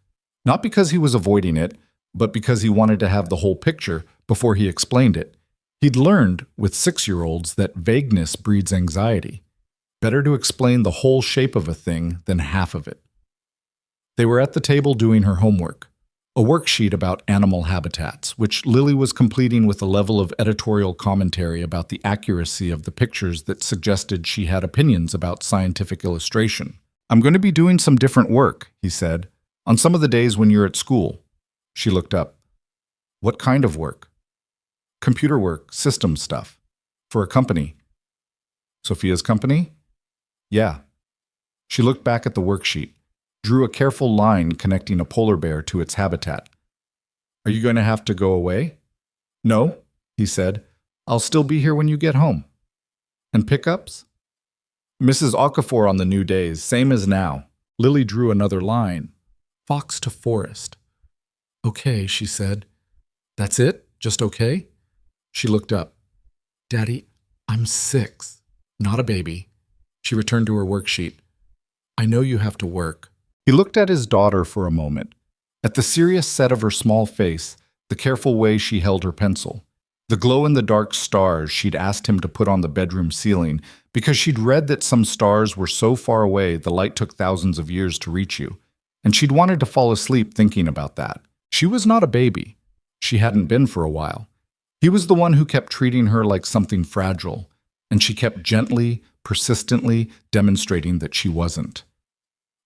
not because he was avoiding it, but because he wanted to have the whole picture before he explained it. He'd learned with 6-year-olds that vagueness breeds anxiety. Better to explain the whole shape of a thing than half of it. They were at the table doing her homework, a worksheet about animal habitats, which Lily was completing with a level of editorial commentary about the accuracy of the pictures that suggested she had opinions about scientific illustration. I'm going to be doing some different work, he said, on some of the days when you're at school. She looked up. What kind of work? Computer work, system stuff. For a company. Sophia's company? Yeah. She looked back at the worksheet, drew a careful line connecting a polar bear to its habitat. Are you going to have to go away? No, he said. I'll still be here when you get home. And pickups? Mrs. Okafor on the new days, same as now. Lily drew another line. Fox to forest. Okay, she said. That's it? Just okay? She looked up. Daddy, I'm 6, not a baby. She returned to her worksheet. I know you have to work. He looked at his daughter for a moment, at the serious set of her small face, the careful way she held her pencil, the glow-in-the-dark stars she'd asked him to put on the bedroom ceiling because she'd read that some stars were so far away the light took thousands of years to reach you, and she'd wanted to fall asleep thinking about that. She was not a baby. She hadn't been for a while. He was the one who kept treating her like something fragile, and she kept gently, persistently demonstrating that she wasn't.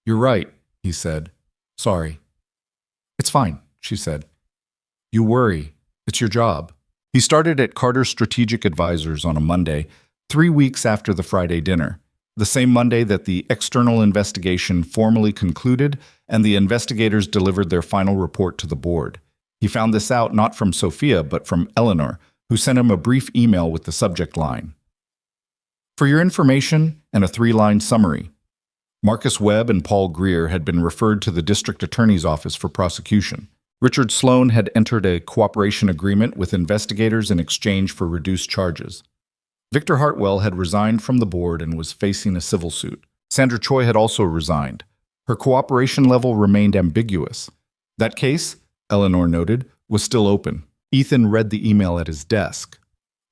You're right, he said. Sorry. It's fine, she said. You worry. It's your job. He started at Carter Strategic Advisors on a Monday, 3 weeks after the Friday dinner, the same Monday that the external investigation formally concluded and the investigators delivered their final report to the board. He found this out not from Sophia, but from Eleanor, who sent him a brief email with the subject line. For your information and a 3-line summary, Marcus Webb and Paul Greer had been referred to the district attorney's office for prosecution. Richard Sloan had entered a cooperation agreement with investigators in exchange for reduced charges. Victor Hartwell had resigned from the board and was facing a civil suit. Sandra Choi had also resigned. Her cooperation level remained ambiguous. That case, Eleanor noted, was still open. Ethan read the email at his desk.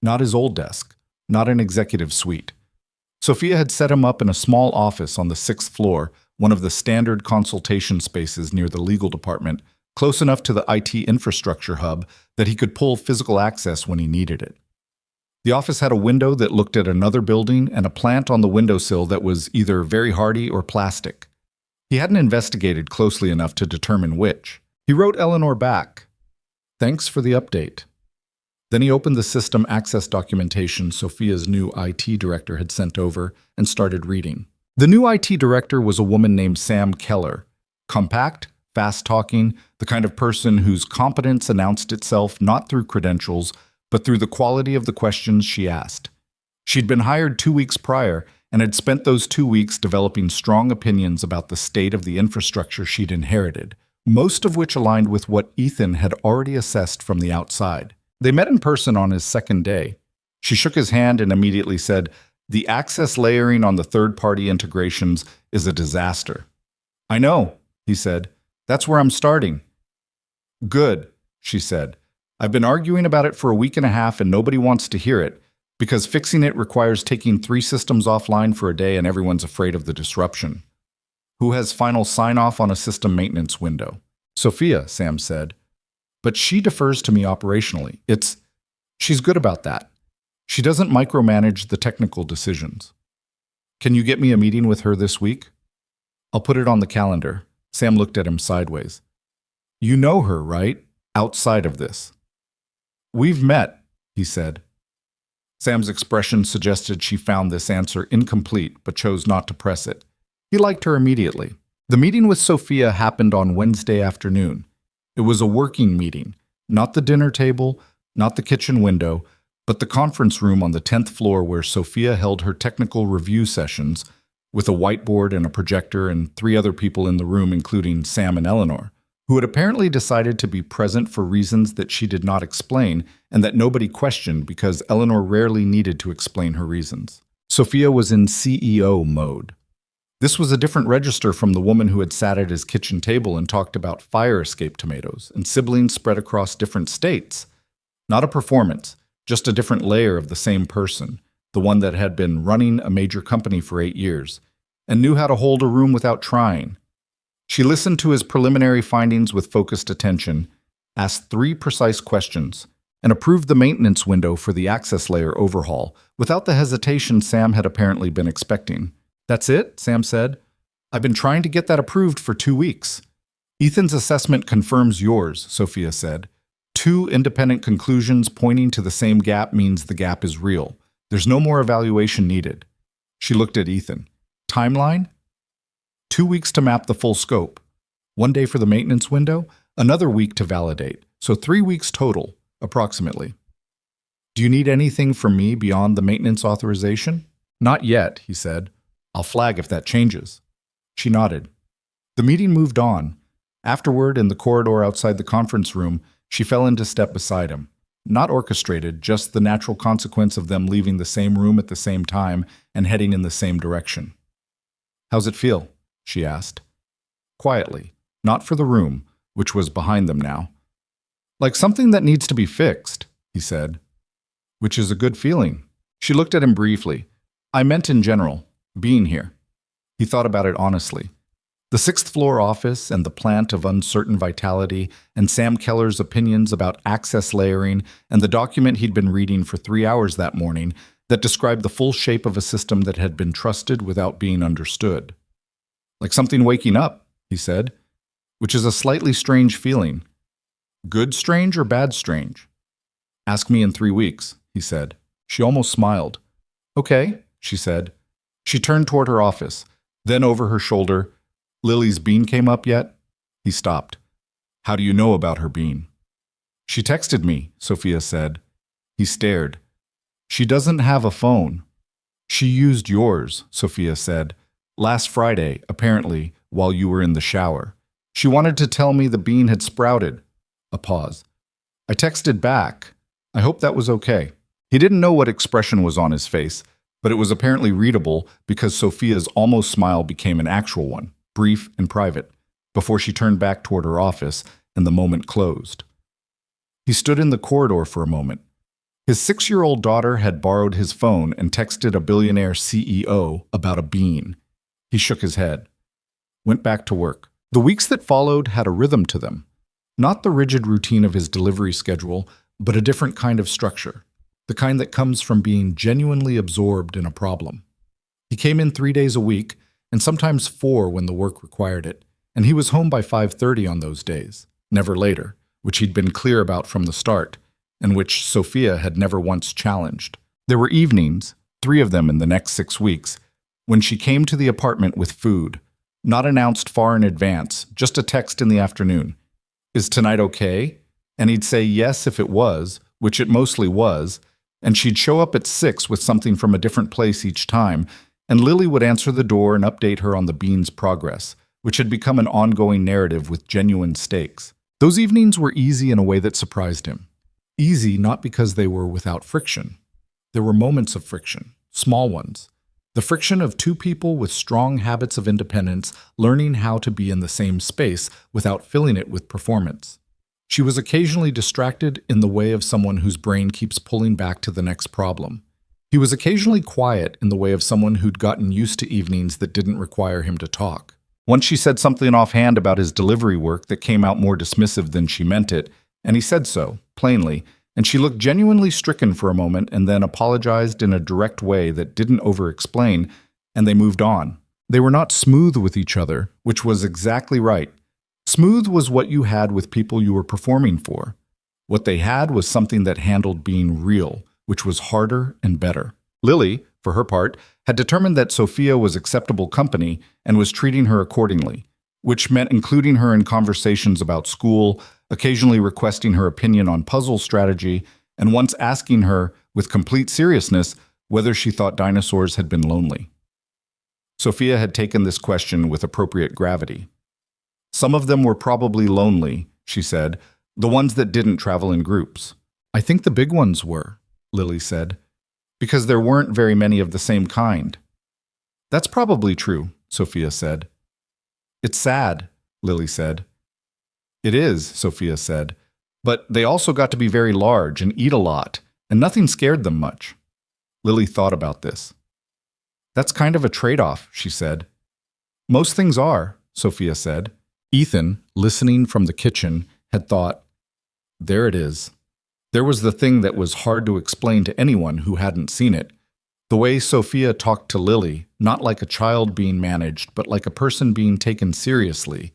Not his old desk, not an executive suite. Sophia had set him up in a small office on the 6th floor, one of the standard consultation spaces near the legal department, close enough to the IT infrastructure hub that he could pull physical access when he needed it. The office had a window that looked at another building and a plant on the windowsill that was either very hardy or plastic. He hadn't investigated closely enough to determine which. He wrote Eleanor back. Thanks for the update. Then he opened the system access documentation Sophia's new IT director had sent over and started reading. The new IT director was a woman named Sam Keller. Compact, fast-talking, the kind of person whose competence announced itself not through credentials, but through the quality of the questions she asked. She'd been hired 2 weeks prior and had spent those 2 weeks developing strong opinions about the state of the infrastructure she'd inherited, most of which aligned with what Ethan had already assessed from the outside. They met in person on his second day. She shook his hand and immediately said, "The access layering on the third-party integrations is a disaster." "I know," he said. "That's where I'm starting." "Good," she said. "I've been arguing about it for a week and a half and nobody wants to hear it, because fixing it requires taking 3 systems offline for a day and everyone's afraid of the disruption." "Who has final sign-off on a system maintenance window?" "Sophia," Sam said. "But she defers to me operationally. She's good about that. She doesn't micromanage the technical decisions." "Can you get me a meeting with her this week?" "I'll put it on the calendar." Sam looked at him sideways. "You know her, right? Outside of this." "We've met," he said. Sam's expression suggested she found this answer incomplete, but chose not to press it. He liked her immediately. The meeting with Sophia happened on Wednesday afternoon. It was a working meeting, not the dinner table, not the kitchen window, but the conference room on the 10th floor where Sophia held her technical review sessions, with a whiteboard and a projector and 3 other people in the room, including Sam and Eleanor. who had apparently decided to be present for reasons that she did not explain and that nobody questioned because Eleanor rarely needed to explain her reasons. Sophia was in CEO mode. This was a different register from the woman who had sat at his kitchen table and talked about fire escape tomatoes and siblings spread across different states. Not a performance, just a different layer of the same person, the one that had been running a major company for 8 years and knew how to hold a room without trying. She listened to his preliminary findings with focused attention, asked 3 precise questions, and approved the maintenance window for the access layer overhaul without the hesitation Sam had apparently been expecting. "That's it?" Sam said. "I've been trying to get that approved for 2 weeks." "Ethan's assessment confirms yours," Sophia said. 2 independent conclusions pointing to the same gap means the gap is real. There's no more evaluation needed. She looked at Ethan. "Timeline?" 2 weeks to map the full scope. 1 day for the maintenance window, another week to validate. So 3 weeks total, approximately. "Do you need anything from me beyond the maintenance authorization?" "Not yet," he said. "I'll flag if that changes." She nodded. The meeting moved on. Afterward, in the corridor outside the conference room, she fell into step beside him. Not orchestrated, just the natural consequence of them leaving the same room at the same time and heading in the same direction. "How's it feel?" she asked. Quietly, not for the room, which was behind them now. "Like something that needs to be fixed," he said. "Which is a good feeling." She looked at him briefly. "I meant in general, being here." He thought about it honestly. The 6th floor office and the plant of uncertain vitality and Sam Keller's opinions about access layering and the document he'd been reading for 3 hours that morning that described the full shape of a system that had been trusted without being understood. "Like something waking up," he said, "which is a slightly strange feeling." "Good strange or bad strange?" "Ask me in 3 weeks," he said. She almost smiled. "Okay," she said. She turned toward her office. Then over her shoulder, "Lily's bean came up yet?" He stopped. "How do you know about her bean?" "She texted me," Sophia said. He stared. "She doesn't have a phone." "She used yours," Sophia said. "Last Friday, apparently, while you were in the shower. She wanted to tell me the bean had sprouted." A pause. I texted back. I hope that was okay. He didn't know what expression was on his face, but it was apparently readable because Sophia's almost smile became an actual one, brief and private, before she turned back toward her office and the moment closed. He stood in the corridor for a moment. His 6-year-old daughter had borrowed his phone and texted a billionaire CEO about a bean. He shook his head. Went back to work. The weeks that followed had a rhythm to them. Not the rigid routine of his delivery schedule, but a different kind of structure. The kind that comes from being genuinely absorbed in a problem. He came in 3 days a week, and sometimes 4 when the work required it, and he was home by 5:30 on those days, never later, which he'd been clear about from the start, and which Sophia had never once challenged. There were evenings, 3 of them in the next 6 weeks, when she came to the apartment with food, not announced far in advance, just a text in the afternoon. "Is tonight okay?" And he'd say yes if it was, which it mostly was, and she'd show up at 6 with something from a different place each time, and Lily would answer the door and update her on the bean's progress, which had become an ongoing narrative with genuine stakes. Those evenings were easy in a way that surprised him. Easy not because they were without friction. There were moments of friction, small ones. The friction of 2 people with strong habits of independence learning how to be in the same space without filling it with performance. She was occasionally distracted in the way of someone whose brain keeps pulling back to the next problem. He was occasionally quiet in the way of someone who'd gotten used to evenings that didn't require him to talk. Once she said something offhand about his delivery work that came out more dismissive than she meant it, and he said so, plainly, and she looked genuinely stricken for a moment and then apologized in a direct way that didn't over-explain, and they moved on. They were not smooth with each other, which was exactly right. Smooth was what you had with people you were performing for. What they had was something that handled being real, which was harder and better. Lily, for her part, had determined that Sophia was acceptable company and was treating her accordingly, which meant including her in conversations about school, occasionally requesting her opinion on puzzle strategy, and once asking her, with complete seriousness, whether she thought dinosaurs had been lonely. Sophia had taken this question with appropriate gravity. Some of them were probably lonely, she said, the ones that didn't travel in groups. I think the big ones were, Lily said, because there weren't very many of the same kind. That's probably true, Sophia said. It's sad, Lily said. It is, Sophia said, but they also got to be very large and eat a lot, and nothing scared them much. Lily thought about this. That's kind of a trade-off, she said. Most things are, Sophia said. Ethan, listening from the kitchen, had thought, there it is. There was the thing that was hard to explain to anyone who hadn't seen it. The way Sophia talked to Lily, not like a child being managed, but like a person being taken seriously.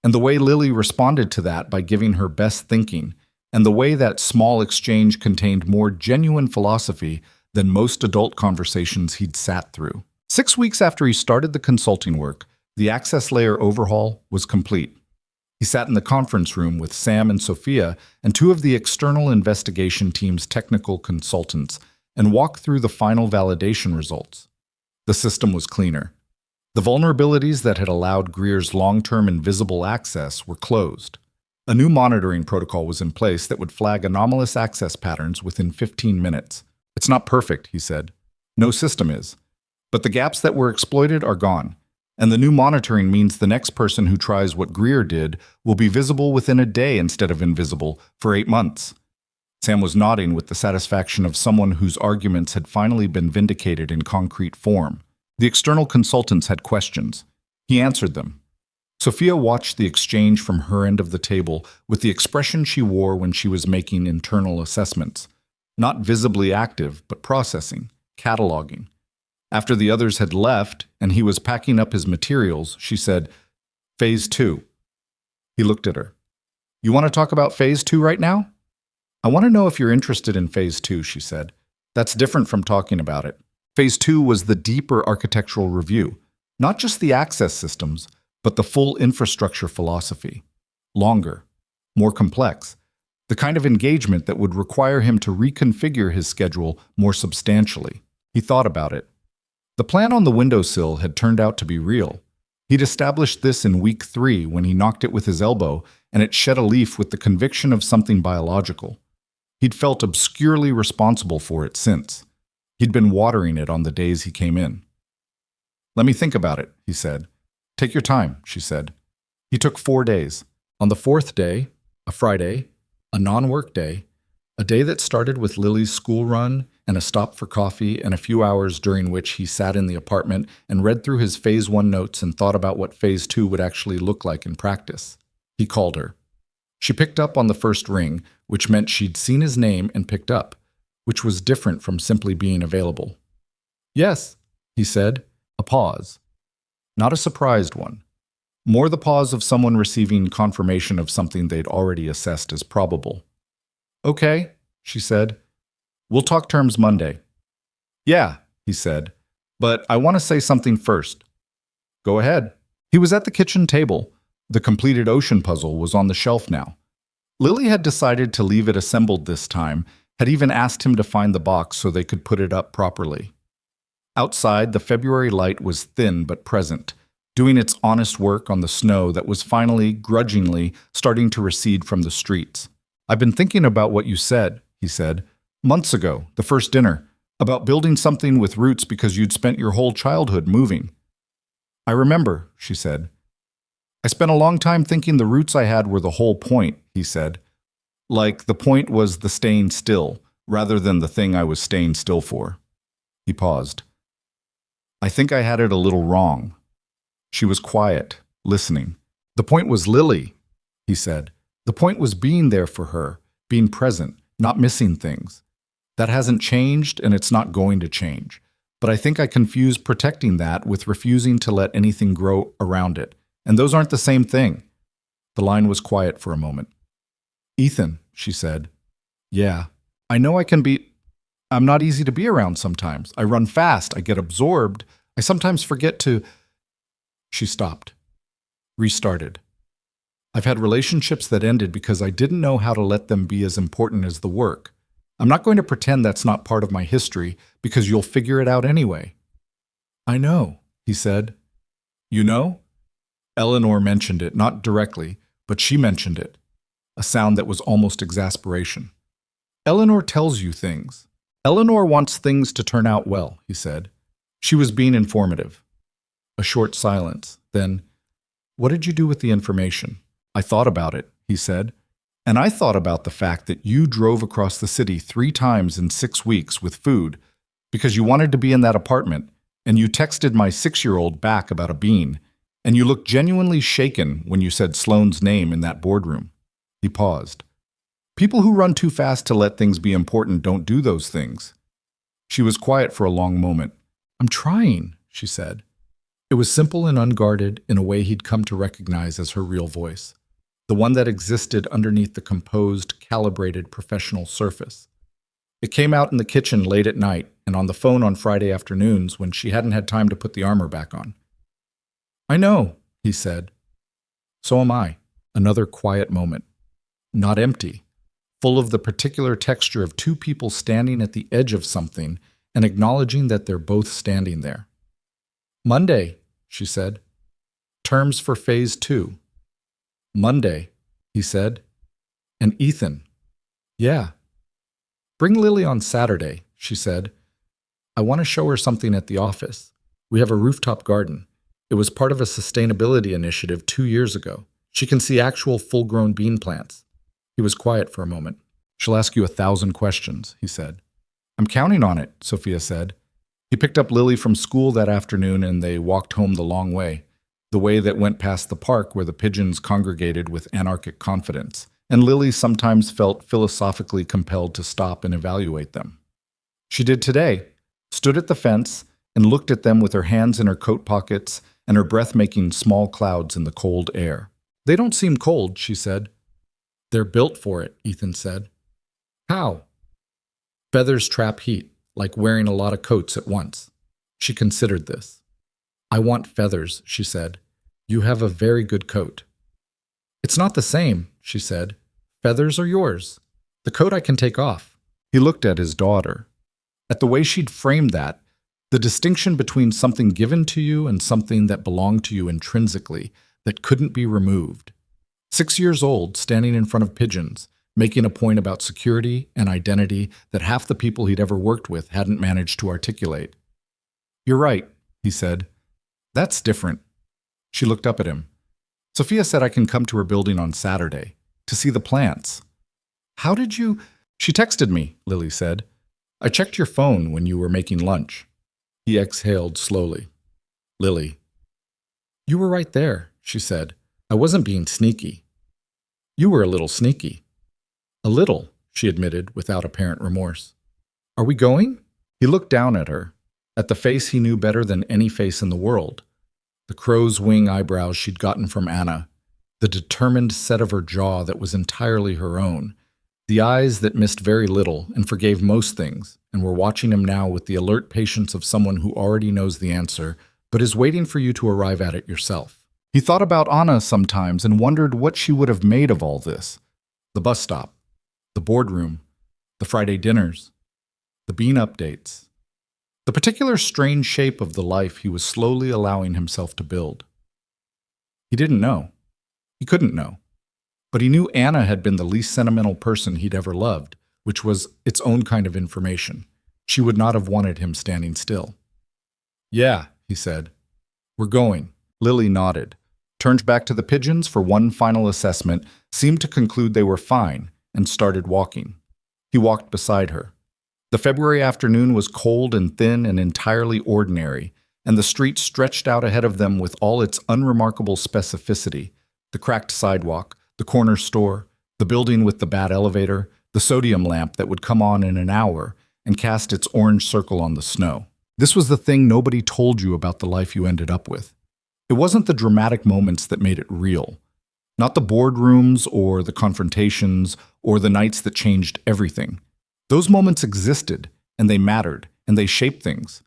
And the way Lily responded to that by giving her best thinking, and the way that small exchange contained more genuine philosophy than most adult conversations he'd sat through. 6 weeks after he started the consulting work, the access layer overhaul was complete. He sat in the conference room with Sam and Sophia and 2 of the external investigation team's technical consultants and walked through the final validation results. The system was cleaner. The vulnerabilities that had allowed Greer's long-term invisible access were closed. A new monitoring protocol was in place that would flag anomalous access patterns within 15 minutes. It's not perfect, he said. No system is. But the gaps that were exploited are gone. And the new monitoring means the next person who tries what Greer did will be visible within a day instead of invisible for 8 months. Sam was nodding with the satisfaction of someone whose arguments had finally been vindicated in concrete form. The external consultants had questions. He answered them. Sophia watched the exchange from her end of the table with the expression she wore when she was making internal assessments. Not visibly active, but processing, cataloging. After the others had left and he was packing up his materials, she said, Phase 2. He looked at her. You want to talk about Phase 2 right now? I want to know if you're interested in Phase 2, she said. That's different from talking about it. Phase 2 was the deeper architectural review, not just the access systems, but the full infrastructure philosophy. Longer, more complex, the kind of engagement that would require him to reconfigure his schedule more substantially. He thought about it. The plan on the windowsill had turned out to be real. He'd established this in week 3 when he knocked it with his elbow, and it shed a leaf with the conviction of something biological. He'd felt obscurely responsible for it since. He'd been watering it on the days he came in. Let me think about it, he said. Take your time, she said. He took 4 days. On the 4th day, a Friday, a non-work day, a day that started with Lily's school run and a stop for coffee and a few hours during which he sat in the apartment and read through his Phase 1 notes and thought about what Phase 2 would actually look like in practice. He called her. She picked up on the first ring, which meant she'd seen his name and picked up, which was different from simply being available. Yes, he said, a pause. Not a surprised one. More the pause of someone receiving confirmation of something they'd already assessed as probable. Okay, she said. We'll talk terms Monday. Yeah, he said, but I want to say something first. Go ahead. He was at the kitchen table. The completed ocean puzzle was on the shelf now. Lily had decided to leave it assembled this time, had even asked him to find the box so they could put it up properly. Outside, the February light was thin but present, doing its honest work on the snow that was finally, grudgingly, starting to recede from the streets. I've been thinking about what you said, he said, months ago, the first dinner, about building something with roots because you'd spent your whole childhood moving. I remember, she said. I spent a long time thinking the roots I had were the whole point, he said. Like the point was the staying still, rather than the thing I was staying still for. He paused. I think I had it a little wrong. She was quiet, listening. The point was Lily, he said. The point was being there for her, being present, not missing things. That hasn't changed, and it's not going to change. But I think I confused protecting that with refusing to let anything grow around it. And those aren't the same thing. The line was quiet for a moment. Ethan, she said. Yeah, I know I'm not easy to be around sometimes. I run fast, I get absorbed. I sometimes forget to... She stopped. Restarted. I've had relationships that ended because I didn't know how to let them be as important as the work. I'm not going to pretend that's not part of my history because you'll figure it out anyway. I know, he said. You know? Eleanor mentioned it, not directly, but she mentioned it, a sound that was almost exasperation. Eleanor tells you things. Eleanor wants things to turn out well, he said. She was being informative. A short silence. Then, what did you do with the information? I thought about it, he said. And I thought about the fact that you drove across the city 3 times in 6 weeks with food because you wanted to be in that apartment, and you texted my 6-year-old back about a bean, and you looked genuinely shaken when you said Sloane's name in that boardroom. He paused. People who run too fast to let things be important don't do those things. She was quiet for a long moment. I'm trying, she said. It was simple and unguarded in a way he'd come to recognize as her real voice, the one that existed underneath the composed, calibrated professional surface. It came out in the kitchen late at night and on the phone on Friday afternoons when she hadn't had time to put the armor back on. I know, he said. So am I. Another quiet moment. Not empty, full of the particular texture of 2 people standing at the edge of something and acknowledging that they're both standing there. Monday, she said. Terms for phase 2. Monday, he said. And Ethan. Yeah. Bring Lily on Saturday, she said. I want to show her something at the office. We have a rooftop garden. It was part of a sustainability initiative 2 years ago. She can see actual full-grown bean plants. He was quiet for a moment. She'll ask you 1,000 questions, he said. I'm counting on it, Sophia said. He picked up Lily from school that afternoon and they walked home the long way, the way that went past the park where the pigeons congregated with anarchic confidence, and Lily sometimes felt philosophically compelled to stop and evaluate them. She did today, stood at the fence and looked at them with her hands in her coat pockets and her breath making small clouds in the cold air. They don't seem cold, she said. They're built for it, Ethan said. How? Feathers trap heat, like wearing a lot of coats at once. She considered this. I want feathers, she said. You have a very good coat. It's not the same, she said. Feathers are yours. The coat I can take off. He looked at his daughter. At the way she'd framed that, the distinction between something given to you and something that belonged to you intrinsically, that couldn't be removed. 6 years old, standing in front of pigeons, making a point about security and identity that half the people he'd ever worked with hadn't managed to articulate. You're right, he said. That's different. She looked up at him. Sophia said I can come to her building on Saturday to see the plants. How did you? She texted me, Lily said. I checked your phone when you were making lunch. He exhaled slowly. Lily. You were right there, she said. I wasn't being sneaky. You were a little sneaky. A little, she admitted without apparent remorse. Are we going? He looked down at her, at the face he knew better than any face in the world. The crow's wing eyebrows she'd gotten from Anna, the determined set of her jaw that was entirely her own, the eyes that missed very little and forgave most things and were watching him now with the alert patience of someone who already knows the answer but is waiting for you to arrive at it yourself. He thought about Anna sometimes and wondered what she would have made of all this. The bus stop, the boardroom, the Friday dinners, the bean updates, the particular strange shape of the life he was slowly allowing himself to build. He didn't know. He couldn't know. But he knew Anna had been the least sentimental person he'd ever loved, which was its own kind of information. She would not have wanted him standing still. Yeah, he said. We're going. Lily nodded, turned back to the pigeons for one final assessment, seemed to conclude they were fine, and started walking. He walked beside her. The February afternoon was cold and thin and entirely ordinary, and the street stretched out ahead of them with all its unremarkable specificity, the cracked sidewalk, the corner store, the building with the bad elevator, the sodium lamp that would come on in an hour and cast its orange circle on the snow. This was the thing nobody told you about the life you ended up with. It wasn't the dramatic moments that made it real. Not the boardrooms or the confrontations or the nights that changed everything. Those moments existed, and they mattered, and they shaped things.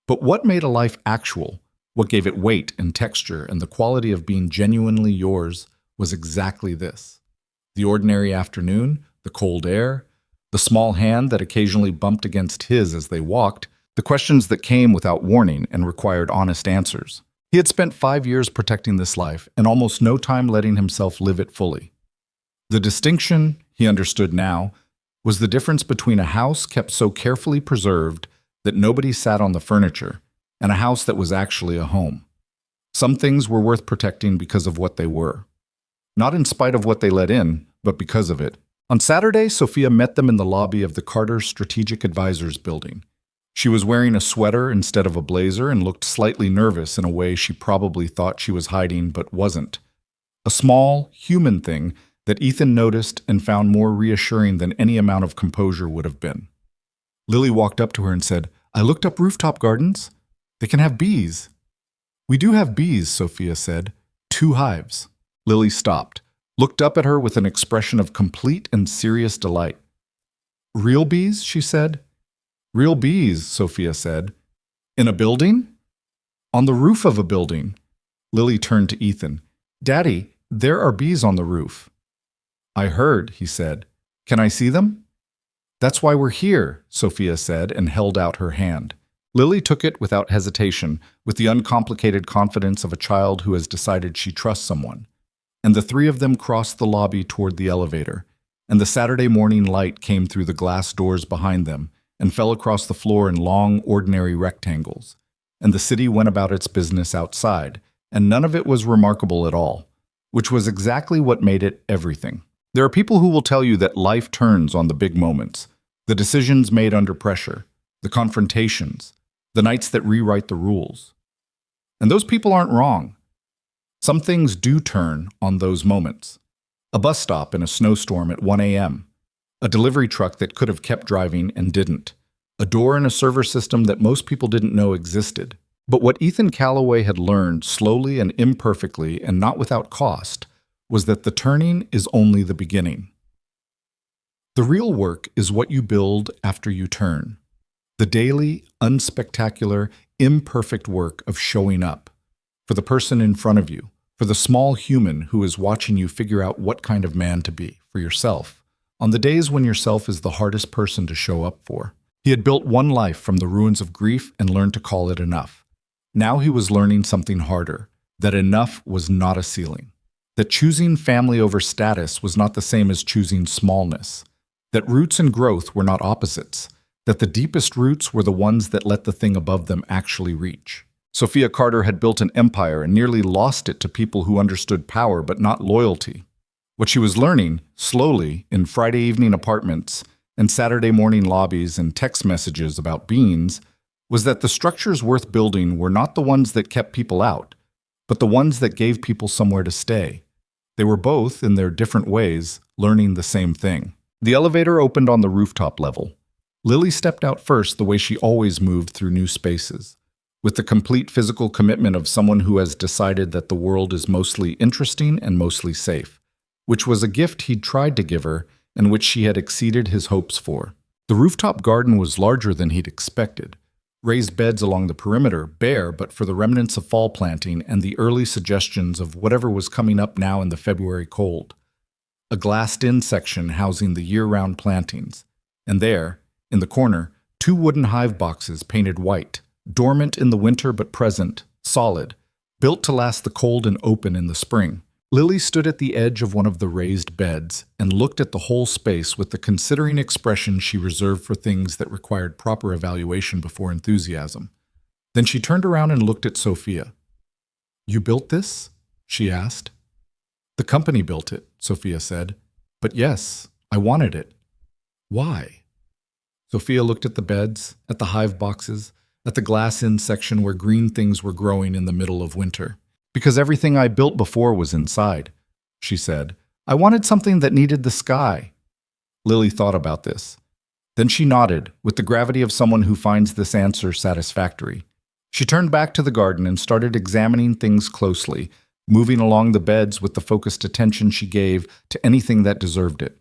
But what made a life actual, what gave it weight and texture and the quality of being genuinely yours, was exactly this. The ordinary afternoon, the cold air, the small hand that occasionally bumped against his as they walked, the questions that came without warning and required honest answers. He had spent 5 years protecting this life and almost no time letting himself live it fully. The distinction, he understood now, was the difference between a house kept so carefully preserved that nobody sat on the furniture and a house that was actually a home. Some things were worth protecting because of what they were. Not in spite of what they let in, but because of it. On Saturday, Sophia met them in the lobby of the Carter Strategic Advisors building. She was wearing a sweater instead of a blazer and looked slightly nervous in a way she probably thought she was hiding but wasn't. A small, human thing that Ethan noticed and found more reassuring than any amount of composure would have been. Lily walked up to her and said, "I looked up rooftop gardens. They can have bees." "We do have bees," Sophia said. "2 hives." Lily stopped, looked up at her with an expression of complete and serious delight. "Real bees?" she said. "Real bees," Sophia said. "In a building?" "On the roof of a building." Lily turned to Ethan. "Daddy, there are bees on the roof." "I heard," he said. "Can I see them?" "That's why we're here," Sophia said and held out her hand. Lily took it without hesitation, with the uncomplicated confidence of a child who has decided she trusts someone. And the 3 of them crossed the lobby toward the elevator, and the Saturday morning light came through the glass doors behind them and fell across the floor in long, ordinary rectangles. And the city went about its business outside, and none of it was remarkable at all, which was exactly what made it everything. There are people who will tell you that life turns on the big moments, the decisions made under pressure, the confrontations, the nights that rewrite the rules. And those people aren't wrong. Some things do turn on those moments. A bus stop in a snowstorm at 1 a.m., a delivery truck that could have kept driving and didn't, a door in a server system that most people didn't know existed. But what Ethan Callaway had learned slowly and imperfectly and not without cost was that the turning is only the beginning. The real work is what you build after you turn. The daily, unspectacular, imperfect work of showing up for the person in front of you, for the small human who is watching you figure out what kind of man to be, for yourself, on the days when yourself is the hardest person to show up for. He had built one life from the ruins of grief and learned to call it enough. Now he was learning something harder, that enough was not a ceiling, that choosing family over status was not the same as choosing smallness, that roots and growth were not opposites, that the deepest roots were the ones that let the thing above them actually reach. Sophia Carter had built an empire and nearly lost it to people who understood power but not loyalty. What she was learning, slowly, in Friday evening apartments and Saturday morning lobbies and text messages about beans, was that the structures worth building were not the ones that kept people out, but the ones that gave people somewhere to stay. They were both, in their different ways, learning the same thing. The elevator opened on the rooftop level. Lily stepped out first the way she always moved through new spaces, with the complete physical commitment of someone who has decided that the world is mostly interesting and mostly safe, which was a gift he'd tried to give her and which she had exceeded his hopes for. The rooftop garden was larger than he'd expected. Raised beds along the perimeter, bare but for the remnants of fall planting and the early suggestions of whatever was coming up now in the February cold. A glassed-in section housing the year-round plantings, and there, in the corner, 2 wooden hive boxes painted white, dormant in the winter but present, solid, built to last the cold and open in the spring. Lily stood at the edge of one of the raised beds and looked at the whole space with the considering expression she reserved for things that required proper evaluation before enthusiasm. Then she turned around and looked at Sophia. "You built this?" she asked. "The company built it," Sophia said. "But yes, I wanted it." "Why?" Sophia looked at the beds, at the hive boxes, at the glass-in section where green things were growing in the middle of winter. "Because everything I built before was inside," she said. "I wanted something that needed the sky." Lily thought about this. Then she nodded, with the gravity of someone who finds this answer satisfactory. She turned back to the garden and started examining things closely, moving along the beds with the focused attention she gave to anything that deserved it.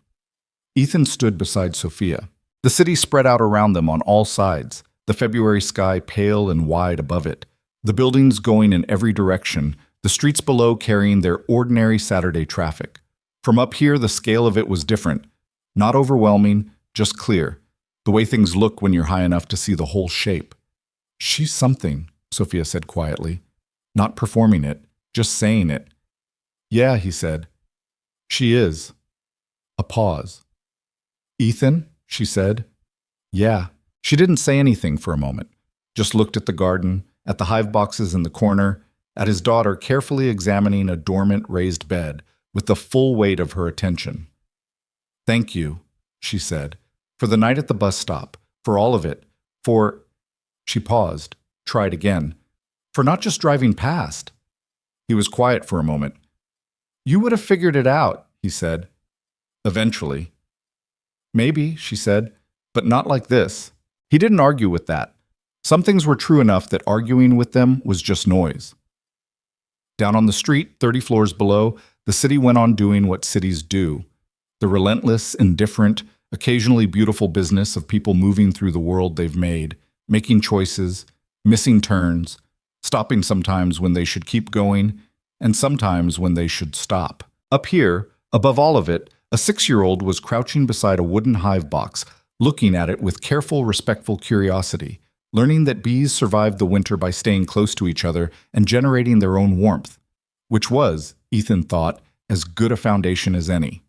Ethan stood beside Sophia. The city spread out around them on all sides, the February sky pale and wide above it, the buildings going in every direction, the streets below carrying their ordinary Saturday traffic. From up here, the scale of it was different. Not overwhelming, just clear, the way things look when you're high enough to see the whole shape. "She's something," Sophia said quietly. not performing it, just saying it. Yeah, he said. She is. A pause. Ethan, she said. Yeah. She didn't say anything for a moment, just looked at the garden, at the hive boxes in the corner, at his daughter carefully examining a dormant raised bed with the full weight of her attention. Thank you, she said, for the night at the bus stop, for all of it, for… She paused, tried again, for not just driving past. He was quiet for a moment. You would have figured it out, he said. Eventually. Maybe, she said, but not like this. He didn't argue with that. Some things were true enough that arguing with them was just noise. Down on the street, 30 floors below, the city went on doing what cities do. The relentless, indifferent, occasionally beautiful business of people moving through the world they've made, making choices, missing turns, stopping sometimes when they should keep going, and sometimes when they should stop. Up here, above all of it, a 6-year-old was crouching beside a wooden hive box, looking at it with careful, respectful curiosity, learning that bees survived the winter by staying close to each other and generating their own warmth, which was, Ethan thought, as good a foundation as any.